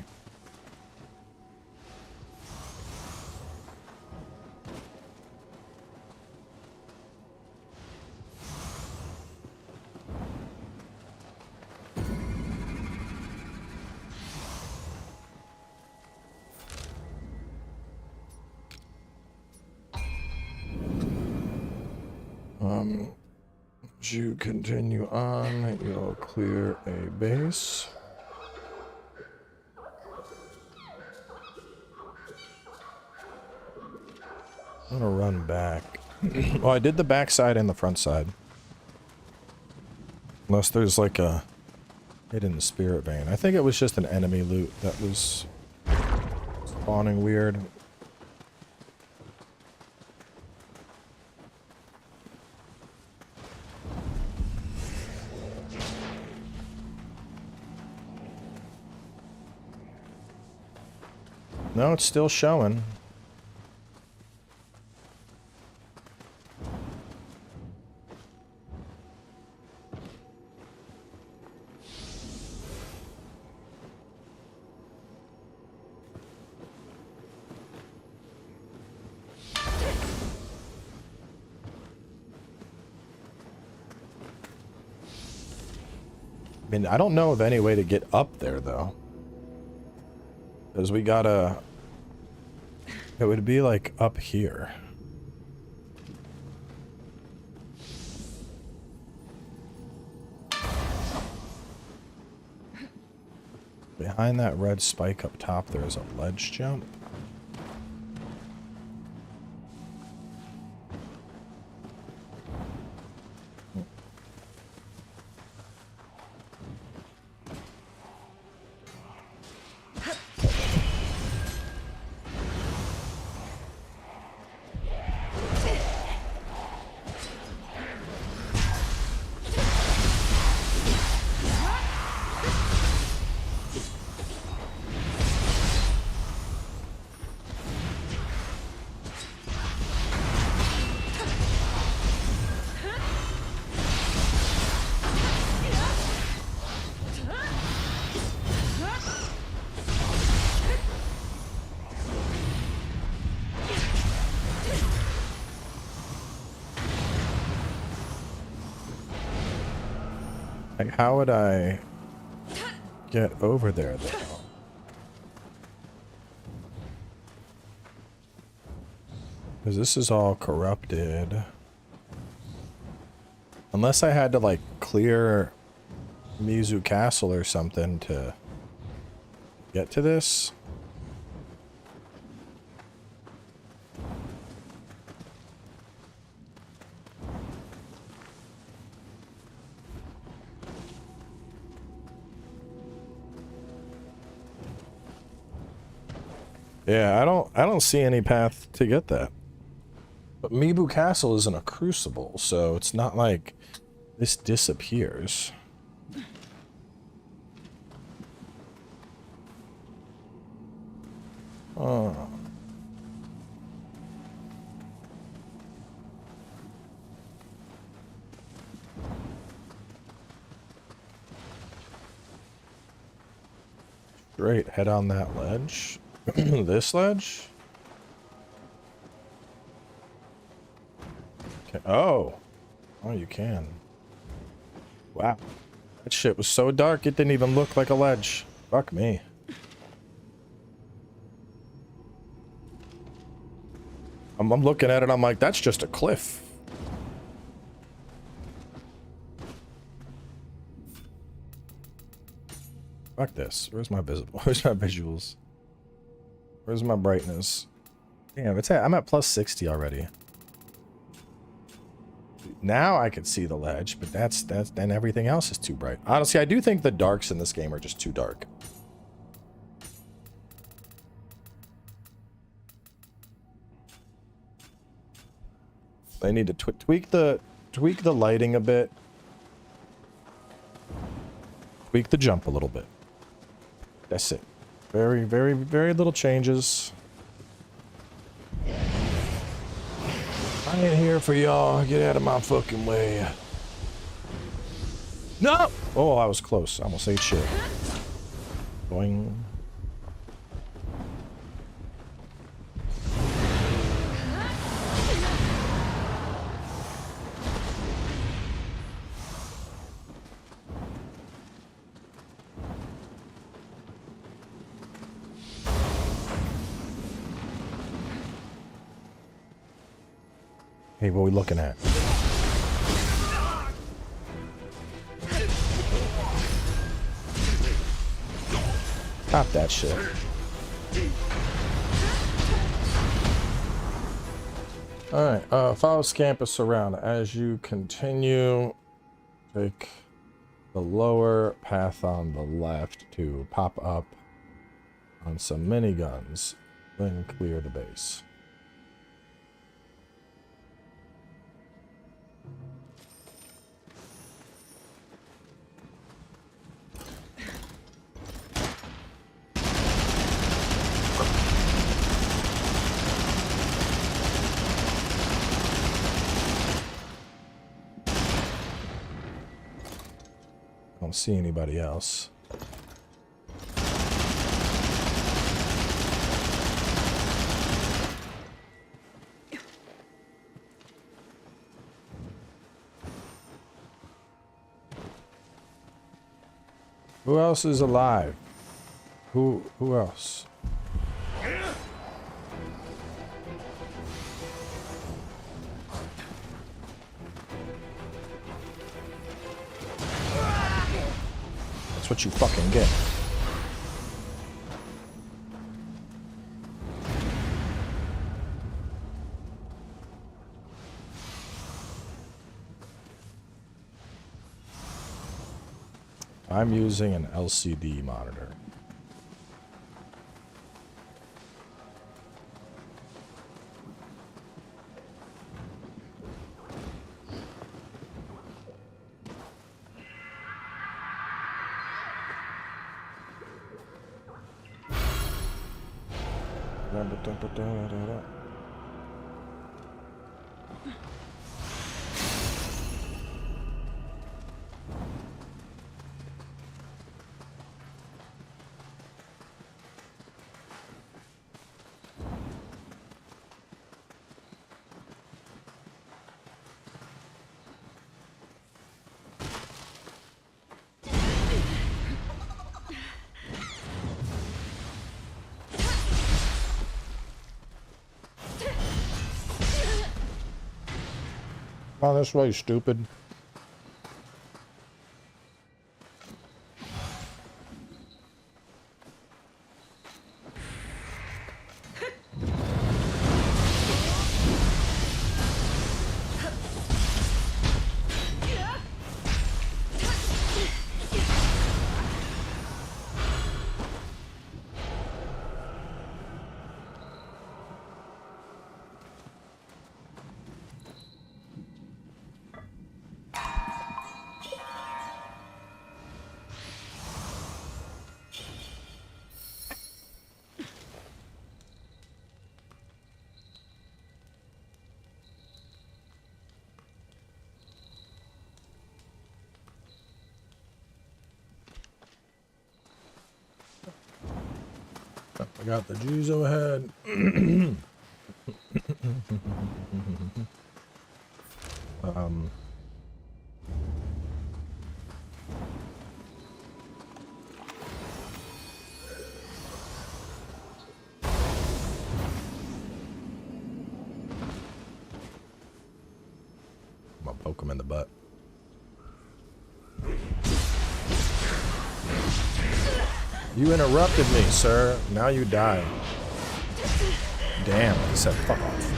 As you continue on, you'll clear a base. I'm gonna run back. Well, I did the back side and the front side. Unless there's like a hidden spirit vein. I think it was just an enemy loot that was spawning weird. No, it's still showing. I mean, I don't know of any way to get up there, though. Because we gotta... It would be like up here. Behind that red spike up top, there's a ledge jump. Like, how would I get over there, though? Because this is all corrupted. Unless I had to, like, clear Nijo Castle or something to get to this. Yeah, I don't see any path to get that. But Nijo Castle isn't a crucible, so it's not like this disappears. Oh. Great, head on that ledge. This ledge? Okay. Oh, you can. Wow. That shit was so dark it didn't even look like a ledge. Fuck me. I'm looking at it, I'm like, that's just a cliff. Fuck this. Where's my visuals? Where's my brightness? Damn, I'm at plus 60 already. Now I can see the ledge, but then everything else is too bright. Honestly, I do think the darks in this game are just too dark. They need to tweak the lighting a bit. Tweak the jump a little bit. That's it. Very, very, very little changes. I ain't here for y'all. Get out of my fucking way. No! Oh, I was close. I almost ate shit. Boing. Hey, what are we looking at? Stop that shit. Alright, follow Scampus around. As you continue, take the lower path on the left to pop up on some miniguns, then clear the base. I don't see anybody else. Who else is alive? Who else? That's what you fucking get. I'm using an LCD monitor. Oh, this way, stupid. I got the Juzo head. Poke him in the butt. You interrupted me, sir. Now you die. Damn, he said fuck off.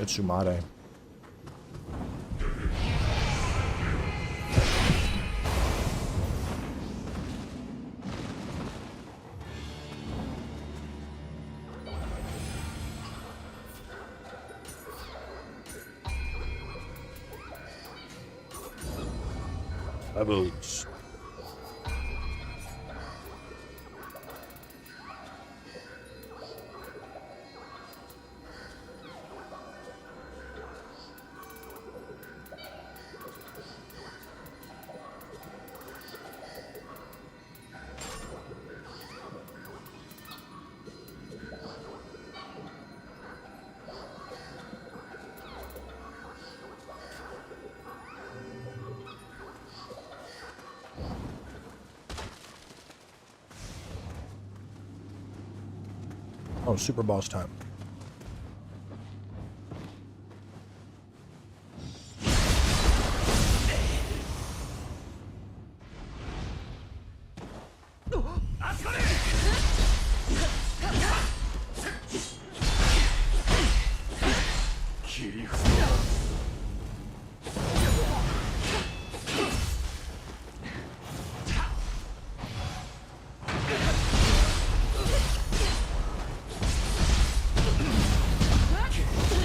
It's Shumade. Levels. Oh, super boss time.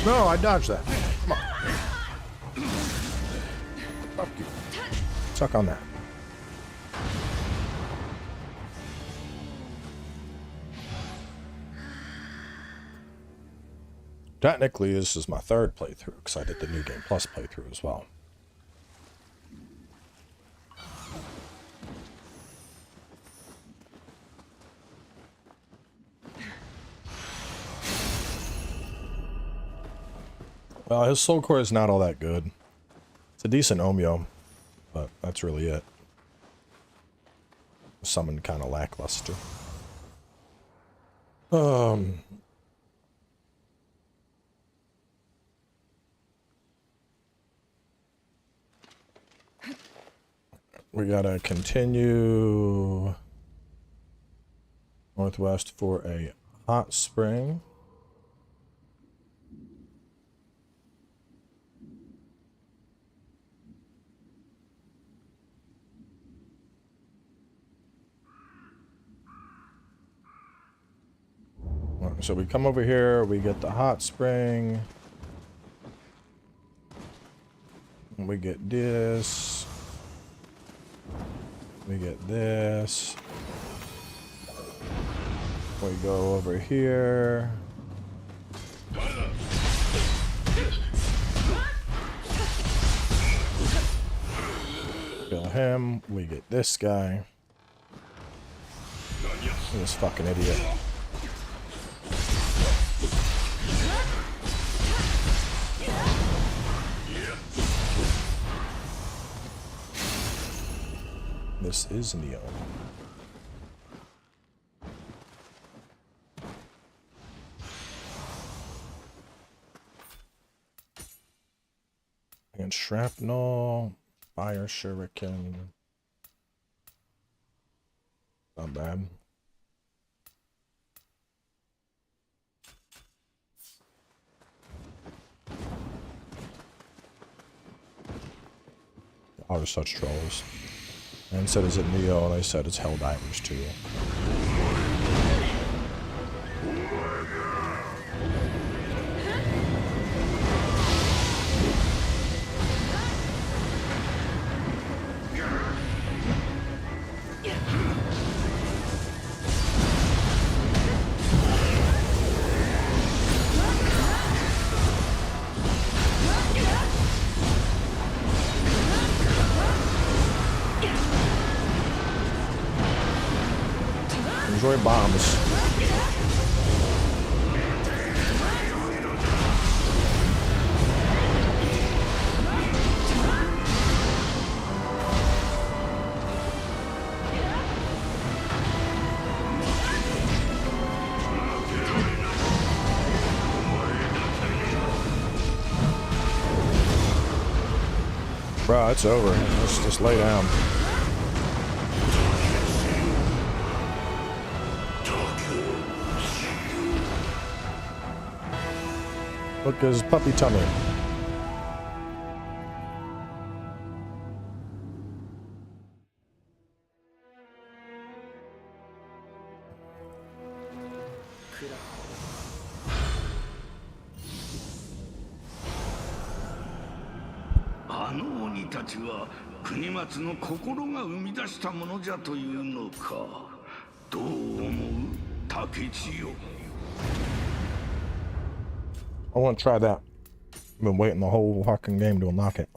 No, I dodged that. Come on. Fuck you. Suck on that. Technically, this is my third playthrough because I did the New Game Plus playthrough as well. Well, his soul core is not all that good. It's a decent Omyo, but that's really it. Summon kind of lackluster. We gotta continue northwest for a hot spring. So we come over here, we get the hot spring. We get this. We get this. We go over here. Kill him. We get this guy. This fucking idiot. This is Nioh. And shrapnel, fire shuriken. Not bad. Are such trolls. And said it's at Nioh, and they said it's Helldivers too. Enjoy bombs. Bro, it's over. Let's just lay down. Look at his puppy tummy. I want to try that. I've been waiting the whole fucking game to unlock it.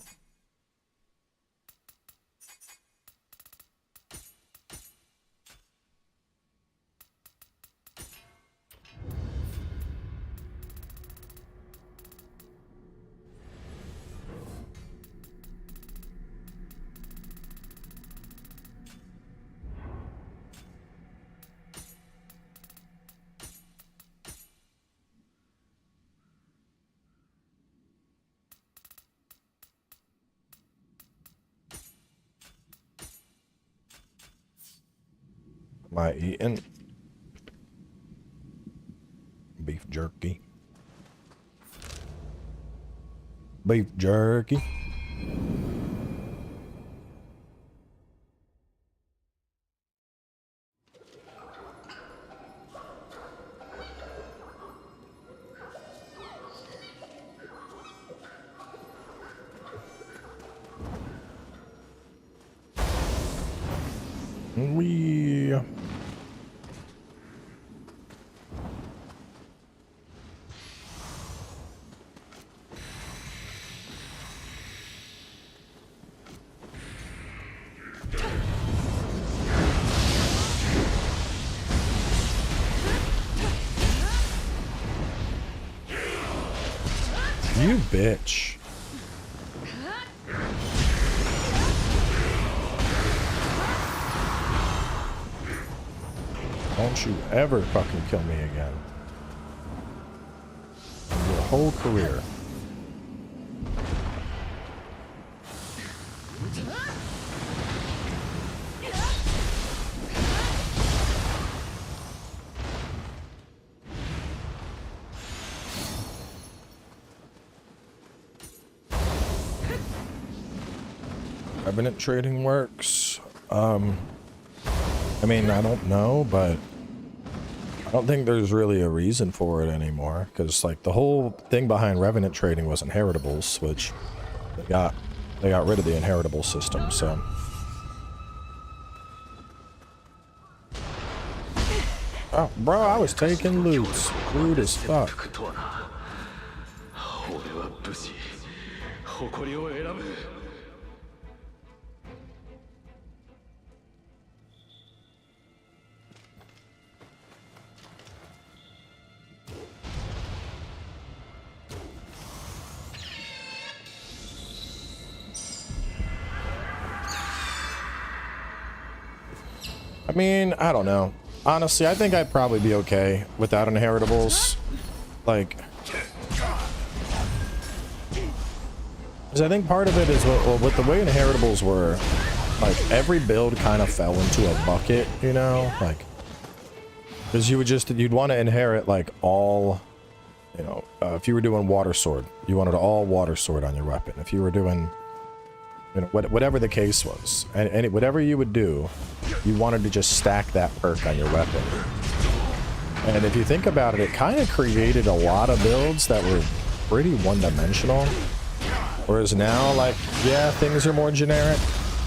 Am I eating beef jerky? Beef jerky. We You bitch. Don't you ever fucking kill me again. Your whole career. Revenant trading works. I mean, I don't know, but I don't think there's really a reason for it anymore, because like the whole thing behind Revenant trading was inheritables, which they got rid of the inheritable system. So oh, bro, I was taking loots. Rude as fuck. I mean, I don't know. Honestly, I think I'd probably be okay without inheritables. Like, because I think part of it is with the way inheritables were, like, every build kind of fell into a bucket, you know? Like, because you'd want to inherit, like, all, you know, if you were doing water sword, you wanted all water sword on your weapon. If you were doing, you know, whatever the case was, and whatever you would do, you wanted to just stack that perk on your weapon. And if you think about it, it kind of created a lot of builds that were pretty one-dimensional. Whereas now, like, yeah, things are more generic,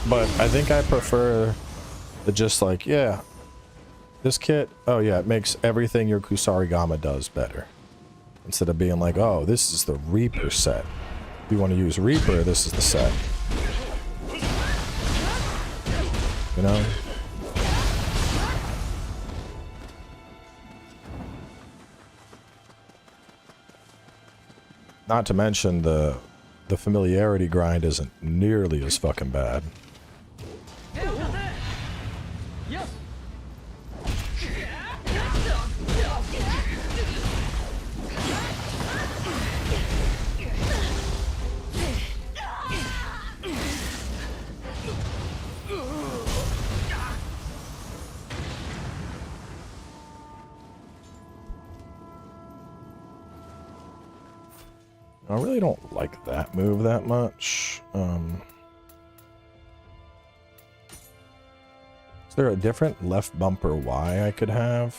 but I think I prefer the just like, yeah, this kit, oh yeah, it makes everything your Kusarigama does better. Instead of being like, oh, this is the Reaper set. If you want to use Reaper, this is the set. You know? Not to mention the familiarity grind isn't nearly as fucking bad. I really don't like that move that much. Is there a different left bumper Y I could have?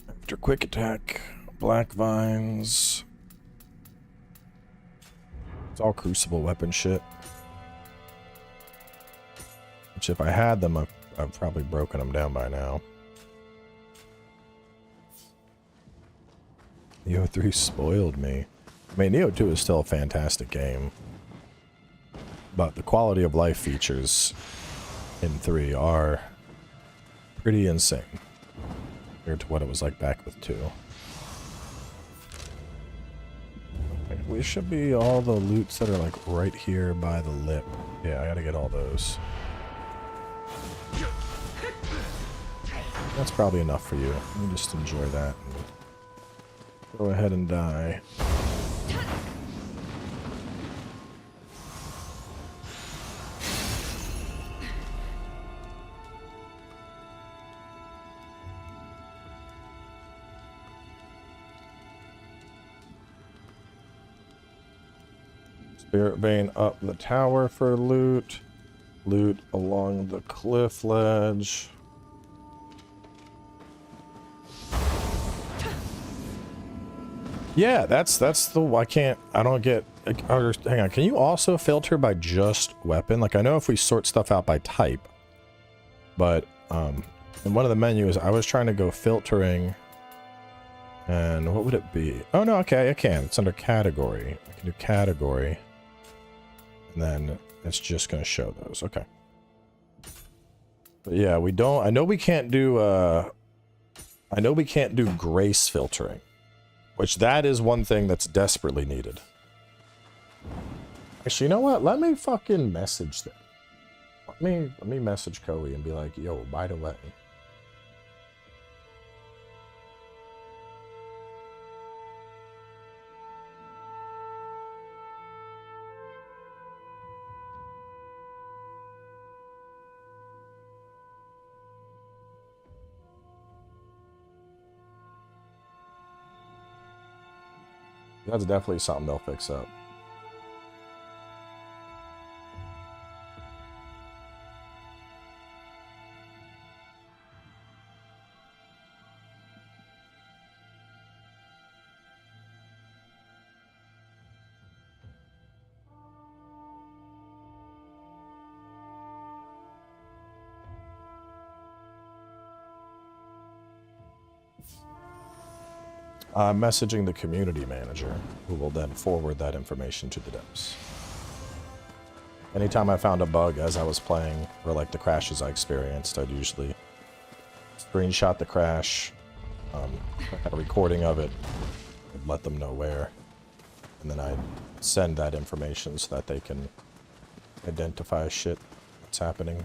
After quick attack, black vines. It's all Crucible weapon shit. Which if I had them, I've probably broken them down by now. Nioh 3 spoiled me. I mean, Nioh 2 is still a fantastic game. But the quality of life features in 3 are pretty insane compared to what it was like back with 2. We should be all the loots that are like right here by the lip. Yeah, I gotta get all those. That's probably enough for you. Let me just enjoy that. Go ahead and die. Spirit Vein up the tower for loot. Loot along the cliff ledge. Yeah, that's the I don't get. Hang on, can you also filter by just weapon? Like, I know if we sort stuff out by type, but in one of the menus I was trying to go filtering, and what would it be? Oh no, okay, I can. It's under category. I can do category, and then it's just gonna show those. Okay. But yeah, we don't. I know we can't do. I know we can't do grace filtering. Which that is one thing that's desperately needed. Actually, you know what? Let me fucking message them. Let me message Koei and be like, yo, by the way. That's definitely something they'll fix up. I'm messaging the community manager, who will then forward that information to the devs. Anytime I found a bug as I was playing, or like the crashes I experienced, I'd usually screenshot the crash, had a recording of it, and let them know where, and then I'd send that information so that they can identify shit that's happening.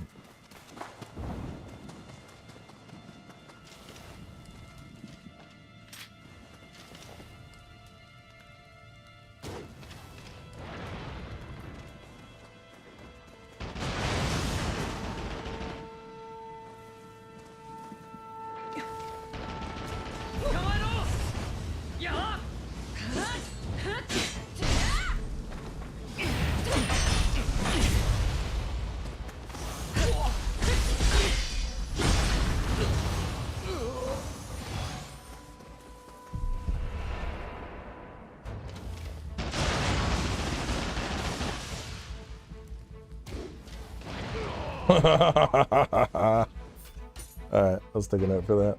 Alright, let's take a note for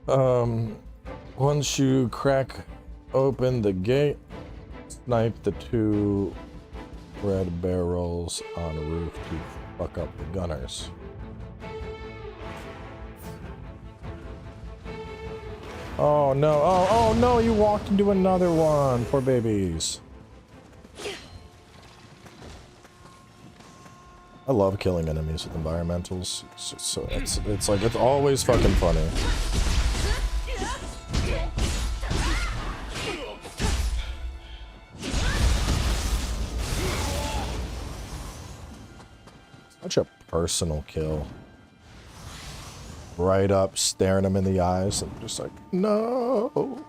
that. Once you crack open the gate, snipe the 2 red barrels on the roof to fuck up the gunners. Oh no, oh no, you walked into another one. Poor babies. I love killing enemies with environmentals. It's like, it's always fucking funny. Such a personal kill. Right up, staring him in the eyes, and just like, no.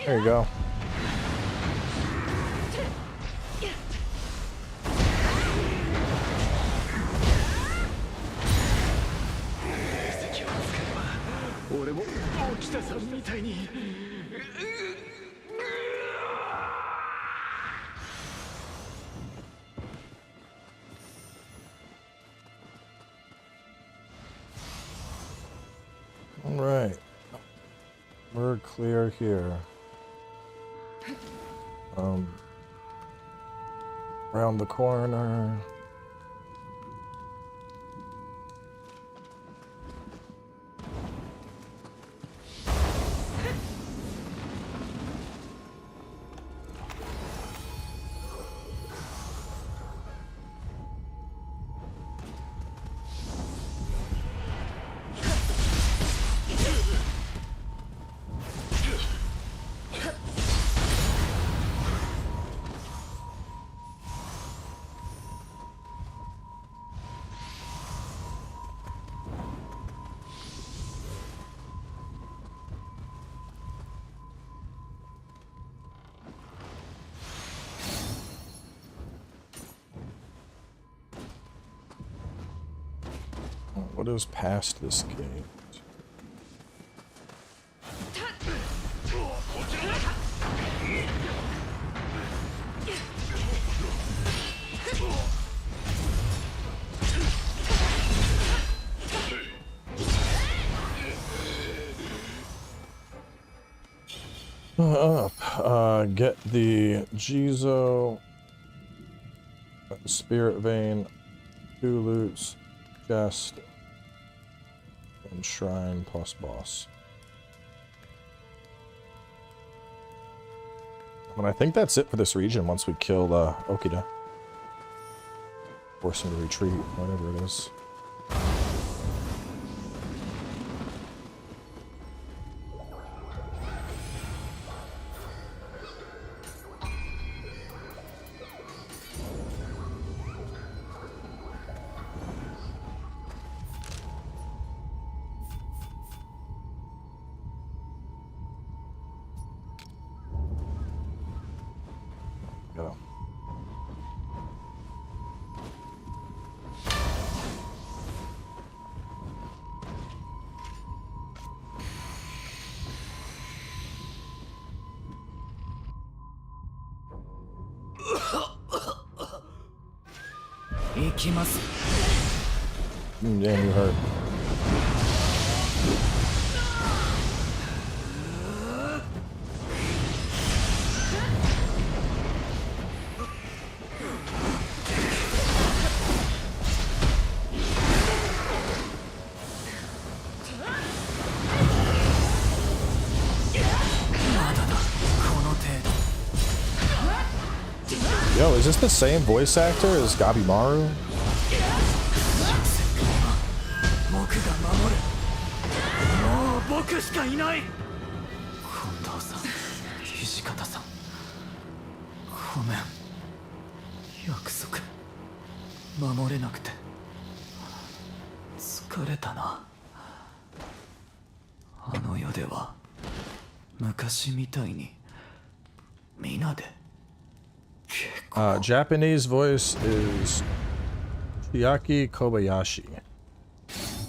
There you go. All right, we're clear here. Around the corner. What is past this gate? Get the Jizo, Spirit Vein, 2 loots, chest, and shrine plus boss. And I think that's it for this region once we kill Okida. Force him to retreat, whatever it is. Go. Damn, you hurt. Yo, is this the same voice actor as Gabimaru? Japanese voice is Chiaki Kobayashi. Is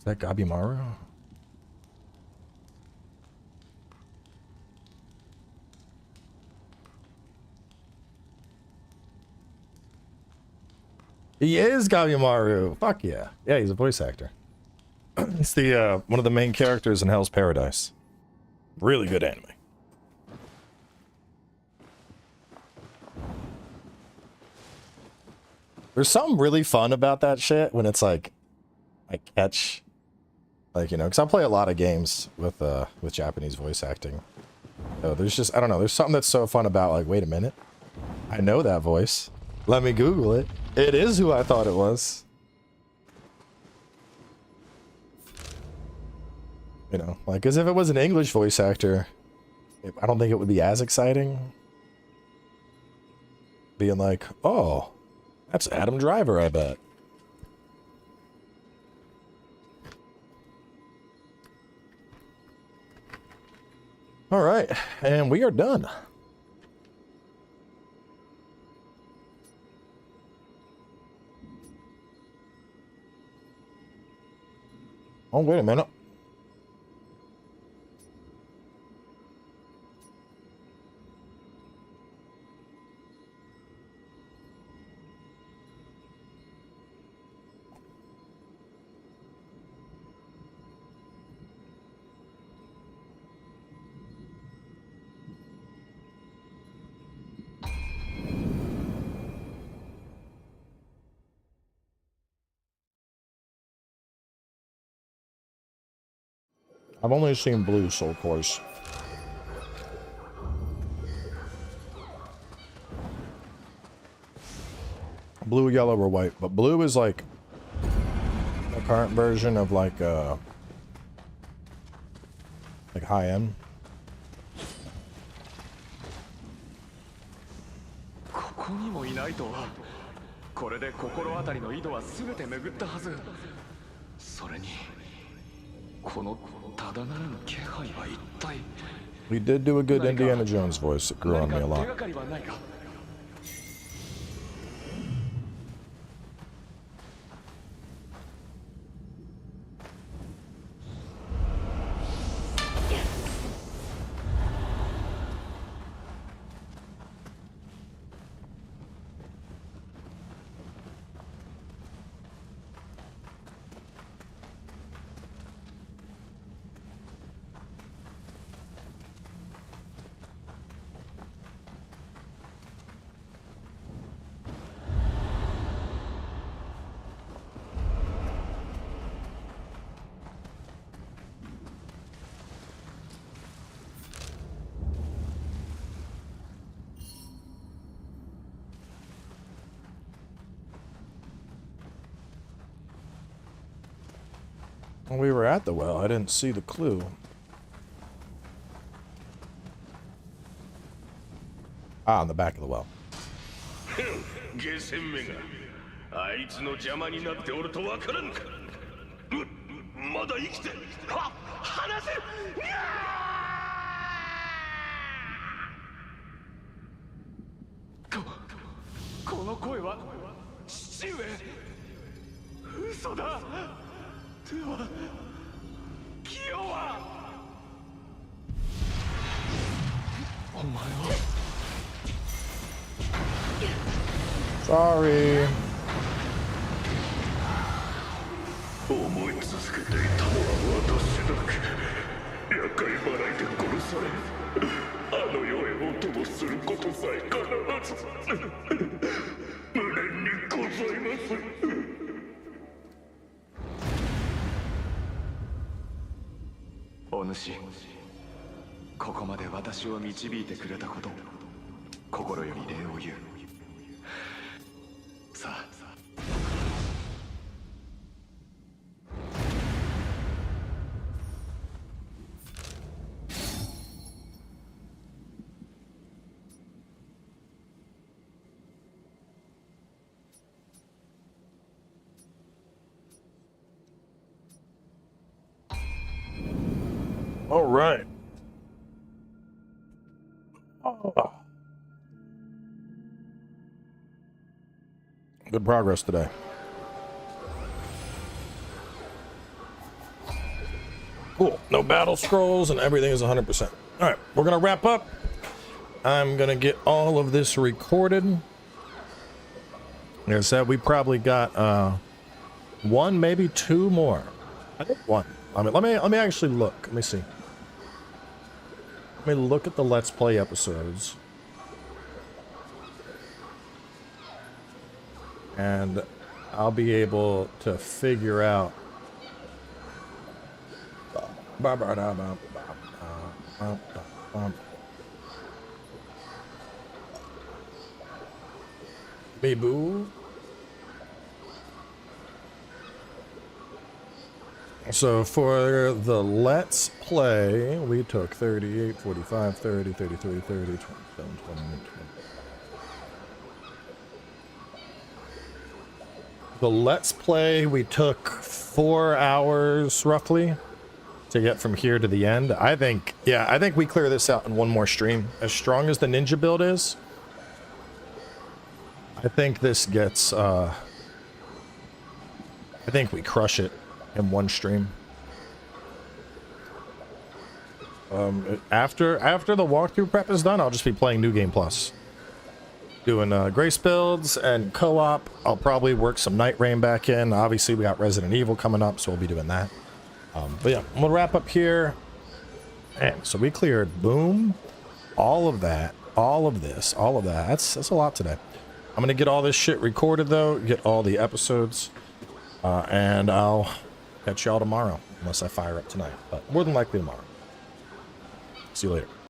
that Gabimaru? He is Kamimaru. Fuck yeah. Yeah, he's a voice actor. He's the one of the main characters in Hell's Paradise. Really good anime. There's something really fun about that shit when it's like I catch, like, you know, because I play a lot of games with Japanese voice acting. So there's just, I don't know, there's something that's so fun about, like, wait a minute, I know that voice. Let me Google it. It is who I thought it was. You know, like, because if it was an English voice actor, I don't think it would be as exciting. Being like, oh, that's Adam Driver, I bet. All right, and we are done. Oh, wait a minute. I've only seen blue soul cores. Blue, yellow, or white, but blue is like the current version of like high end. ここにもいないとは。これで心当たりの井戸は全て巡ったはず。それにこのただならぬ気配は一体。 We did do a good Indiana Jones voice. It grew on me a lot. 手がかりはないか。 When we were at the well, I didn't see the clue. Ah, on the back of the well. ゲセンめがあいつの邪魔になっておるとわからんか。まだ生きて。は、離せ。この声は父上。嘘だ。ではキヨは。お前は。 Sorry. 思い続けていたのは私だけ。厄介払いで殺され、あの世へお供することさえ必ず無念にございます。お主、ここまで私を導いてくれたこと、心より礼を言う。さあ。 All right. Oh. Good progress today. Cool. No battle scrolls and everything is 100%. All right, we're going to wrap up. I'm going to get all of this recorded. Like I said, we probably got one, maybe two more. I think one. I mean, let me actually look. Let me see. Let me look at the Let's Play episodes. And I'll be able to figure out Boo. So for the Let's Play, we took 38, 45, 30, 33, 30, 27, 20. The Let's Play, we took 4 hours roughly to get from here to the end. I think we clear this out in one more stream. As strong as the ninja build is, I think this gets, I think we crush it in one stream. After the walkthrough prep is done, I'll just be playing New Game Plus. Doing Grace builds and co-op. I'll probably work some Night Rain back in. Obviously, we got Resident Evil coming up, so we'll be doing that. But yeah, we'll wrap up here. And so we cleared, boom, all of that, all of this, all of that. That's a lot today. I'm going to get all this shit recorded, though, get all the episodes, and I'll catch y'all tomorrow, unless I fire up tonight. But more than likely tomorrow. See you later.